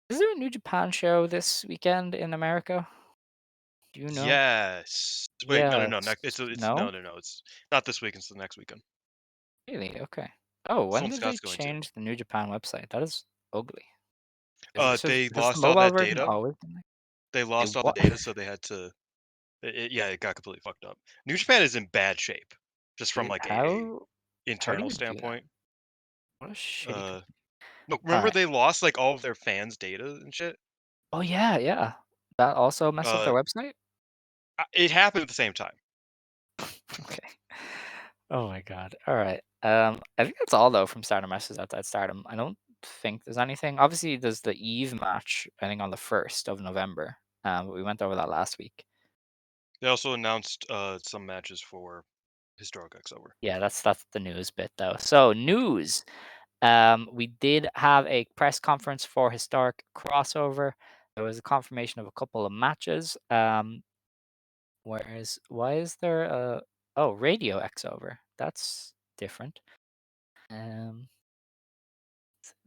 Speaker 3: is there a New Japan show this weekend in America? Do you know?
Speaker 4: Yes. Wait, no, no, no.
Speaker 3: Yes.
Speaker 4: It's
Speaker 3: No?
Speaker 4: no, no, no. It's not this week. It's the next weekend.
Speaker 3: Really? Okay. Oh,
Speaker 4: That's
Speaker 3: when
Speaker 4: when
Speaker 3: did they
Speaker 4: Scott's going to.
Speaker 3: change the New Japan website? That is ugly. Is, so
Speaker 4: They
Speaker 3: has the
Speaker 4: lost all
Speaker 3: mobile
Speaker 4: that
Speaker 3: version
Speaker 4: data.
Speaker 3: always been like?
Speaker 4: They
Speaker 3: They
Speaker 4: lost all the
Speaker 3: what?
Speaker 4: data, so they had to. Yeah, it got completely fucked up. New Japan is in bad shape, just from
Speaker 3: Dude,
Speaker 4: like a
Speaker 3: how do
Speaker 4: internal
Speaker 3: you do that?
Speaker 4: standpoint.
Speaker 3: What a shitty
Speaker 4: Uh,
Speaker 3: company.
Speaker 4: no,
Speaker 3: All
Speaker 4: remember
Speaker 3: right.
Speaker 4: they lost like all of their fans' data and shit.
Speaker 3: Oh yeah, yeah. That also messed up
Speaker 4: Uh,
Speaker 3: their website?
Speaker 4: it happened at the same time.
Speaker 3: Okay. Oh my god. All right. I think that's all though from Stardom Wrestlers Outside Stardom. I don't think there's anything. Obviously, there's the Eve match. I think on the 1st of November. But we went over that last week.
Speaker 4: They also announced some matches for Historic X-Over.
Speaker 3: Yeah, that's the news bit though. So news. We did have a press conference for Historic Crossover. There was a confirmation of a couple of matches. Why is there a Radio X over? That's different. Um,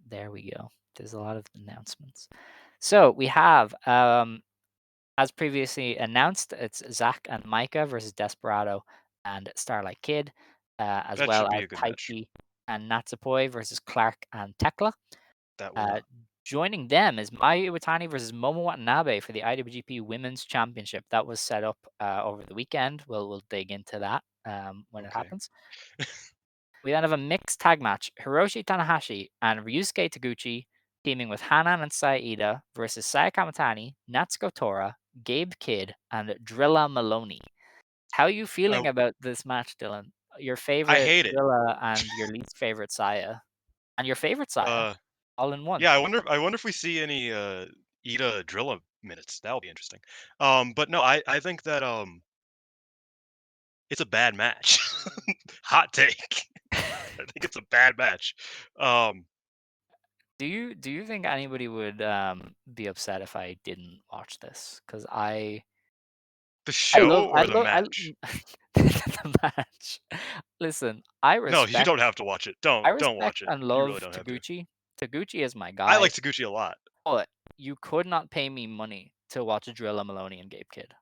Speaker 3: there we go. There's a lot of announcements. So we have, as previously announced, it's Zach and Micah versus Desperado and Starlight Kid, as
Speaker 4: That
Speaker 3: well
Speaker 4: should be
Speaker 3: as
Speaker 4: a good match.
Speaker 3: Taichi and Natsupoi versus Clark and Tekla.
Speaker 4: That
Speaker 3: Uh,
Speaker 4: will.
Speaker 3: joining them is Mayu Iwatani versus Momo Watanabe for the IWGP Women's Championship. That was set up over the weekend. We'll dig into that when it
Speaker 4: Okay.
Speaker 3: happens. We then have a mixed tag match: Hiroshi Tanahashi and Ryusuke Taguchi teaming with Hanan and Saida versus Saya Kamatani, Natsuko Tora, Gabe Kidd, and Drilla Maloney. How are you feeling about this match, Dylan? Your
Speaker 4: I
Speaker 3: favorite
Speaker 4: hate it.
Speaker 3: Drilla and your least favorite Saya, and your favorite Saya, all in one.
Speaker 4: Yeah, I wonder if we see any Ida Drilla minutes. That'll be interesting. But no, I think that it's a bad match. Hot take. I think it's a bad match.
Speaker 3: Do you think anybody would be upset if I didn't watch this? Because
Speaker 4: The show or the
Speaker 3: I
Speaker 4: match?
Speaker 3: the match. Listen, I
Speaker 4: No, you
Speaker 3: respect
Speaker 4: don't have to watch it.
Speaker 3: I
Speaker 4: Don't
Speaker 3: respect
Speaker 4: watch it.
Speaker 3: and
Speaker 4: You really
Speaker 3: love
Speaker 4: don't have to.
Speaker 3: Taguchi. Taguchi is my
Speaker 4: I like
Speaker 3: guy,
Speaker 4: Taguchi a lot.
Speaker 3: but you could not pay me money to watch Drilla Maloney and Gabe Kidd.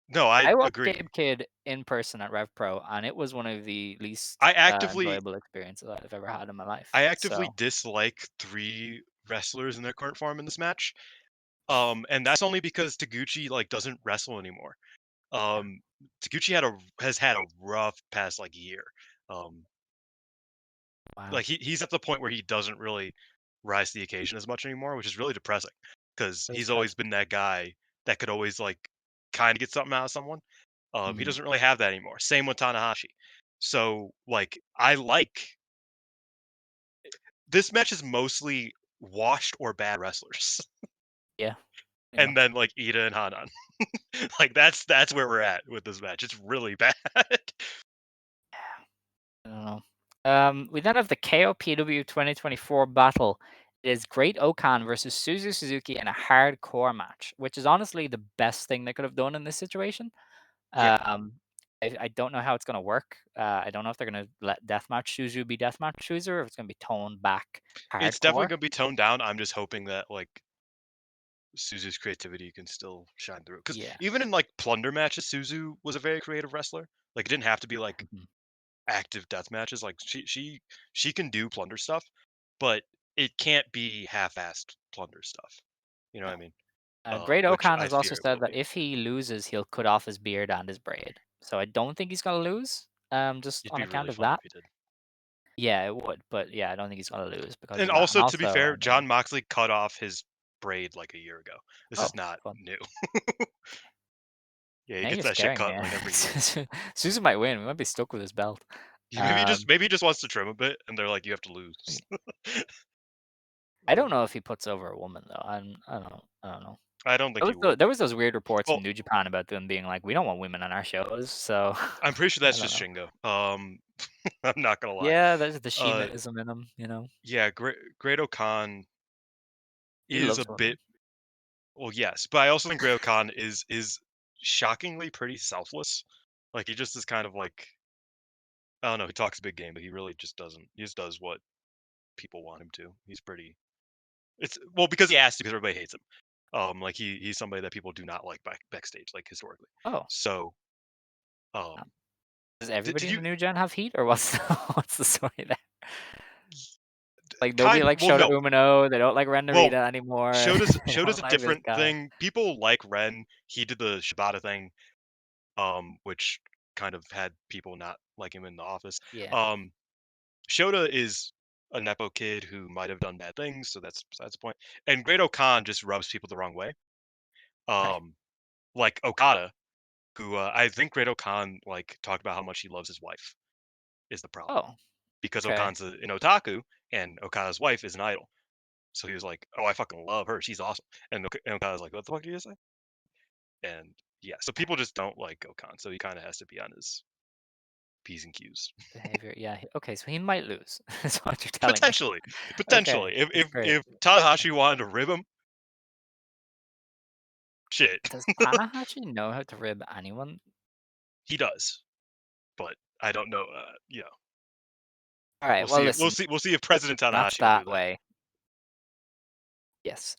Speaker 4: No, I
Speaker 3: I watched
Speaker 4: agree.
Speaker 3: Gabe Kidd in person at Rev Pro, and it was one of the least
Speaker 4: I actively
Speaker 3: enjoyable experiences I've ever had in my life.
Speaker 4: I actively
Speaker 3: So
Speaker 4: dislike 3 wrestlers in their current form in this match. And that's only because Taguchi like doesn't wrestle anymore.
Speaker 3: yeah,
Speaker 4: Um, Taguchi has had a rough past like year. Um,
Speaker 3: wow,
Speaker 4: like he's at the point where he doesn't really rise to the occasion as much anymore, which is really depressing because
Speaker 3: that's
Speaker 4: he's
Speaker 3: sad.
Speaker 4: always been that guy that could always like kind of get something out of someone. He
Speaker 3: Mm,
Speaker 4: doesn't really have that anymore. Same with Tanahashi. So like I like this match is mostly washed or bad wrestlers,
Speaker 3: yeah, pretty
Speaker 4: and
Speaker 3: much.
Speaker 4: then like Ida and Hanan. Like that's where we're at with this match. It's really bad.
Speaker 3: I don't know. We then have the KOPW 2024 battle. It is Great Okan versus Suzu Suzuki in a hardcore match, which is honestly the best thing they could have done in this situation.
Speaker 4: Yeah,
Speaker 3: Um, I don't know how it's going to work. I don't know if they're going to let Deathmatch Suzu be Deathmatch Suzu or if it's going to be toned back
Speaker 4: it's definitely
Speaker 3: hardcore.
Speaker 4: gonna be toned down. I'm just hoping that like Suzu's creativity can still shine through. Because
Speaker 3: Yeah.
Speaker 4: even in like plunder matches, Suzu was a very creative wrestler. Like it didn't have to be like
Speaker 3: Mhm.
Speaker 4: active death matches. Like she can do plunder stuff, but it can't be half-assed plunder stuff. You know
Speaker 3: No.
Speaker 4: what I mean?
Speaker 3: Great
Speaker 4: Which
Speaker 3: Okan
Speaker 4: I
Speaker 3: has also
Speaker 4: fear it
Speaker 3: said
Speaker 4: will
Speaker 3: that
Speaker 4: be.
Speaker 3: if he loses, he'll cut off his beard and his braid. So I don't think he's going to lose. Just
Speaker 4: It'd
Speaker 3: on
Speaker 4: be
Speaker 3: account
Speaker 4: really
Speaker 3: of
Speaker 4: funny
Speaker 3: that.
Speaker 4: if he did.
Speaker 3: Yeah, it would, but yeah, I don't think he's gonna lose because
Speaker 4: And
Speaker 3: of that. And
Speaker 4: also, to be
Speaker 3: also,
Speaker 4: fair,
Speaker 3: I mean,
Speaker 4: John Moxley cut off his braid like a year ago. This
Speaker 3: oh,
Speaker 4: is not
Speaker 3: fun.
Speaker 4: new. Yeah, he
Speaker 3: Now
Speaker 4: gets
Speaker 3: you're
Speaker 4: that shit
Speaker 3: scaring
Speaker 4: cut
Speaker 3: me.
Speaker 4: like every year.
Speaker 3: Susan might win. We might be stuck with his belt. Um,
Speaker 4: Maybe he just wants to trim a bit, and they're like, you have to lose.
Speaker 3: I don't
Speaker 4: Uh,
Speaker 3: know if he puts over a woman though. I don't know. I don't know.
Speaker 4: I don't think he would.
Speaker 3: There was those weird reports
Speaker 4: Well,
Speaker 3: from New Japan about them being like, we don't want women on our shows. So
Speaker 4: I'm pretty sure
Speaker 3: I
Speaker 4: that's
Speaker 3: don't
Speaker 4: just
Speaker 3: know.
Speaker 4: Shingo. I'm not gonna lie.
Speaker 3: Yeah, there's the
Speaker 4: Uh,
Speaker 3: Shimaism in him.
Speaker 4: yeah, Great Okan
Speaker 3: He
Speaker 4: is a
Speaker 3: loves women.
Speaker 4: bit well, yes, but I also think Great Okan is shockingly pretty selfless. Like he just is kind of like I don't know. He talks a big game, but he really just doesn't. He just does what people want him to. He's pretty. It's well because he has to because everybody hates him. Like he's somebody that people do not like backstage, like historically.
Speaker 3: Oh,
Speaker 4: So,
Speaker 3: uh,
Speaker 4: um,
Speaker 3: does
Speaker 4: did
Speaker 3: everybody in
Speaker 4: you
Speaker 3: the new gen have heat, or what's what's the story there? Like nobody
Speaker 4: kind?
Speaker 3: likes
Speaker 4: Well,
Speaker 3: Shota
Speaker 4: no.
Speaker 3: Umino. They don't like Ren
Speaker 4: Well,
Speaker 3: Narita anymore. They
Speaker 4: Shota's
Speaker 3: don't
Speaker 4: a
Speaker 3: like this
Speaker 4: different
Speaker 3: guy.
Speaker 4: thing. People like Ren. He did the Shibata thing, which kind of had people not like him in the office.
Speaker 3: Yeah.
Speaker 4: Um, Shota is a nepo kid who might have done bad things, so that's besides the point. And Great Okan just rubs people the wrong way.
Speaker 3: Right.
Speaker 4: Um, like Okada, who I think Great Okan like talked about how much he loves his wife is the problem
Speaker 3: Oh,
Speaker 4: because
Speaker 3: okay.
Speaker 4: Okan's an otaku and Okada's wife is an idol. So he was like, "Oh, I fucking love her. She's awesome." And Okada's like, "What the fuck did you say?" And yeah, so people just don't like Okan, so he kind of has to be on his p's and q's.
Speaker 3: Behavior. Yeah. Okay. So he might lose. Is what you're telling me.
Speaker 4: Potentially,
Speaker 3: Okay.
Speaker 4: potentially, if
Speaker 3: That's great.
Speaker 4: Tanahashi wanted to rib him, shit,
Speaker 3: Does Tanahashi know how to rib anyone?
Speaker 4: he does. But I don't know.
Speaker 3: All right.
Speaker 4: We'll
Speaker 3: Well,
Speaker 4: see. We'll
Speaker 3: listen.
Speaker 4: see. We'll see if President
Speaker 3: That's
Speaker 4: Tanahashi will do
Speaker 3: that
Speaker 4: that.
Speaker 3: way. Yes.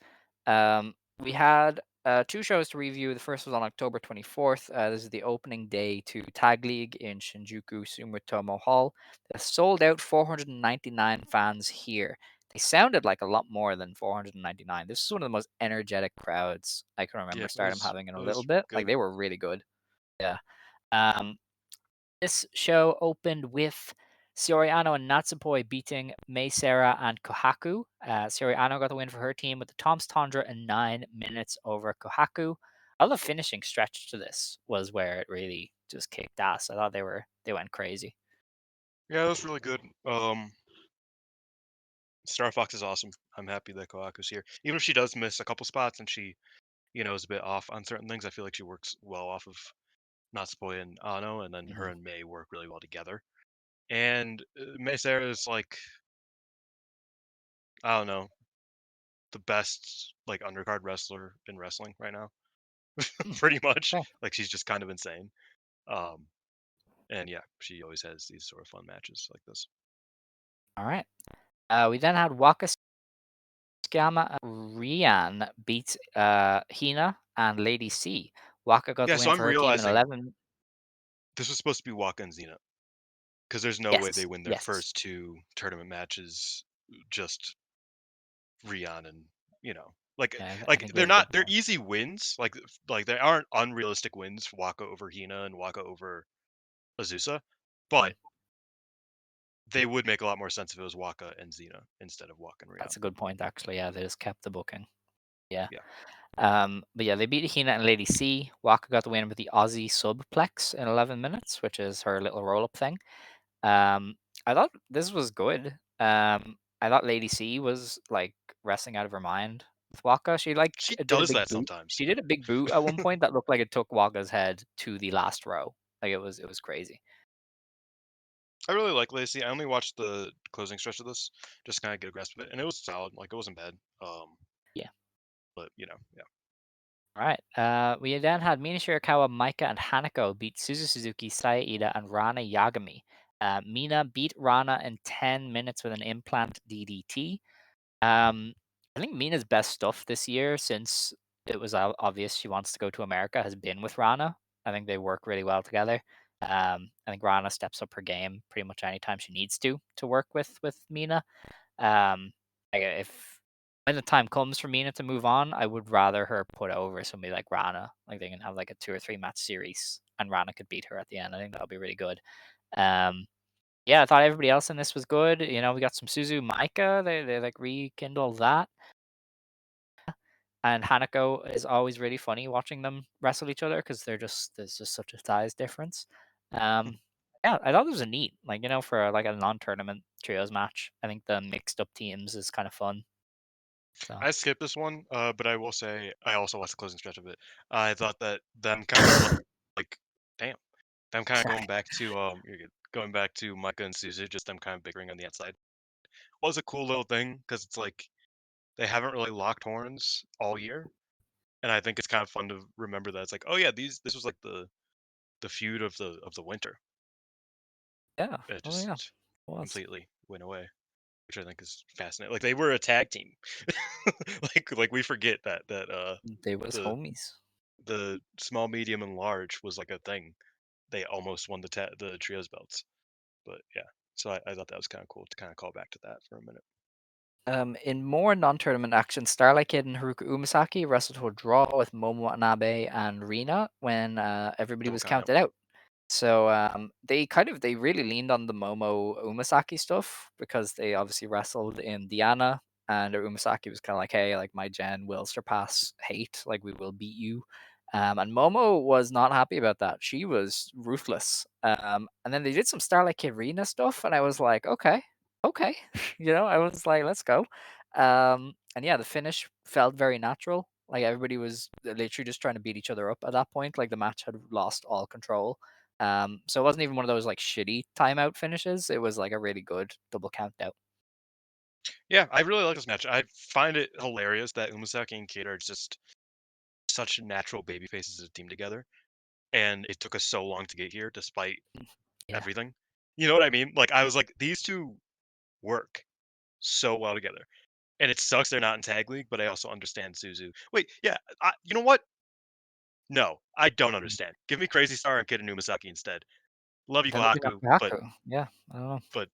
Speaker 3: We had two shows to review. The first was on October 24th. This is the opening day to Tag League in Shinjuku Sumitomo Hall. They sold out 499 fans here. They sounded like a lot more than 499. This is one of the most energetic crowds I can
Speaker 4: Yeah,
Speaker 3: remember Stardom having in
Speaker 4: it
Speaker 3: a little
Speaker 4: was
Speaker 3: bit. Like
Speaker 4: good.
Speaker 3: they were really good. Yeah. Um, this show opened with Sareee Aono and Natsupoi beating Mei Seira and Kohaku. Sareee Aono got the win for her team with the Tom's Tundra in 9 minutes over Kohaku. All the finishing stretch to this was where it really just kicked ass. I thought they went crazy.
Speaker 4: Yeah, that was really good. Star Fox is awesome. I'm happy that Koaku's here. Even if she does miss a couple spots and she, is a bit off on certain things, I feel like she works well off of Natsupoi and Ano, and then her
Speaker 3: Mhm.
Speaker 4: and May work really well together. And Mei Sarah is like, I don't know, the best like undercard wrestler in wrestling right now,
Speaker 3: Hmm,
Speaker 4: pretty much.
Speaker 3: okay.
Speaker 4: Like she's just kind of insane. Um, and yeah, she always has these sort of fun matches like this.
Speaker 3: All right. We then had Waka Tsukiyama and Rian beat Hina and Lady C. Waka got
Speaker 4: Yeah,
Speaker 3: the
Speaker 4: so
Speaker 3: win
Speaker 4: I'm
Speaker 3: for her team in
Speaker 4: realizing
Speaker 3: 11.
Speaker 4: this was supposed to be Waka and Xena because there's no way they
Speaker 3: Yes,
Speaker 4: win their
Speaker 3: yes.
Speaker 4: first two tournament matches just Rion and like
Speaker 3: Yeah, I
Speaker 4: like
Speaker 3: think you
Speaker 4: they're
Speaker 3: have a good
Speaker 4: not they're
Speaker 3: point.
Speaker 4: easy wins like they aren't unrealistic wins for Waka over Hina and Waka over Azusa,
Speaker 3: Mm,
Speaker 4: but they would make a lot more sense if it was Waka and Xena instead of Waka and
Speaker 3: that's
Speaker 4: Rion.
Speaker 3: a good point, actually. Yeah, they just kept the booking. Yeah.
Speaker 4: Yeah.
Speaker 3: But yeah, they beat Hina and Lady C. Waka got the win with the Aussie subplex in 11 minutes, which is her little roll up thing. Um, I thought this was good. I thought Lady C was like wrestling out of her mind with Waka. She like
Speaker 4: She
Speaker 3: did a
Speaker 4: does
Speaker 3: big
Speaker 4: that
Speaker 3: boot.
Speaker 4: sometimes.
Speaker 3: She did a big boot at one point that looked like it took Waka's head to the last row. Like it was crazy.
Speaker 4: I really like Lacey. I only watched the closing stretch of this, just kind of get a grasp of it, and it was solid. Like it wasn't bad.
Speaker 3: Yeah.
Speaker 4: But yeah.
Speaker 3: All right. We then had Mina Shirakawa, Maika, and Hanako beat Suzu Suzuki, Saya Ida, and Rana Yagami. Mina beat Rana in 10 minutes with an implant DDT. Um, I think Mina's best stuff this year, since it was obvious she wants to go to America, has been with Rana. I think they work really well together. I think Rana steps up her game pretty much anytime she needs to work with Mina. If when the time comes for Mina to move on, I would rather her put over somebody like Rana. Like they can have like a 2 or 3 match series, and Rana could beat her at the end. I think that'll be really good. Um, yeah, I thought everybody else in this was good. We got some Suzu Maika. They like rekindled that. And Hanako is always really funny watching them wrestle each other because there's just such a size difference. Um, yeah, I thought it was a neat, like for like a non-tournament trios match. I think the mixed up teams is kind of fun. So
Speaker 4: I skipped this one, but I will say I also watched the closing stretch of it. I thought that them kind of like damn, them kind of
Speaker 3: sorry.
Speaker 4: going back to you're good. Going back to Micah and Suzu, just them kind of bickering on the outside was a cool little thing because it's like they haven't really locked horns all year, and I think it's kind of fun to remember that it's like, oh yeah, this was like the feud of the winter.
Speaker 3: Yeah.
Speaker 4: It
Speaker 3: Oh yeah.
Speaker 4: just
Speaker 3: It was.
Speaker 4: completely went away, which I think is fascinating. Like they were a tag team. like we forget that
Speaker 3: They was
Speaker 4: the
Speaker 3: homies.
Speaker 4: the small, medium, and large was like a thing. They almost won the trios belts, but yeah. So I thought that was kind of cool to kind of call back to that for a minute.
Speaker 3: In more non-tournament action, Starlight Kid and Haruka Umasaki wrestled to a draw with Momo Watanabe and Rina when everybody
Speaker 4: Double
Speaker 3: was
Speaker 4: count out.
Speaker 3: counted out. So they really leaned on the Momo Umasaki stuff because they obviously wrestled in Diana, and Umasaki was kind of like, hey, like my gen will surpass hate, like we will beat you. And Momo was not happy about that. She was ruthless. And then they did some Starlight Kid Rina stuff, and I was like, okay, okay, I was like, let's go. And yeah, the finish felt very natural. Like everybody was literally just trying to beat each other up at that point. Like the match had lost all control. So it wasn't even one of those like shitty timeout finishes. It was like a really good double count out.
Speaker 4: Yeah, I really like this match. I find it hilarious that Umasaki and Kid are just such natural baby faces as a team together, and it took us so long to get here, despite
Speaker 3: Yeah.
Speaker 4: everything. You know what I mean? Like I was like, these two work so well together. And it sucks they're not in tag league, but I also understand Suzu. Wait, yeah, you know what? No, I don't
Speaker 3: Mm.
Speaker 4: understand. Give me Crazy Star and Kid and Umasaki instead. Love you,
Speaker 3: I love you,
Speaker 4: Kaku, but
Speaker 3: Nakaku. Yeah, I don't know.
Speaker 4: but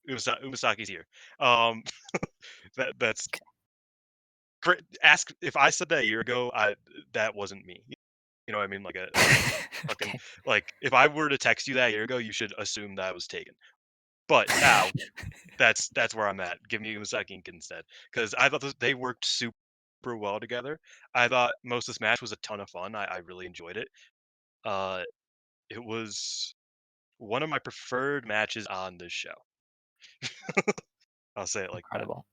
Speaker 4: Umasaki's here. Um, that's great. Ask if I said that a year ago. That wasn't me. You know what I mean? Like a fucking
Speaker 3: Okay.
Speaker 4: like if I were to text you that a year ago, you should assume that I was taken. But now that's where I'm at. Give me Usagi Inc instead, because I thought they worked super well together. I thought most of this match was a ton of fun. I really enjoyed it. Uh, it was one of my preferred matches on this show. I'll say it like that.
Speaker 3: Incredible.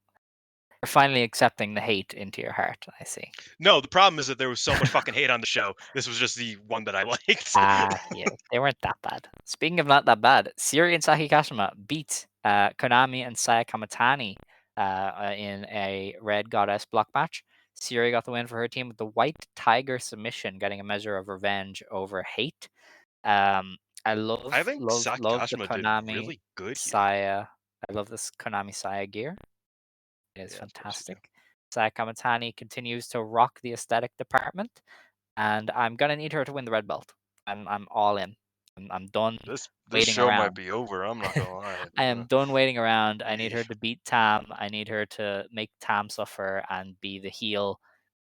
Speaker 3: You're finally accepting the hate into your heart. I see.
Speaker 4: No, the problem is that there was so much fucking hate on the show. This was just the one that I liked.
Speaker 3: Yeah, they weren't that bad. Speaking of not that bad, Syuri and Saki Kashima beat Konami and Saya Kamatani in a Red Goddess block match. Syuri got the win for her team with the White Tiger submission, getting a measure of revenge over hate. Um, I
Speaker 4: I think
Speaker 3: love the
Speaker 4: Sakashima did
Speaker 3: Konami
Speaker 4: really good here.
Speaker 3: Saya. I love this Konami Saya gear. It is
Speaker 4: Yeah, of course you do.
Speaker 3: fantastic. Saya Kamatani continues to rock the aesthetic department, and I'm gonna need her to win the red belt. I'm all in. I'm done
Speaker 4: This
Speaker 3: waiting
Speaker 4: show might
Speaker 3: around.
Speaker 4: be over. I'm not gonna lie.
Speaker 3: I am done waiting around. I need
Speaker 4: Yeah.
Speaker 3: her to beat Tam. I need her to make Tam suffer and be the heel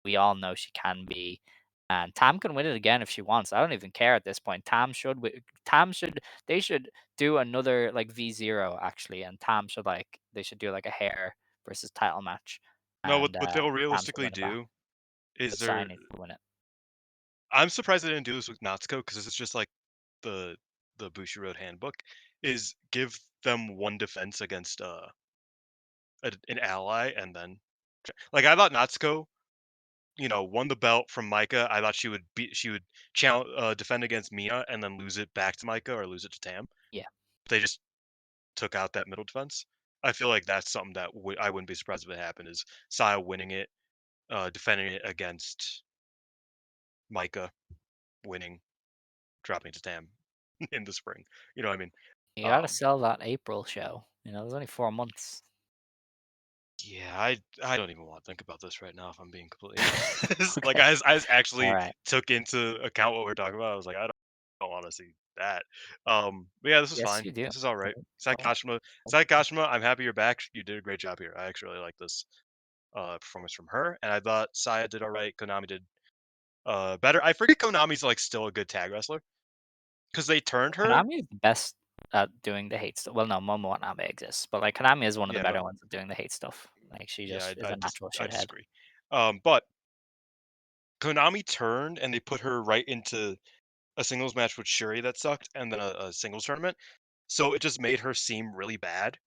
Speaker 3: we all know she can be. And Tam can win it again if she wants. I don't even care at this point. Tam should. Tam should. They should do another like V0 actually, and Tam should like they should do like a hair versus title match,
Speaker 4: No,
Speaker 3: and
Speaker 4: what they'll
Speaker 3: Tam should
Speaker 4: realistically
Speaker 3: win it back.
Speaker 4: do is
Speaker 3: But Sai
Speaker 4: they're.
Speaker 3: needs to win it.
Speaker 4: I'm surprised they didn't do this with Natsuko because this is just like the Bushiroad handbook is give them one defense against an ally and then like I thought Natsuko won the belt from Micah. I thought she would challenge defend against Mia and then lose it back to Micah or lose it to Tam.
Speaker 3: Yeah.
Speaker 4: They just took out that middle defense. I feel like that's something that I wouldn't be surprised if it happened is Saya winning it, defending it against Micah, winning, dropping to Tam in the spring. You know what I mean?
Speaker 3: You gotta
Speaker 4: Um,
Speaker 3: sell that April show. There's only 4 months.
Speaker 4: yeah, I don't even want to think about this right now if I'm being completely honest. Like
Speaker 3: Okay.
Speaker 4: I
Speaker 3: All
Speaker 4: actually
Speaker 3: right.
Speaker 4: took into account what we're talking about. I was like, I don't want to see that. But yeah, this is
Speaker 3: Yes,
Speaker 4: fine.
Speaker 3: you do.
Speaker 4: This is all right.
Speaker 3: Go on.
Speaker 4: Sakashima, I'm happy you're back. You did a great job here. I actually really like this performance from her, and I thought Saya did all right. Konami did better. I forget Konami's like still a good tag wrestler because they turned her.
Speaker 3: Konami is the best at doing the hate stuff. Well, no, Momo Watanabe exists, but like Konami is one of the
Speaker 4: Yeah,
Speaker 3: better ones at doing the hate stuff. Like she
Speaker 4: yeah,
Speaker 3: just is a natural
Speaker 4: I
Speaker 3: shithead.
Speaker 4: disagree. But Konami turned and they put her right into a singles match with Shuri that sucked, and then a singles tournament. So it just made her seem really bad.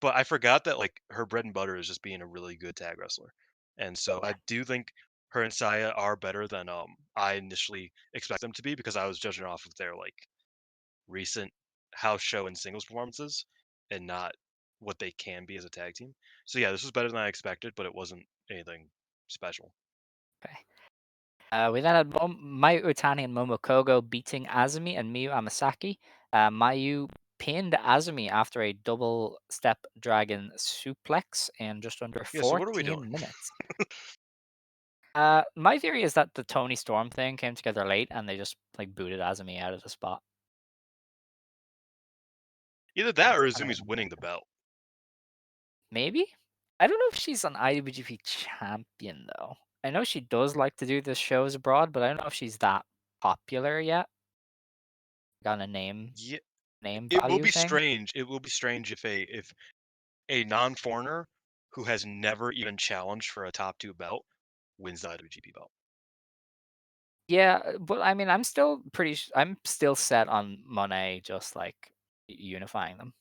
Speaker 4: But I forgot that like her bread and butter is just being a really good tag wrestler, and so I do think her and Saya are better than I initially expect them to be because I was judging off of their like recent house show and singles performances and not what they can be as a tag team. So yeah, this was better than I expected, but it wasn't anything special.
Speaker 3: Okay. We then had Mayu Utani and Momo Kogo beating Azumi and Miyu Amasaki. Mayu pinned Azumi after a double step dragon suplex in just under
Speaker 4: Yeah, so what are we doing?
Speaker 3: 14 minutes. My theory is that the Tony Storm thing came together late and they just like booted Azumi out of the spot.
Speaker 4: Either that or
Speaker 3: That's kind of
Speaker 4: Izumi's winning the belt.
Speaker 3: maybe. I don't know if she's an IWGP champion though. I know she does like to do the shows abroad, but I don't know if she's that popular yet. Got a
Speaker 4: Yeah,
Speaker 3: name
Speaker 4: it will
Speaker 3: value
Speaker 4: be
Speaker 3: thing.
Speaker 4: strange. It will be strange if a non-foreigner who has never even challenged for a top 2 belt wins the IWGP belt.
Speaker 3: Yeah, but I mean, I'm still set on Monet just like unifying them.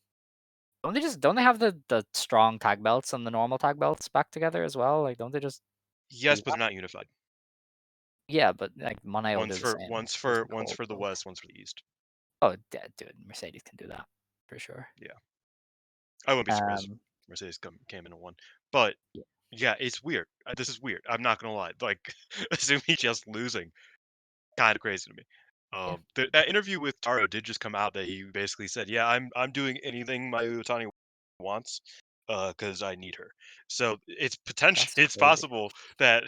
Speaker 3: Don't they have the strong tag belts and the normal tag belts back together as well? Like, don't they just do
Speaker 4: Yes, but
Speaker 3: that?
Speaker 4: they're not unified.
Speaker 3: Yeah, but like Monet will
Speaker 4: One's
Speaker 3: do the
Speaker 4: for
Speaker 3: same.
Speaker 4: one's
Speaker 3: Just
Speaker 4: for
Speaker 3: the
Speaker 4: one's
Speaker 3: cold
Speaker 4: for the
Speaker 3: ones.
Speaker 4: West, one's for the East.
Speaker 3: Oh, dude, Mercedes can do that for sure.
Speaker 4: Yeah. I wouldn't be surprised if
Speaker 3: Um,
Speaker 4: Mercedes came in and won. But
Speaker 3: yeah,
Speaker 4: yeah, it's weird. This is weird. I'm not gonna lie. Like, Azumi just losing, kind of crazy to me.
Speaker 3: yeah,
Speaker 4: That interview with Taro did just come out that he basically said, "Yeah, I'm doing anything my Utani wants, because I need her." So it's potential.
Speaker 3: that's
Speaker 4: It's
Speaker 3: crazy.
Speaker 4: possible that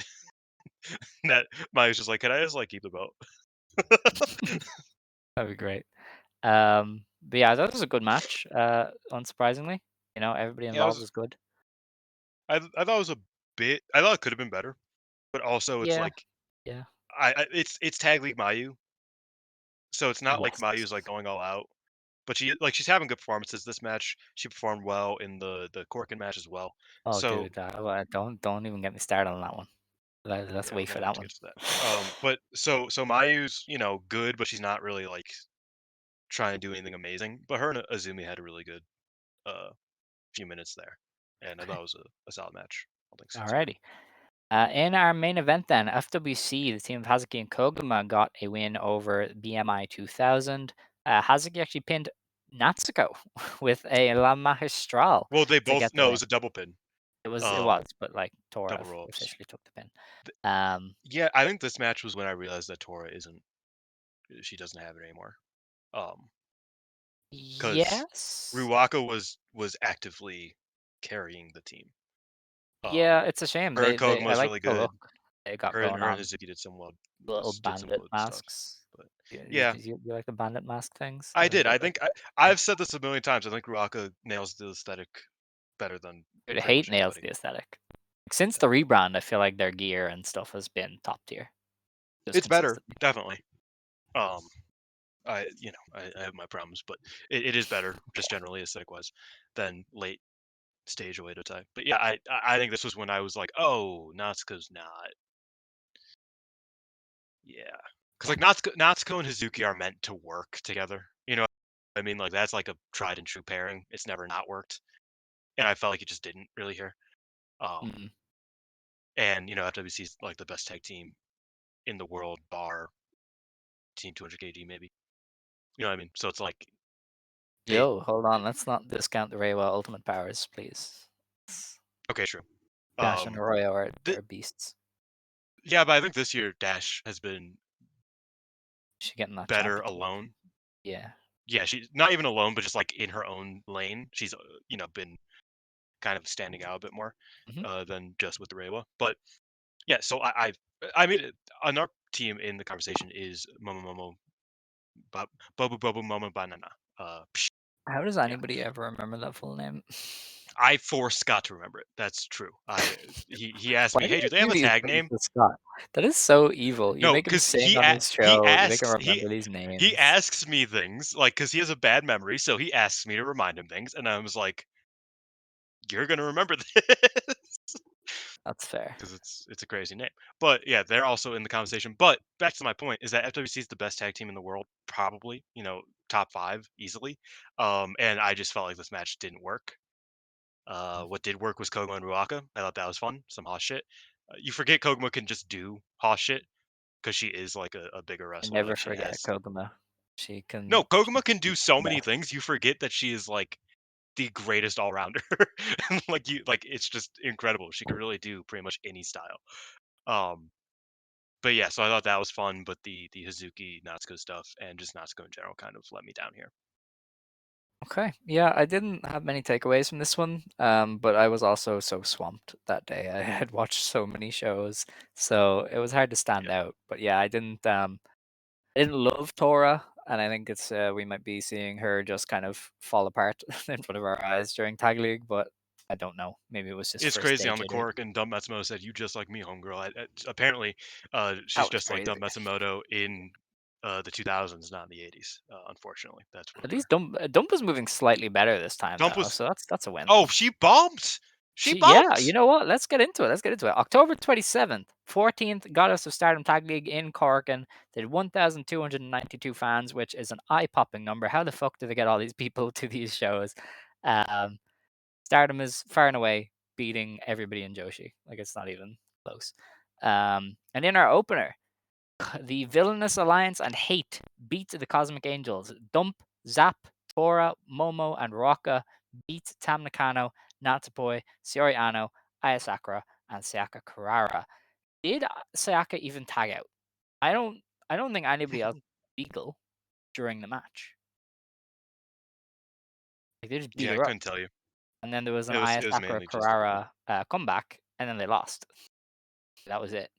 Speaker 4: that Mayu's just like, "Can I just like keep the belt?"
Speaker 3: That'd be great. But yeah, that was a good match. Unsurprisingly, everybody
Speaker 4: Yeah,
Speaker 3: involved was good.
Speaker 4: I thought it was a bit. I thought it could have been better, but also it's
Speaker 3: Yeah,
Speaker 4: like
Speaker 3: yeah.
Speaker 4: it's tag league Mayu, so it's not like
Speaker 3: Yes.
Speaker 4: Mayu's like going all out. but she's having good performances. This match, she performed well in the Korakuen match as well.
Speaker 3: Oh,
Speaker 4: So
Speaker 3: dude, don't even get me started on that one. Let's
Speaker 4: yeah,
Speaker 3: wait
Speaker 4: we'll
Speaker 3: for
Speaker 4: have
Speaker 3: that
Speaker 4: to
Speaker 3: one.
Speaker 4: get to that. But so Mayu's good, but she's not really like trying to do anything amazing. But her and Azumi had a really good uh few minutes there, and I thought
Speaker 3: Okay.
Speaker 4: it was a solid match. All things considered.
Speaker 3: Alrighty. In our main event, then, FWC, the team of Hazuki and Koguma got a win over BMI 2000. Hazuki actually pinned Natsuko with a La Magistral
Speaker 4: Well, they
Speaker 3: to
Speaker 4: both
Speaker 3: get the
Speaker 4: no, it
Speaker 3: win.
Speaker 4: was a double pin.
Speaker 3: It was, but like Tora
Speaker 4: Double ropes.
Speaker 3: officially took the pin. Um,
Speaker 4: Yeah, I think this match was when I realized that Tora isn't. She doesn't have it anymore. Um, because
Speaker 3: yes.
Speaker 4: Ruaka was actively carrying the team.
Speaker 3: Yeah, it's a shame.
Speaker 4: Her and
Speaker 3: They
Speaker 4: Koguma
Speaker 3: I
Speaker 4: was
Speaker 3: like
Speaker 4: really
Speaker 3: the
Speaker 4: good.
Speaker 3: look they got
Speaker 4: Her and
Speaker 3: going
Speaker 4: her and
Speaker 3: on.
Speaker 4: Hazuki did some
Speaker 3: Little
Speaker 4: did some
Speaker 3: bandit
Speaker 4: good stuff.
Speaker 3: masks.
Speaker 4: But
Speaker 3: You,
Speaker 4: yeah,
Speaker 3: you like the bandit mask things?
Speaker 4: I
Speaker 3: I think
Speaker 4: did.
Speaker 3: they're
Speaker 4: I
Speaker 3: like
Speaker 4: think I've said this a million times. I think Ruaka nails the aesthetic better than
Speaker 3: dude,
Speaker 4: pretty
Speaker 3: hate
Speaker 4: much
Speaker 3: nails
Speaker 4: anybody.
Speaker 3: the aesthetic. Since
Speaker 4: Yeah.
Speaker 3: the rebrand, I feel like their gear and stuff has been top tier, just
Speaker 4: It's better,
Speaker 3: consistently.
Speaker 4: definitely. Um, I have my problems, but it is better just generally aesthetic wise than late stage Oedo type. But yeah, I think this was when I was like, oh, Natsuko's not. Yeah, because like Natsuko and Hazuki are meant to work together. I mean, like that's like a tried and true pairing. It's never not worked, and I felt like it just didn't really here. Um,
Speaker 3: Mm.
Speaker 4: and FWC is like the best tag team in the world, bar Team 200 KD maybe. You know what I mean? So it's like they.
Speaker 3: Yo, hold on. Let's not discount the Reiwa Ultimate Powers, please.
Speaker 4: Okay, true.
Speaker 3: Dash and
Speaker 4: Um,
Speaker 3: Arroyo are
Speaker 4: th-
Speaker 3: they're beasts.
Speaker 4: yeah, but I think this year Dash has been
Speaker 3: She getting that
Speaker 4: better
Speaker 3: championship.
Speaker 4: alone.
Speaker 3: Yeah.
Speaker 4: Yeah, she's not even alone, but just like in her own lane. She's been kind of standing out a bit more
Speaker 3: Hmm.
Speaker 4: than just with the Reiwa. But yeah, so I made it. Another team in the conversation is Momo Momo Bobu Bobu Momo Banana. Psh,
Speaker 3: How does
Speaker 4: yeah,
Speaker 3: anybody ever remember that full name?
Speaker 4: I forgot to remember it. That's true. He asked
Speaker 3: Why
Speaker 4: me,
Speaker 3: do
Speaker 4: hey,
Speaker 3: you
Speaker 4: do they have
Speaker 3: do
Speaker 4: a
Speaker 3: these
Speaker 4: tag
Speaker 3: things
Speaker 4: name?
Speaker 3: to Scott? That is so evil. You
Speaker 4: No,
Speaker 3: make him
Speaker 4: because
Speaker 3: sing on his show. You make him remember these
Speaker 4: he
Speaker 3: names.
Speaker 4: asks me things like because he has a bad memory, so he asks me to remind him things, and I was like, you're gonna remember this.
Speaker 3: That's fair.
Speaker 4: Because it's a crazy name. But yeah, they're also in the conversation. But back to my point is that FWC is the best tag team in the world, probably. Top 5 easily. And I just felt like this match didn't work. What did work was Koguma and Ruaka. I thought that was fun. Some Hoss shit. You forget Koguma can just do Hoss shit because she is like a bigger
Speaker 3: I
Speaker 4: wrestler.
Speaker 3: never
Speaker 4: Like she
Speaker 3: forget
Speaker 4: has.
Speaker 3: Koguma. She
Speaker 4: No,
Speaker 3: can.
Speaker 4: Koguma can do so
Speaker 3: Yeah.
Speaker 4: many things. You forget that she is like the greatest all rounder. like it's just incredible. She can really do pretty much any style. Um, But yeah, so I thought that was fun, but the Hazuki Natsuko stuff and just Natsuko in general kind of let me down here.
Speaker 3: Okay. Yeah, I didn't have many takeaways from this one, but I was also so swamped that day. I had watched so many shows, so it was hard to stand
Speaker 4: Yeah,
Speaker 3: out. But yeah, I didn't love Tora, and I think it's we might be seeing her just kind of fall apart in front of our eyes during Tag League, but I don't know. Maybe it was just
Speaker 4: it's
Speaker 3: first
Speaker 4: crazy
Speaker 3: day
Speaker 4: on the
Speaker 3: jitters.
Speaker 4: cork, and Dumb Matsumoto said, "You just like me, homegirl." Apparently, she's
Speaker 3: That was
Speaker 4: just like
Speaker 3: crazy.
Speaker 4: Dumb Matsumoto in the 2000s, not in the 80s. Unfortunately, that's
Speaker 3: At
Speaker 4: rumor.
Speaker 3: least Dump was moving slightly better this time
Speaker 4: Dump
Speaker 3: though,
Speaker 4: was
Speaker 3: so that's a win.
Speaker 4: oh, she bumped. She
Speaker 3: Yeah, you
Speaker 4: bumped.
Speaker 3: know what? Let's get into it. Let's get into it. October 27th, 14th Goddess of Stardom Tag League in Corkin. Did 1,292 fans, which is an eye-popping number. How the fuck do they get all these people to these shows? Um, Stardom is far and away beating everybody in Joshi. Like it's not even close. And in our opener, the Villainous Alliance and Hate beat the Cosmic Angels. Dump, Zap, Tora, Momo, and Rocka beat Tam Nakano, Natsupoi, Syuri Ano, Aya Sakura, and Sayaka Kurara. Did Sayaka even tag out? I don't I don't think anybody else legal during the match. Like they just beat
Speaker 4: Yeah, I
Speaker 3: her up.
Speaker 4: couldn't tell you.
Speaker 3: And then there was an
Speaker 4: It
Speaker 3: Aya
Speaker 4: was
Speaker 3: Sakura
Speaker 4: mainly just the beat.
Speaker 3: Kurara comeback, and then they lost. That was it.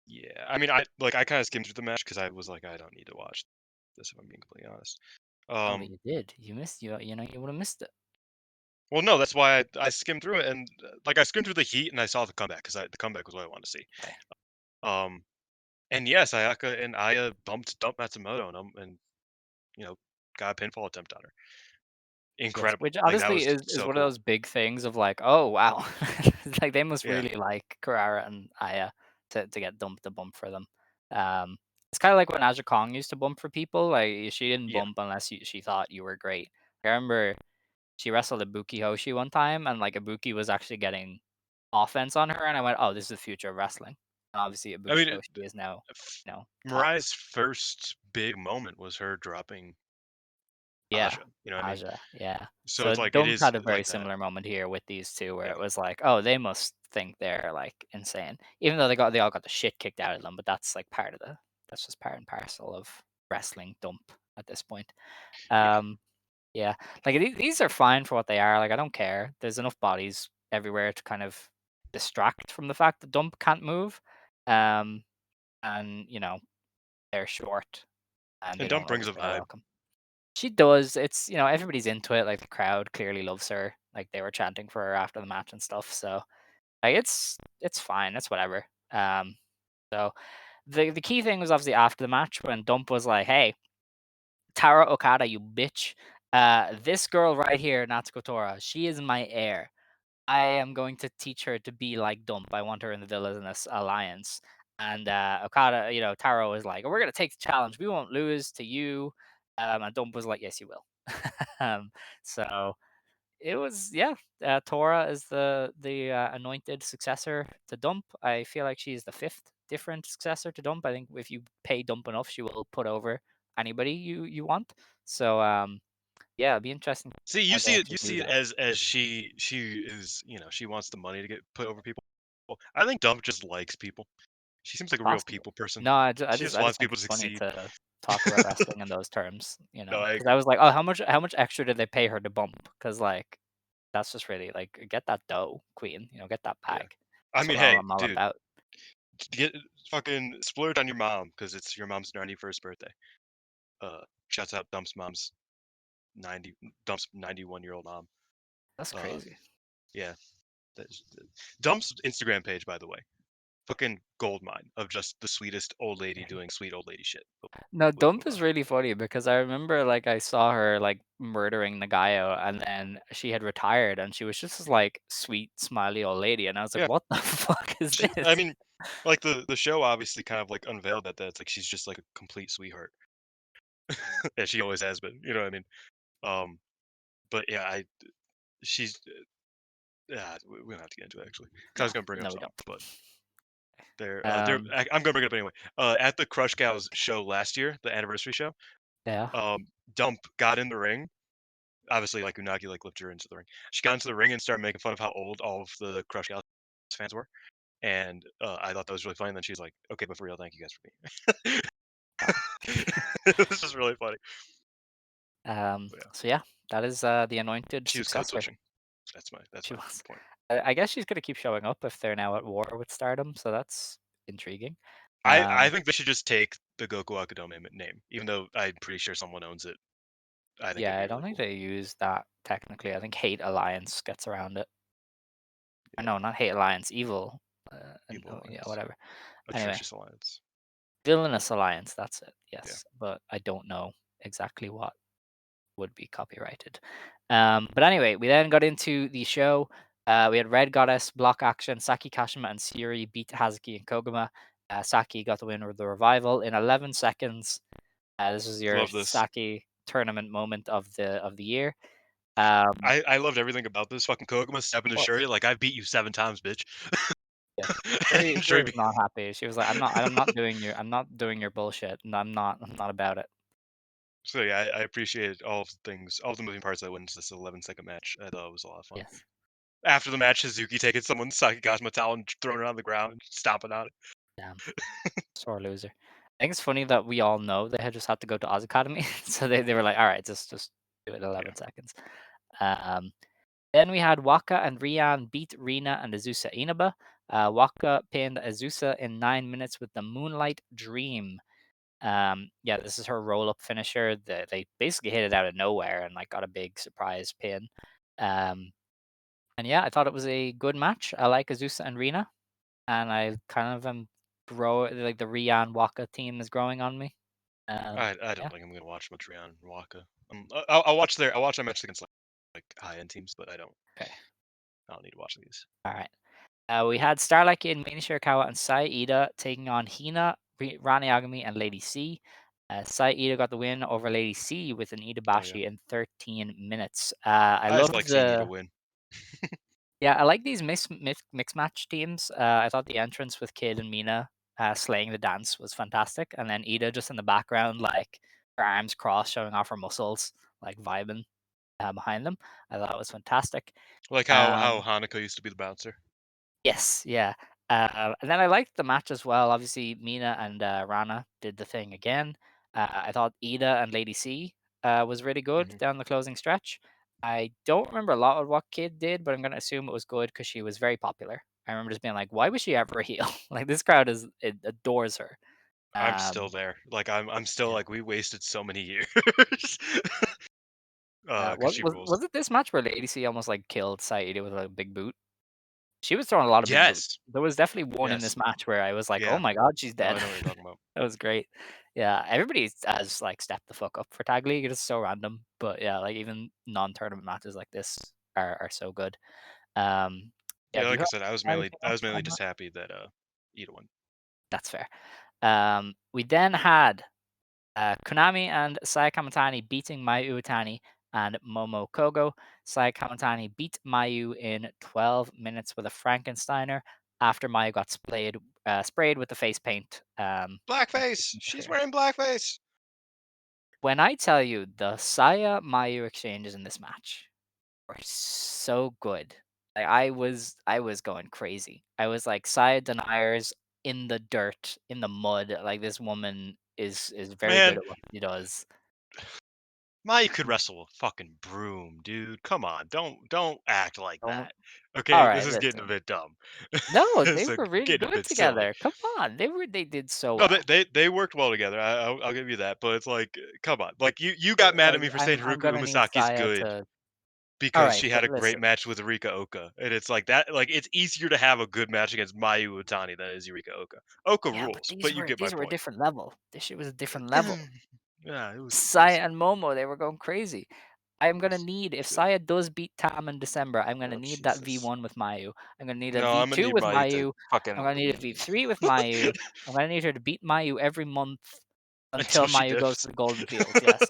Speaker 4: Yeah, I mean, I kind of skimmed through the match because I was like, I don't need to watch this if I'm being completely honest.
Speaker 3: Oh, but you did. You missed you know you would have missed it.
Speaker 4: Well, no, that's why I skimmed through it, and like I skimmed through the heat, and I saw the comeback because the comeback was what I wanted to see.
Speaker 3: Okay.
Speaker 4: Um, and yes, Ayaka and Aya bumped Dump Matsumoto, and you know got a pinfall attempt on her.
Speaker 3: Yes,
Speaker 4: Incredible.
Speaker 3: which
Speaker 4: Like that
Speaker 3: honestly
Speaker 4: was
Speaker 3: is
Speaker 4: so
Speaker 3: one of
Speaker 4: cool.
Speaker 3: those big things of like, oh wow, like they must
Speaker 4: Yeah.
Speaker 3: really like Kurara and Aya to get dumped to bump for them. Um, it's kind of like when Aja Kong used to bump for people. Like she didn't
Speaker 4: Yeah.
Speaker 3: bump unless she thought you were great. I remember she wrestled Ibuki Hoshi one time, and like Ibuki was actually getting offense on her, and I went, oh, this is the future of wrestling. And obviously,
Speaker 4: I
Speaker 3: Ibuki
Speaker 4: mean,
Speaker 3: Hoshi is now, top.
Speaker 4: Mariah's first big moment was her dropping
Speaker 3: Yeah,
Speaker 4: Aja. You know what I mean?
Speaker 3: Aja, yeah.
Speaker 4: So
Speaker 3: So
Speaker 4: it's like it
Speaker 3: Dump
Speaker 4: is
Speaker 3: had a very
Speaker 4: like that.
Speaker 3: similar moment here with these two, where
Speaker 4: Yeah.
Speaker 3: it was like, oh, they must think they're like insane, even though they all got the shit kicked out of them. But that's like that's just part and parcel of wrestling Dump at this point.
Speaker 4: Yeah.
Speaker 3: Um, yeah, like these are fine for what they are. Like I don't care. There's enough bodies everywhere to kind of distract from the fact that Dump can't move. And they're short and they
Speaker 4: And Dump
Speaker 3: don't
Speaker 4: brings
Speaker 3: always
Speaker 4: a
Speaker 3: get a
Speaker 4: vibe.
Speaker 3: welcome. She does. It's everybody's into it. Like the crowd clearly loves her. Like they were chanting for her after the match and stuff. So like it's fine. It's whatever. So the key thing was obviously after the match when Dump was like, "Hey, Tara Okada, you bitch. This girl right here, Natsuko Tora, she is my heir. I am going to teach her to be like Dump. I want her in the Villainous Alliance." And Okada, Taro was like, "We're gonna take the challenge. We won't lose to you." And Dump was like, "Yes, you will." um, so it was, yeah. Tora is the anointed successor to Dump. I feel like she's the fifth different successor to Dump. I think if you pay Dump enough, she will put over anybody you want. So yeah, it'd be interesting
Speaker 4: See,
Speaker 3: how they
Speaker 4: you
Speaker 3: actually do
Speaker 4: see it
Speaker 3: that.
Speaker 4: as she is, she wants the money to get put over people. I think Dump just likes people. She seems like a real
Speaker 3: Possibly.
Speaker 4: people person.
Speaker 3: No,
Speaker 4: She just
Speaker 3: I just
Speaker 4: wants
Speaker 3: think
Speaker 4: people to
Speaker 3: it's funny
Speaker 4: succeed.
Speaker 3: to talk about wrestling in those terms,
Speaker 4: No, I
Speaker 3: because I
Speaker 4: agree.
Speaker 3: was like, "Oh, how much extra did they pay her to bump?" Because like, that's just really like, get that dough, queen, get that
Speaker 4: Yeah.
Speaker 3: bag.
Speaker 4: I
Speaker 3: That's
Speaker 4: mean,
Speaker 3: what
Speaker 4: hey,
Speaker 3: I'm all
Speaker 4: dude,
Speaker 3: about.
Speaker 4: get fucking splurge on your mom because it's your mom's 91st birthday. Shouts out Dump's mom's 90 Dump's 91-year-old mom.
Speaker 3: That's
Speaker 4: Uh,
Speaker 3: crazy.
Speaker 4: yeah. That's, Dump's Instagram page, by the way, fucking gold mine of just the sweetest old lady doing sweet old lady shit. But
Speaker 3: No,
Speaker 4: we can
Speaker 3: Dump
Speaker 4: move on.
Speaker 3: is really funny because I remember like I saw her like murdering Nagayo and then she had retired and she was just this like sweet, smiley old lady and I was like,
Speaker 4: Yeah,
Speaker 3: "What the fuck is
Speaker 4: I
Speaker 3: this?"
Speaker 4: mean, like the show obviously kind of like unveiled that it's like she's just like a complete sweetheart, as she always has been. You know what I mean? Um, but yeah, she's yeah, we don't have to get into it actually, because I
Speaker 3: No,
Speaker 4: was gonna bring up
Speaker 3: no, we
Speaker 4: something,
Speaker 3: don't.
Speaker 4: but
Speaker 3: Um,
Speaker 4: I'm gonna bring it up anyway. At the Crush Gals show last year, the anniversary show,
Speaker 3: yeah.
Speaker 4: Dump got in the ring. Obviously, like Unagi like lifted her into the ring. She got into the ring and started making fun of how old all of the Crush Gals fans were, and I thought that was really funny. And then she's like, "Okay, but for real, thank you guys for me."
Speaker 3: Wow.
Speaker 4: This is really funny. But yeah,
Speaker 3: So yeah, that is the anointed
Speaker 4: she was code
Speaker 3: successor.
Speaker 4: switching. That's
Speaker 3: She
Speaker 4: my
Speaker 3: was.
Speaker 4: point.
Speaker 3: I guess she's gonna keep showing up if they're now at war with Stardom, so that's intriguing.
Speaker 4: I
Speaker 3: Um,
Speaker 4: think they should just take the Goku Akadome name, even though I'm pretty sure someone owns it. I think it'd
Speaker 3: yeah,
Speaker 4: be
Speaker 3: I don't
Speaker 4: really
Speaker 3: think
Speaker 4: cool.
Speaker 3: they use that technically. I think Hate Alliance gets around it.
Speaker 4: Yeah,
Speaker 3: No, not Hate Alliance, Evil. And
Speaker 4: Evil
Speaker 3: yeah,
Speaker 4: Alliance,
Speaker 3: whatever. Anyway,
Speaker 4: Atrocious Alliance.
Speaker 3: Villainous Alliance. That's it.
Speaker 4: Yeah,
Speaker 3: Yes, but I don't know exactly what would be copyrighted. But anyway, we then got into the show. We had Red Goddess block action. Saki Kashima and Syuri beat Hazuki and Koguma. Saki got the win with the revival in 11 seconds. This was your
Speaker 4: love this.
Speaker 3: Saki tournament moment of the year. Of
Speaker 4: I loved everything about this. Fucking Koguma stepping to
Speaker 3: course,
Speaker 4: Shuri like I beat you 7 times, bitch.
Speaker 3: yes.
Speaker 4: And
Speaker 3: Shuri
Speaker 4: Shuri
Speaker 3: was not happy. She was like, I'm not doing your bullshit, and I'm not about it."
Speaker 4: So yeah, I appreciated all of the things, all the moving parts that went into this 11-second match. I thought it was a lot of fun.
Speaker 3: Yes.
Speaker 4: After the match, Suzuki taking someone's Sakigashima towel and throwing it on the ground and stomping on it.
Speaker 3: Damn. Sore loser. I think it's funny that we all know they had just had to go to Oz Academy, so they were like, all right, just do it in
Speaker 4: Yeah.
Speaker 3: 11 seconds. Um, then we had Waka and Rian beat Rina and Azusa Inaba. Waka pinned Azusa in 9 minutes with the Moonlight Dream. Yeah, this is her roll up finisher. They basically hit it out of nowhere and like got a big surprise pin. Um, and yeah, I thought it was a good match. I like Azusa and Rina, and I kind of am grow like the Rian Waka team is growing on me.
Speaker 4: I don't
Speaker 3: Yeah,
Speaker 4: think I'm gonna watch much Rion and Waka. I'll watch their matches against like high end teams, but I don't
Speaker 3: Okay.
Speaker 4: need to watch these.
Speaker 3: All right. We had Starlight Kid, Mina Shirakawa, and Sai Ida taking on Hina, Rani Agami, and Lady C. Sai Ida got the win over Lady C with an Ida
Speaker 4: Oh yeah,
Speaker 3: Bashi in 13 minutes.
Speaker 4: I just like seeing Ida win.
Speaker 3: Yeah, I like these mixed match teams. I thought the entrance with Kid and Mina slaying the dance was fantastic, and then Ida just in the background, like her arms crossed, showing off her muscles, like vibing behind them. I thought it was fantastic.
Speaker 4: Like how
Speaker 3: Um,
Speaker 4: Hanako used to be the bouncer.
Speaker 3: Yes, yeah. And then I liked the match as well. Obviously, Mina and Rana did the thing again. I thought Ida and Lady C was really good
Speaker 4: Hmm.
Speaker 3: down the closing stretch. I don't remember a lot of what Kid did, but I'm going to assume it was good because she was very popular. I remember just being like, why was she ever a heel? Like, this crowd it adores her.
Speaker 4: I'm still
Speaker 3: Um,
Speaker 4: there. Like I'm still
Speaker 3: yeah.
Speaker 4: like we wasted so many years. Because
Speaker 3: Was,
Speaker 4: she
Speaker 3: was,
Speaker 4: rules.
Speaker 3: was it this match where Lady C almost like killed Saidi with a big boot? She was throwing a lot of big boots.
Speaker 4: Yes.
Speaker 3: There was definitely one in
Speaker 4: Yes.
Speaker 3: this match where I was like, "Oh
Speaker 4: Yeah.
Speaker 3: my god, she's
Speaker 4: No,
Speaker 3: dead."
Speaker 4: I know what you're talking about.
Speaker 3: That was great. Yeah, everybody has like stepped the fuck up for Tag League. It is so random, but yeah, like even non-tournament matches like this are so good. Um, yeah,
Speaker 4: Yeah,
Speaker 3: do you
Speaker 4: like I
Speaker 3: have
Speaker 4: said,
Speaker 3: anything
Speaker 4: I
Speaker 3: else
Speaker 4: was mainly
Speaker 3: on that?
Speaker 4: just happy that Ida won.
Speaker 3: That's fair. We then had Konami and Sai Kamatani beating Mayu Iwatani and Momo Kogo. Sai Kamatani beat Mayu in 12 minutes with a Frankensteiner after Mayu got sprayed with the face paint.
Speaker 4: Blackface. She's wearing blackface.
Speaker 3: When I tell you the Saya Mayu exchanges in this match were so good, like, I was going crazy. I was like Saya deniers in the dirt, in the mud. Like this woman is very good
Speaker 4: Man,
Speaker 3: at what she does.
Speaker 4: Mayu could wrestle a fucking broom, dude. Come on, don't act like
Speaker 3: Don't
Speaker 4: that.
Speaker 3: All
Speaker 4: Okay, this
Speaker 3: right,
Speaker 4: is getting a
Speaker 3: listen.
Speaker 4: bit dumb.
Speaker 3: No, they
Speaker 4: So
Speaker 3: were really
Speaker 4: getting a
Speaker 3: good
Speaker 4: bit silly.
Speaker 3: together. Come on, they did so
Speaker 4: No,
Speaker 3: well.
Speaker 4: they worked well together. I'll give you that. But it's like, come on, like you got mad at
Speaker 3: Like
Speaker 4: me for saying
Speaker 3: I'm
Speaker 4: Haruka
Speaker 3: gonna need
Speaker 4: Umasaki's
Speaker 3: Saya
Speaker 4: good
Speaker 3: to. All
Speaker 4: because
Speaker 3: right,
Speaker 4: she
Speaker 3: but
Speaker 4: had a great
Speaker 3: listen.
Speaker 4: match with Rika Oka, and it's like that. Like it's easier to have a good match against Mayu Utani than it is Rika Oka. Oka
Speaker 3: Yeah, but
Speaker 4: rules, but you get my
Speaker 3: these were a
Speaker 4: point.
Speaker 3: different level. This shit was a different level.
Speaker 4: Yeah, it
Speaker 3: Saya
Speaker 4: was
Speaker 3: and Momo, they were going crazy. I'm
Speaker 4: it
Speaker 3: gonna
Speaker 4: was,
Speaker 3: need
Speaker 4: it was
Speaker 3: if
Speaker 4: good.
Speaker 3: Saya does beat Tam in December, I'm gonna
Speaker 4: Oh
Speaker 3: need that
Speaker 4: Jesus!
Speaker 3: V1 with Mayu. I'm gonna need a
Speaker 4: No, I'm gonna
Speaker 3: V2
Speaker 4: need
Speaker 3: with
Speaker 4: Mayu to
Speaker 3: Mayu. I'm
Speaker 4: fucking
Speaker 3: gonna need a V3 with Mayu. I'm gonna need her to beat Mayu every month until
Speaker 4: until she
Speaker 3: Mayu goes
Speaker 4: dips.
Speaker 3: to the Golden Fields. Yes,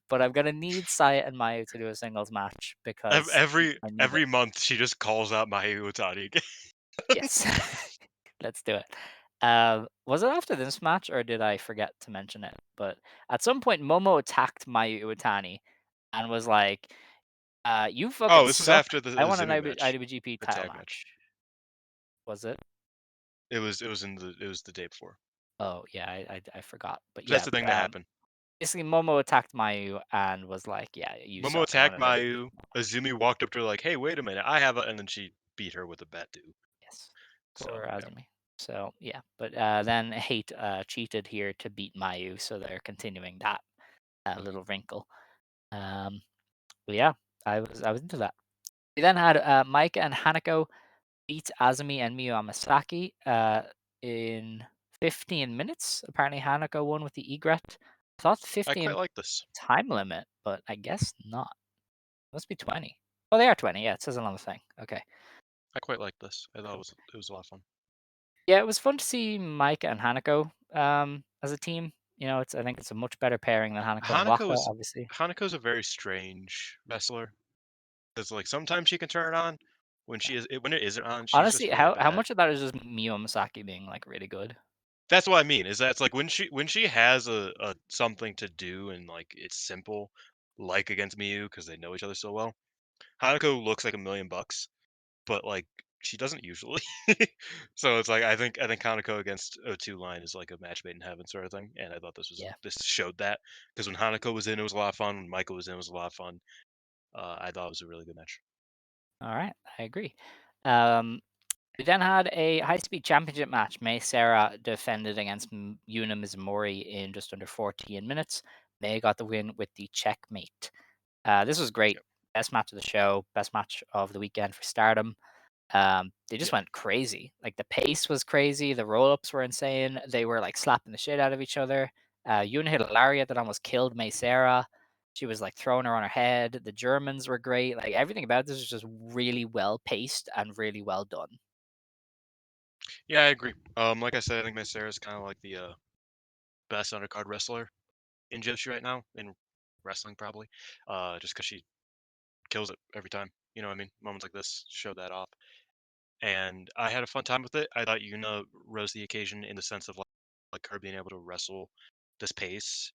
Speaker 3: but I'm gonna need Saya and Mayu to do a singles match because I need it.
Speaker 4: Every month she just calls out Mayu Utani again.
Speaker 3: Yes, let's do it. Was it after this match or did I forget to mention it? But at some point, Momo attacked Mayu Iwatani and was like, "You
Speaker 4: Oh,
Speaker 3: fucking
Speaker 4: this was
Speaker 3: suck.
Speaker 4: after the
Speaker 3: I want an
Speaker 4: Izumi match,
Speaker 3: IWGP
Speaker 4: the
Speaker 3: title
Speaker 4: tag match.
Speaker 3: match." Was it?
Speaker 4: It was the day before.
Speaker 3: Oh yeah, I forgot. But
Speaker 4: That's
Speaker 3: yeah,
Speaker 4: the thing that happened.
Speaker 3: basically Momo attacked Mayu and was like, "Yeah, you
Speaker 4: Momo
Speaker 3: suck. I want
Speaker 4: attacked
Speaker 3: an IWGP."
Speaker 4: Mayu. Azumi walked up to her like, "Hey, wait a minute, I have a," and then she beat her with a bat too.
Speaker 3: Yes,
Speaker 4: So
Speaker 3: poor
Speaker 4: yeah,
Speaker 3: Azumi. So yeah, but then Hate cheated here to beat Mayu, so they're continuing that little wrinkle. Um, But yeah, I was into that. We then had Mike and Hanako beat Azumi and Miyu Amasaki in 15 minutes. Apparently, Hanako won with the egret. I thought
Speaker 4: I quite
Speaker 3: 15
Speaker 4: like this.
Speaker 3: time limit, but I guess not. Must be 20. Oh, they are 20. Yeah, it says it on the thing. Okay.
Speaker 4: I quite like this. I thought
Speaker 3: Cool.
Speaker 4: it was a lot of fun.
Speaker 3: Yeah, it was fun to see Mike and Hanako as a team. I think it's a much better pairing than Hanako and Waka, obviously.
Speaker 4: Hanako's a very strange wrestler. Because like sometimes she can turn it on. When it isn't on, she's
Speaker 3: Honestly,
Speaker 4: just really
Speaker 3: how
Speaker 4: bad.
Speaker 3: much of that is just Miyu Amasaki being like really good?
Speaker 4: That's what I mean. Is that it's like when she has a something to do and like it's simple, like against Miyu because they know each other so well. Hanako looks like $1,000,000, but like she doesn't usually. So it's like I think Hanako against O2 line is like a match made in heaven sort of thing. And I thought
Speaker 3: Yeah.
Speaker 4: this showed that because when Hanako was in, it was a lot of fun. When Michael was in, it was a lot of fun. I thought it was a really good match.
Speaker 3: All right, I agree. Um, we then had a high-speed championship match. May Sarah defended against Yuna Mizumori in just under 14 minutes. May got the win with the checkmate. This was great.
Speaker 4: Yep.
Speaker 3: Best match of the show, best match of the weekend for Stardom. They just
Speaker 4: Yep.
Speaker 3: went crazy. Like the pace was crazy. The roll-ups were insane. They were like slapping the shit out of each other. Yuna hit a lariat that almost killed Mei Sarah. She was like throwing her on her head. The Germans were great. Like everything about this was just really well paced and really well done.
Speaker 4: Yeah, I agree. Like I said, I think Miss Sarah's kind of like the best undercard wrestler in Joshi right now in wrestling, probably. Just because she kills it every time. You know what I mean? Moments like this show that off. And I had a fun time with it. I thought Yuna rose to the occasion in the sense of like her being able to wrestle this pace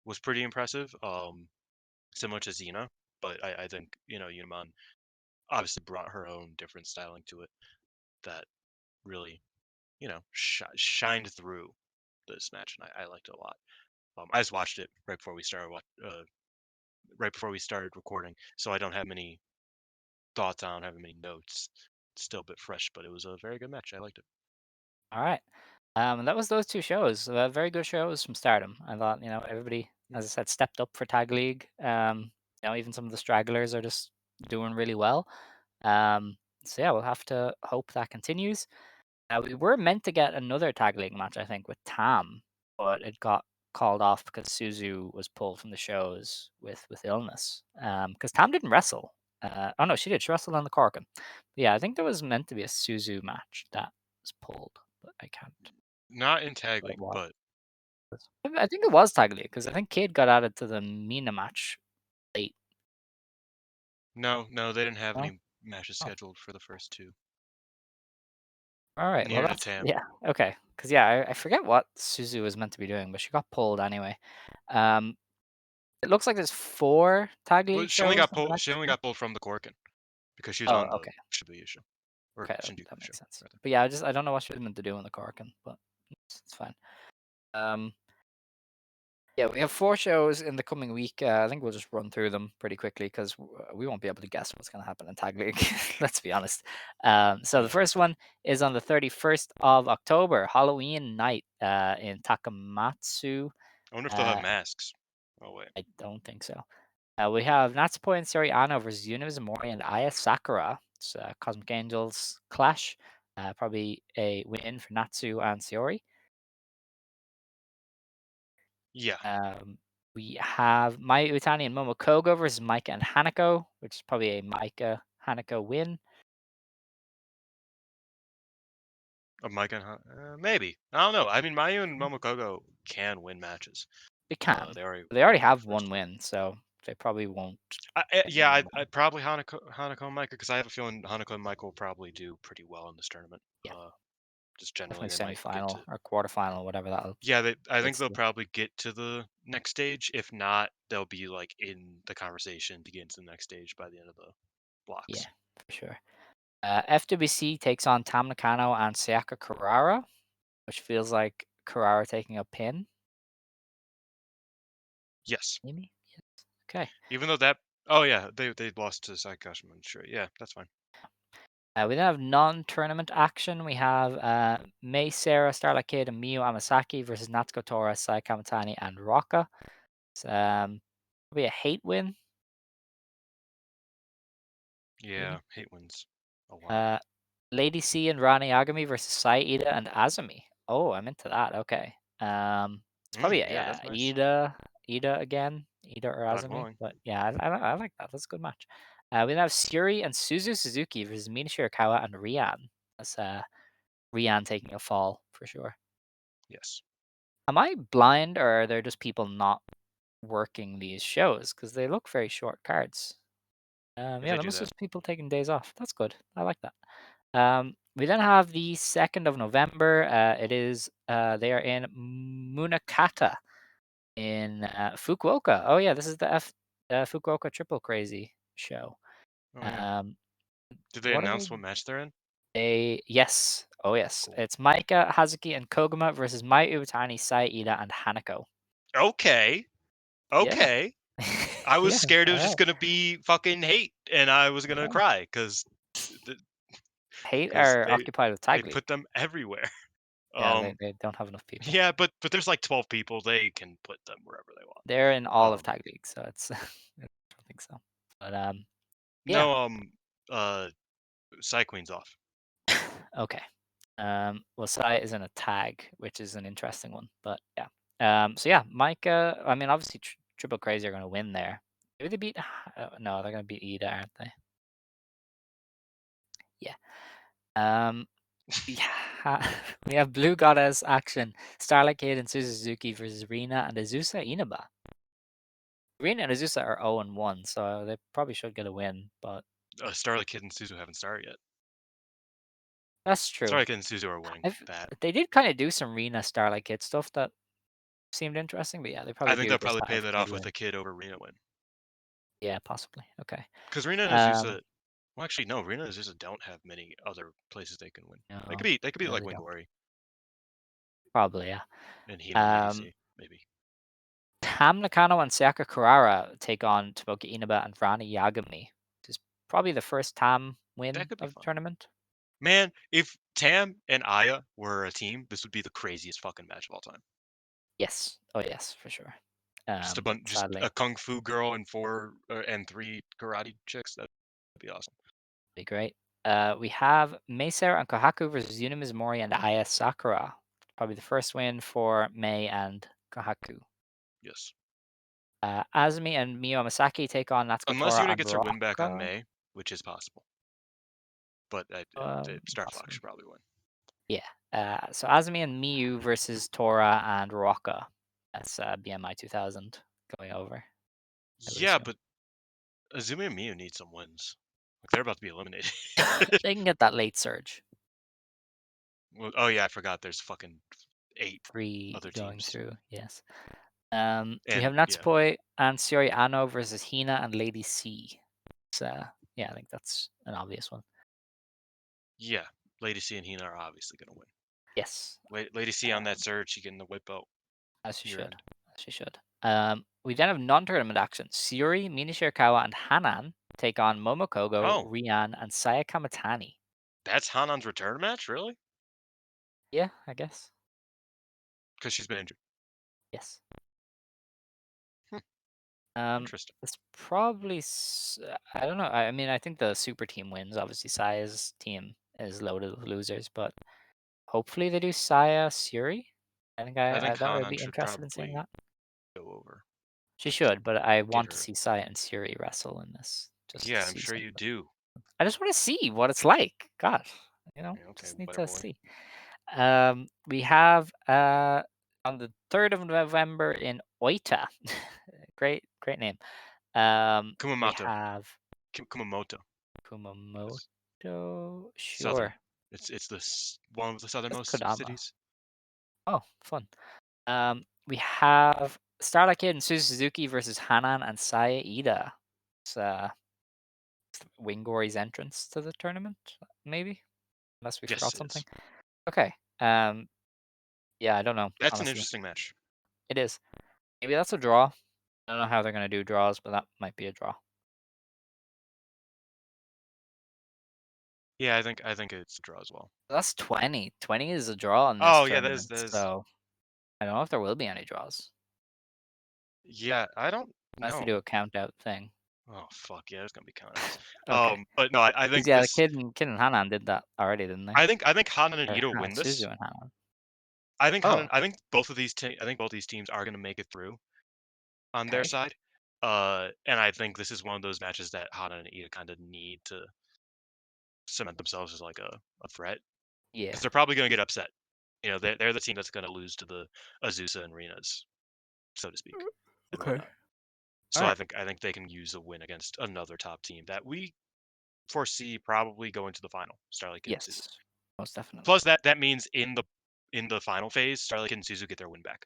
Speaker 4: was pretty impressive. Similar to Xena, but I think Unamon obviously brought her own different styling to it that really shined through this match, and I liked it a lot. I just watched it right before we started recording, so I don't have many thoughts. I don't have many notes. It's still a bit fresh, but it was a very good match. I liked it.
Speaker 3: All right. That was those two shows. Very good shows from Stardom. I thought, everybody,
Speaker 4: Yeah.
Speaker 3: as I said, stepped up for Tag League. Even some of the stragglers are just doing really well. So yeah, we'll have to hope that continues. We were meant to get another Tag League match, I think, with Tam, but it got called off because Suzu was pulled from the shows with illness. Because Tam didn't wrestle. Oh no, she did. She wrestled on the Korakuen. But yeah, I think there was meant to be a Suzu match that was pulled, but I can't.
Speaker 4: Not in Tag
Speaker 3: What it
Speaker 4: League,
Speaker 3: was.
Speaker 4: but
Speaker 3: I think it was Tag League because I think Cade got added to the Mina match late.
Speaker 4: no, they didn't have
Speaker 3: No?
Speaker 4: any matches
Speaker 3: Oh,
Speaker 4: scheduled for the first two.
Speaker 3: all right. Well,
Speaker 4: Near the
Speaker 3: that's
Speaker 4: Tam.
Speaker 3: yeah. Okay. Because yeah, I forget what Suzu was meant to be doing, but she got pulled anyway. Um, it looks like there's 4 Tag
Speaker 4: Well,
Speaker 3: League shows on the next
Speaker 4: She only
Speaker 3: show.
Speaker 4: got pulled from the Korakuen because she was
Speaker 3: Oh,
Speaker 4: on the
Speaker 3: okay.
Speaker 4: Shibuya show or
Speaker 3: Okay,
Speaker 4: Shinjuku
Speaker 3: that
Speaker 4: show,
Speaker 3: makes sense.
Speaker 4: rather.
Speaker 3: But yeah, I don't know what she was meant to do in the Korakuen, but it's fine. Um, Yeah, we have 4 shows in the coming week. I think we'll just run through them pretty quickly because we won't be able to guess what's going to happen in Tag League. Let's be honest. So the
Speaker 4: Yeah.
Speaker 3: first one is on the 31st of October, Halloween night in Takamatsu.
Speaker 4: I wonder if they'll have
Speaker 3: Uh,
Speaker 4: masks. Oh wait.
Speaker 3: I don't think so. We have Natsuko and Syuri Ano versus Yuna Mizumori and Aya Sakura. It's Cosmic Angels clash. Probably a win for Natsu and Syuri.
Speaker 4: Yeah.
Speaker 3: Um, we have Mai Utani and Momokogo versus Micah and Hanako, which is probably a Micah Hanako win.
Speaker 4: Of Mike and maybe. I don't know. I mean, Mayu and Momokogo can win matches.
Speaker 3: They can.
Speaker 4: They already
Speaker 3: They already
Speaker 4: won the
Speaker 3: have
Speaker 4: first
Speaker 3: one
Speaker 4: two.
Speaker 3: win, so they probably won't get
Speaker 4: Yeah,
Speaker 3: another one.
Speaker 4: I'd probably Hanako and Micah because I have a feeling Hanako and Micah will probably do pretty well in this tournament.
Speaker 3: Yeah,
Speaker 4: Just generally,
Speaker 3: definitely
Speaker 4: they might get
Speaker 3: semifinal
Speaker 4: to.
Speaker 3: or quarterfinal, whatever that'll
Speaker 4: Yeah, I think
Speaker 3: gets
Speaker 4: they'll
Speaker 3: to.
Speaker 4: probably get to the next stage. If not, they'll be like in the conversation to get into the next stage by the end of the
Speaker 3: Yeah,
Speaker 4: blocks.
Speaker 3: for sure. FWC takes on Tam Nakano and Sayaka Kurara, which feels like Kurara taking a pin,
Speaker 4: Yes.
Speaker 3: maybe? Yes. Okay.
Speaker 4: Even though that. Oh yeah, they lost to Saikashima. Sure. Yeah, that's fine.
Speaker 3: We then have non-tournament action. We have Mei Sarah, Starlight Kid, and Miyu Amasaki versus Natsuko Tora, Sai Kamatani, and Rocca. It's probably a hate win.
Speaker 4: Yeah,
Speaker 3: Maybe.
Speaker 4: hate wins a lot.
Speaker 3: Uh, Lady C and Rani Agami versus Sai Ida and Azumi. Oh, I'm into that. Okay. It's probably
Speaker 4: Yeah, that's nice.
Speaker 3: Ida again, Ida or
Speaker 4: God
Speaker 3: Azumi.
Speaker 4: willing.
Speaker 3: But yeah, I like that. That's a good match. We then have Syuri and Suzu Suzuki versus Mina Shirakawa and Rian. That's Rian taking a fall for sure.
Speaker 4: Yes.
Speaker 3: Am I blind or are there just people not working these shows? Because they look very short cards.
Speaker 4: Yeah,
Speaker 3: Yeah,
Speaker 4: they
Speaker 3: there
Speaker 4: do
Speaker 3: must
Speaker 4: that.
Speaker 3: just people taking days off. That's good. I like that. We then have the 2nd of November. It is they are in Munakata in Fukuoka. Oh yeah, this is the Fukuoka Triple Crazy show.
Speaker 4: Oh yeah.
Speaker 3: Um,
Speaker 4: Did they
Speaker 3: what are they?
Speaker 4: announce what match they're in?
Speaker 3: Yes. Oh yes.
Speaker 4: Cool.
Speaker 3: It's Maika, Hazuki, and Koguma versus Mai Iwatani, Sai Ida, and Hanako.
Speaker 4: Okay.
Speaker 3: Yeah.
Speaker 4: Okay. I was
Speaker 3: Yeah.
Speaker 4: scared it
Speaker 3: All
Speaker 4: was just
Speaker 3: right.
Speaker 4: gonna be fucking hate, and I was gonna
Speaker 3: Yeah.
Speaker 4: cry because
Speaker 3: Hate are occupied with
Speaker 4: they
Speaker 3: Tag League.
Speaker 4: put them everywhere.
Speaker 3: Yeah,
Speaker 4: Um.
Speaker 3: they don't have enough people.
Speaker 4: Yeah, but there's like 12 people. They can put them wherever they want.
Speaker 3: They're in all of
Speaker 4: Um.
Speaker 3: Tag League, so it's I don't think so. But yeah.
Speaker 4: No. Uh. Psy Queen's off.
Speaker 3: Okay. Well, Sai is in a tag, which is an interesting one, but yeah. So yeah, Micah. I mean, obviously, Triple Crazy are going to win there. Maybe they beat. No, they're going to beat Ida, aren't they? Yeah. Yeah. We have Blue Goddess action. Starlight Kid and Suzu Suzuki versus Rina and Azusa Inaba. Rina and Azusa are 0-1, so they probably should get a win, but
Speaker 4: Starlight Kid and Suzu haven't started yet.
Speaker 3: that's true.
Speaker 4: Starlight Kid and Suzu are winning that.
Speaker 3: They did kind of do some Rina Starlight Kid stuff that seemed interesting, but yeah, they probably
Speaker 4: I think
Speaker 3: do
Speaker 4: they'll
Speaker 3: just
Speaker 4: probably pay
Speaker 3: have
Speaker 4: that
Speaker 3: Kid
Speaker 4: off with
Speaker 3: win.
Speaker 4: a Kid over Rina win.
Speaker 3: Yeah, possibly. Okay.
Speaker 4: Because Rina and
Speaker 3: Um,
Speaker 4: Azusa, well, actually, no, Rina and Azusa don't have many other places they can win.
Speaker 3: no,
Speaker 4: They could be
Speaker 3: no,
Speaker 4: like
Speaker 3: they don't.
Speaker 4: Wingori
Speaker 3: Probably, yeah.
Speaker 4: and Hina and Lady
Speaker 3: Um,
Speaker 4: C, maybe.
Speaker 3: Tam Nakano and Sayaka Kurara take on Tomoki Inaba and Rani Yagami. Which is probably the first Tam
Speaker 4: That
Speaker 3: win
Speaker 4: could be
Speaker 3: of the
Speaker 4: fun.
Speaker 3: tournament.
Speaker 4: Man, if Tam and Aya were a team, this would be the craziest fucking match of all time.
Speaker 3: Yes. Oh, yes, for sure.
Speaker 4: Just
Speaker 3: Sadly,
Speaker 4: a kung fu girl and 3 karate chicks. That'd be awesome.
Speaker 3: be great. We have Meiser and Kohaku versus Yuna Mizumori and Aya Sakura. Probably the first win for Mei and Kohaku.
Speaker 4: Yes.
Speaker 3: Azumi and Miyu Amasaki take on Natsuko
Speaker 4: Unless
Speaker 3: Tora
Speaker 4: Yuna
Speaker 3: and
Speaker 4: gets her win back on
Speaker 3: Rocca.
Speaker 4: May, which is possible. But Star Fox
Speaker 3: Possibly.
Speaker 4: should probably win.
Speaker 3: Yeah. So Azumi and Miyu versus Tora and Rocca. That's BMI 2000 going over. I would
Speaker 4: Yeah,
Speaker 3: assume.
Speaker 4: but Azumi and Miyu need some wins. Like they're about to be eliminated.
Speaker 3: They can get that late surge.
Speaker 4: Well, oh yeah, I forgot. There's fucking 8
Speaker 3: 3
Speaker 4: other
Speaker 3: going
Speaker 4: teams.
Speaker 3: through. Yes. We
Speaker 4: And
Speaker 3: have
Speaker 4: yeah,
Speaker 3: Natsupoi and Syuri Ano versus Hina and Lady C. So yeah, I think that's an obvious one.
Speaker 4: yeah, Lady C and Hina are obviously gonna win.
Speaker 3: Yes,
Speaker 4: Lady C on that surge, she getting the whip out.
Speaker 3: as she
Speaker 4: Year
Speaker 3: should.
Speaker 4: end.
Speaker 3: As she should. We then have non-tournament action. Syuri, Mina Shirakawa, and Hanan take on Momokogo,
Speaker 4: Oh,
Speaker 3: Rian, and Sayaka Matani.
Speaker 4: that's Hanan's return match, really?
Speaker 3: Yeah, I guess.
Speaker 4: Because she's been injured.
Speaker 3: Yes.
Speaker 4: Hmm,
Speaker 3: Um,
Speaker 4: interesting.
Speaker 3: it's probably. I don't know. I mean, I think the super team wins. Obviously, Saya's team is loaded with losers, but hopefully they do Saya Syuri. I think
Speaker 4: I
Speaker 3: I
Speaker 4: think
Speaker 3: that would
Speaker 4: Hanan
Speaker 3: be
Speaker 4: should
Speaker 3: interested in seeing
Speaker 4: probably
Speaker 3: that.
Speaker 4: go over.
Speaker 3: She
Speaker 4: Just to
Speaker 3: should, but I
Speaker 4: get
Speaker 3: want to
Speaker 4: her.
Speaker 3: see Saya and Syuri wrestle in this, just to
Speaker 4: Yeah, I'm
Speaker 3: see
Speaker 4: sure you
Speaker 3: something.
Speaker 4: do.
Speaker 3: I just want to see what it's like. God,
Speaker 4: Yeah, okay,
Speaker 3: just need
Speaker 4: whatever,
Speaker 3: to
Speaker 4: boy.
Speaker 3: see. We have on the 3rd of November in Oita. Great name. We
Speaker 4: Kumamoto.
Speaker 3: have
Speaker 4: Kumamoto. Yes.
Speaker 3: Kumamoto.
Speaker 4: Southern.
Speaker 3: Sure,
Speaker 4: It's one of the
Speaker 3: that's
Speaker 4: southernmost
Speaker 3: Kodama.
Speaker 4: cities.
Speaker 3: Oh, fun. We have Starlight Kid and Suzu Suzuki versus Hanan and Saya Ida. It's Wingori's entrance to the tournament, maybe, unless we
Speaker 4: Yes,
Speaker 3: forgot
Speaker 4: it
Speaker 3: something.
Speaker 4: is.
Speaker 3: Okay. Yeah, I don't know.
Speaker 4: That's an
Speaker 3: Honestly,
Speaker 4: interesting match.
Speaker 3: it is. Maybe that's a draw. I don't know how they're gonna do draws, but that might be a draw.
Speaker 4: Yeah, I think it's a draw as well.
Speaker 3: That's 20. 20 is a draw in this
Speaker 4: Oh yeah,
Speaker 3: tournament,
Speaker 4: that is.
Speaker 3: so I don't know if there will be any draws
Speaker 4: Yeah, I don't
Speaker 3: unless they
Speaker 4: know.
Speaker 3: do a count out thing.
Speaker 4: Oh fuck yeah, there's gonna be countouts.
Speaker 3: Okay.
Speaker 4: But no, I
Speaker 3: 'Cause
Speaker 4: think
Speaker 3: yeah, the
Speaker 4: this.
Speaker 3: kid and Hanan did that already, didn't they?
Speaker 4: I think Hanan and
Speaker 3: Or
Speaker 4: Ito win
Speaker 3: Suzu
Speaker 4: this.
Speaker 3: and Hanan. Oh,
Speaker 4: I think I think both these teams are gonna make it through on their
Speaker 3: okay.
Speaker 4: side. And I think this is one of those matches that Hanan and Ito kind of need to cement themselves as like a threat
Speaker 3: Yeah.
Speaker 4: because they're probably gonna get upset. You know, they're the team that's gonna lose to the Azusa and Renas, so to speak, and
Speaker 3: Okay.
Speaker 4: whatnot.
Speaker 3: All
Speaker 4: So
Speaker 3: right.
Speaker 4: I think they can use a win against another top team that we foresee probably going to the final. Starlight Kid and Suzu.
Speaker 3: Yes, most definitely.
Speaker 4: Plus that means in the final phase, Starlight Kid and Suzu get their win back.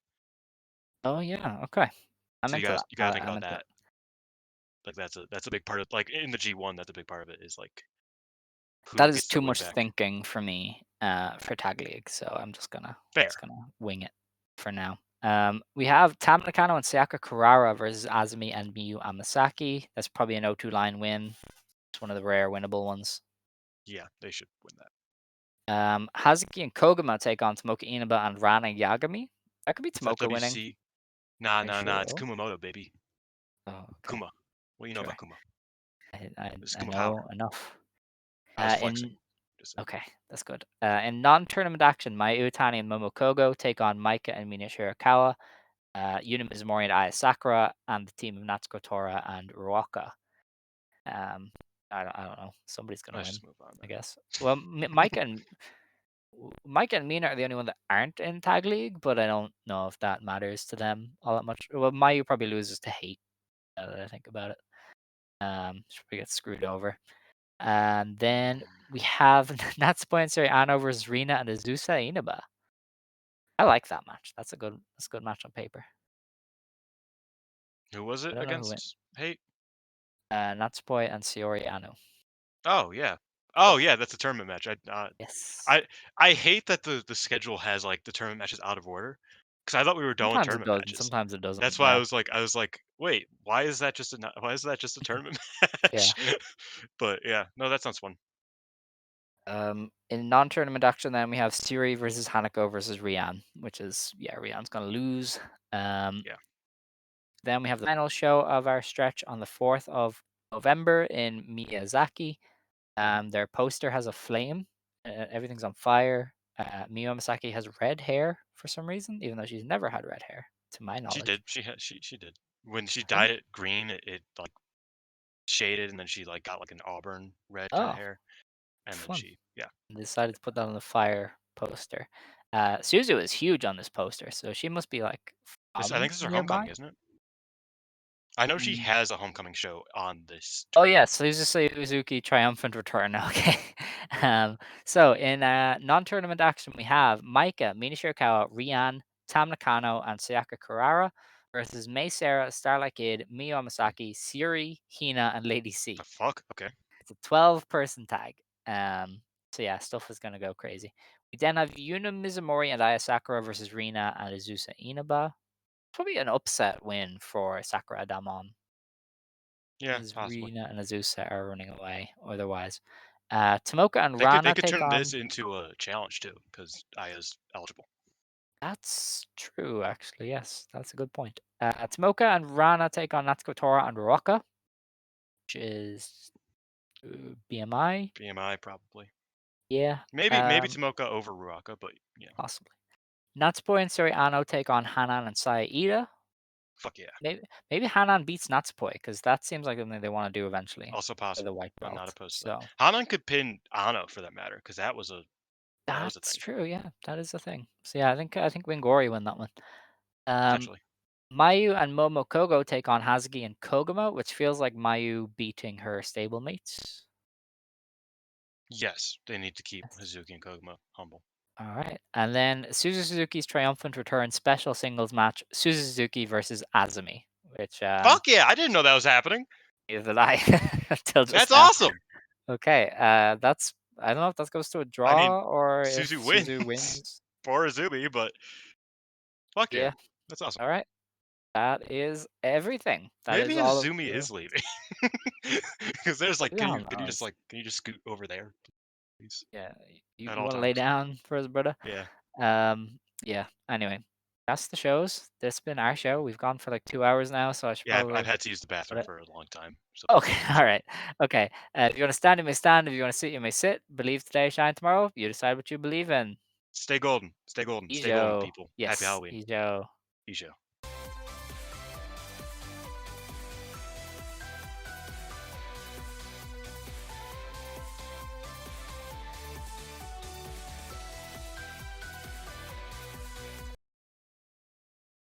Speaker 3: Oh yeah. Okay. I'm
Speaker 4: So
Speaker 3: into that.
Speaker 4: you gotta think
Speaker 3: I'm
Speaker 4: about
Speaker 3: into it.
Speaker 4: that. Like that's a big part of like in the G1. That's a big part of it is like
Speaker 3: That
Speaker 4: who
Speaker 3: is
Speaker 4: gets their
Speaker 3: too
Speaker 4: win
Speaker 3: much
Speaker 4: back.
Speaker 3: thinking for me for tag league, so I'm just gonna
Speaker 4: Fair.
Speaker 3: wing it for now. We have Tam Nakano and Sayaka Kurara versus Azumi and Miyu Amasaki. That's probably an 0-2 line win. It's one of the rare winnable ones.
Speaker 4: Yeah, they should win that.
Speaker 3: Hazuki and Koguma take on Tomoka Inaba and Rana Yagami. That could be
Speaker 4: Is
Speaker 3: Tomoka winning.
Speaker 4: FWC? Nah,
Speaker 3: Are you
Speaker 4: nah. It's
Speaker 3: sure?
Speaker 4: Kumamoto, baby.
Speaker 3: Oh, okay.
Speaker 4: Kuma. What do you know
Speaker 3: Sure.
Speaker 4: about Kuma? This is
Speaker 3: I
Speaker 4: Kuma power.
Speaker 3: know enough.
Speaker 4: I was
Speaker 3: In
Speaker 4: flexing. Just saying.
Speaker 3: Okay, that's good. In non-tournament action, Mai Utani and Momokogo take on Maika and Mina Shirakawa. Yuna Mizumori and Aya Sakura, and the team of Natsuko Tora and Ruaka. I don't know. Somebody's gonna
Speaker 4: Let's
Speaker 3: win,
Speaker 4: just move on
Speaker 3: I
Speaker 4: then.
Speaker 3: guess. Well, Mike and Mina are the only one that aren't in Tag League, but I don't know if that matters to them all that much. Well, Mayu probably loses to Hate, now that I think about it. She probably gets screwed over. And then we have Natsuko and Syuri Ano versus Rina and Azusa Inaba. I like that match. That's a good match on paper.
Speaker 4: Who was
Speaker 3: I
Speaker 4: it
Speaker 3: don't know who went.
Speaker 4: against? Hey.
Speaker 3: Natsupoi and Syuri Ano.
Speaker 4: Oh yeah. Oh yeah, that's a tournament match.
Speaker 3: Yes.
Speaker 4: I hate that the schedule has like the tournament matches out of order because I thought we were done with
Speaker 3: Sometimes it
Speaker 4: tournament
Speaker 3: does, and
Speaker 4: matches.
Speaker 3: sometimes it doesn't.
Speaker 4: That's why
Speaker 3: Yeah.
Speaker 4: I was like, wait, why is that just a tournament
Speaker 3: Yeah.
Speaker 4: match? But yeah, no, that sounds fun.
Speaker 3: In non-tournament action, then we have Syuri versus Hanako versus Rian, which is Rian's gonna lose.
Speaker 4: Yeah.
Speaker 3: Then we have the final show of our stretch on the 4th of November in Miyazaki. Their poster has a flame. Everything's on fire. Miyu Masaki has red hair for some reason, even though she's never had red hair, to my
Speaker 4: She
Speaker 3: knowledge.
Speaker 4: did. She did. When she
Speaker 3: Really?
Speaker 4: dyed it green, it like shaded, and then she like got like an auburn red kind of
Speaker 3: Oh,
Speaker 4: hair, and then
Speaker 3: fun.
Speaker 4: she yeah.
Speaker 3: They decided to put that on the fire poster. Suzu is huge on this poster, so she must be like
Speaker 4: This I
Speaker 3: from
Speaker 4: think this is her
Speaker 3: nearby.
Speaker 4: homecoming, isn't it? I know she
Speaker 3: Mm.
Speaker 4: has a homecoming show on this
Speaker 3: Oh
Speaker 4: tournament.
Speaker 3: yes, Suzu Suzuki triumphant return. Okay. So in non-tournament action, we have Maika, Mina Shirakawa, Rian, Tam Nakano, and Sayaka Kurara versus Mei Sarah, Starlight Kid, Miyu Amasaki, Syuri, Hina, and Lady
Speaker 4: The
Speaker 3: C.
Speaker 4: fuck? Okay.
Speaker 3: It's a 12-person tag. So yeah, stuff is gonna go crazy. We then have Yuna Mizumori and Aya Sakura versus Rina and Azusa Inaba. Probably an upset win for Sakura Damon,
Speaker 4: Yeah,
Speaker 3: as
Speaker 4: possibly.
Speaker 3: Rina and Azusa are running away otherwise. Tomoka and
Speaker 4: They
Speaker 3: Rana
Speaker 4: could
Speaker 3: take
Speaker 4: turn this
Speaker 3: on.
Speaker 4: into a challenge too, because Aya's eligible.
Speaker 3: That's true, actually. Yes, that's a good point. Tomoka and Rana take on Natsuko Tora and Ruaka, which is BMI.
Speaker 4: BMI probably.
Speaker 3: Yeah,
Speaker 4: Maybe Tomoka over Ruaka, but yeah.
Speaker 3: possibly. Natsupoi and Suri Ano take on Hanan and Saida.
Speaker 4: Fuck yeah.
Speaker 3: Maybe Hanan beats Natsupoi because that seems like something they want to do eventually
Speaker 4: Also
Speaker 3: for the
Speaker 4: possible.
Speaker 3: white
Speaker 4: I'm not
Speaker 3: belt.
Speaker 4: opposed to that.
Speaker 3: So
Speaker 4: Hanan could pin Ano for that matter, because that was a
Speaker 3: that's
Speaker 4: thing.
Speaker 3: true. Yeah, that is a thing. So yeah, I think Wingori win that one. Um,
Speaker 4: Potentially.
Speaker 3: Mayu and Momokogo take on Hazuki and Koguma, which feels like Mayu beating her stablemates.
Speaker 4: Yes, they need to keep
Speaker 3: Yes.
Speaker 4: Hazuki and Koguma humble.
Speaker 3: All right, and then Suzu Suzuki's triumphant return special singles match: Suzu Suzuki versus Azumi, which
Speaker 4: Fuck yeah, I didn't know that was happening.
Speaker 3: neither did I until just
Speaker 4: That's
Speaker 3: now.
Speaker 4: awesome.
Speaker 3: Okay, that's I don't know if that goes to a
Speaker 4: I mean,
Speaker 3: draw or if
Speaker 4: Suzu wins
Speaker 3: Suzu wins.
Speaker 4: for Azumi, but fuck yeah.
Speaker 3: Yeah.
Speaker 4: That's awesome.
Speaker 3: All right. That is everything. That
Speaker 4: Maybe
Speaker 3: is all of
Speaker 4: Azumi
Speaker 3: the.
Speaker 4: is leaving. Because there's like,
Speaker 3: Who the hell knows?
Speaker 4: can you just scoot over there, please?
Speaker 3: Yeah. You,
Speaker 4: At
Speaker 3: you
Speaker 4: all
Speaker 3: want to lay
Speaker 4: times.
Speaker 3: down for his brother?
Speaker 4: Yeah.
Speaker 3: Yeah. Anyway, that's the shows. This has been our show. We've gone for like 2 hours now, so I should
Speaker 4: Yeah, I've
Speaker 3: probably
Speaker 4: had to use the
Speaker 3: put
Speaker 4: bathroom
Speaker 3: it.
Speaker 4: for a long time. So
Speaker 3: Okay. All right. Okay. If you want to stand, you may stand. If you want to sit, you may sit. Believe today, shine tomorrow. You decide what you believe in.
Speaker 4: stay golden. Stay golden. Stay golden,
Speaker 3: Ijo.
Speaker 4: people. Happy
Speaker 3: Yes.
Speaker 4: Halloween.
Speaker 3: Ijo.
Speaker 4: Ijo.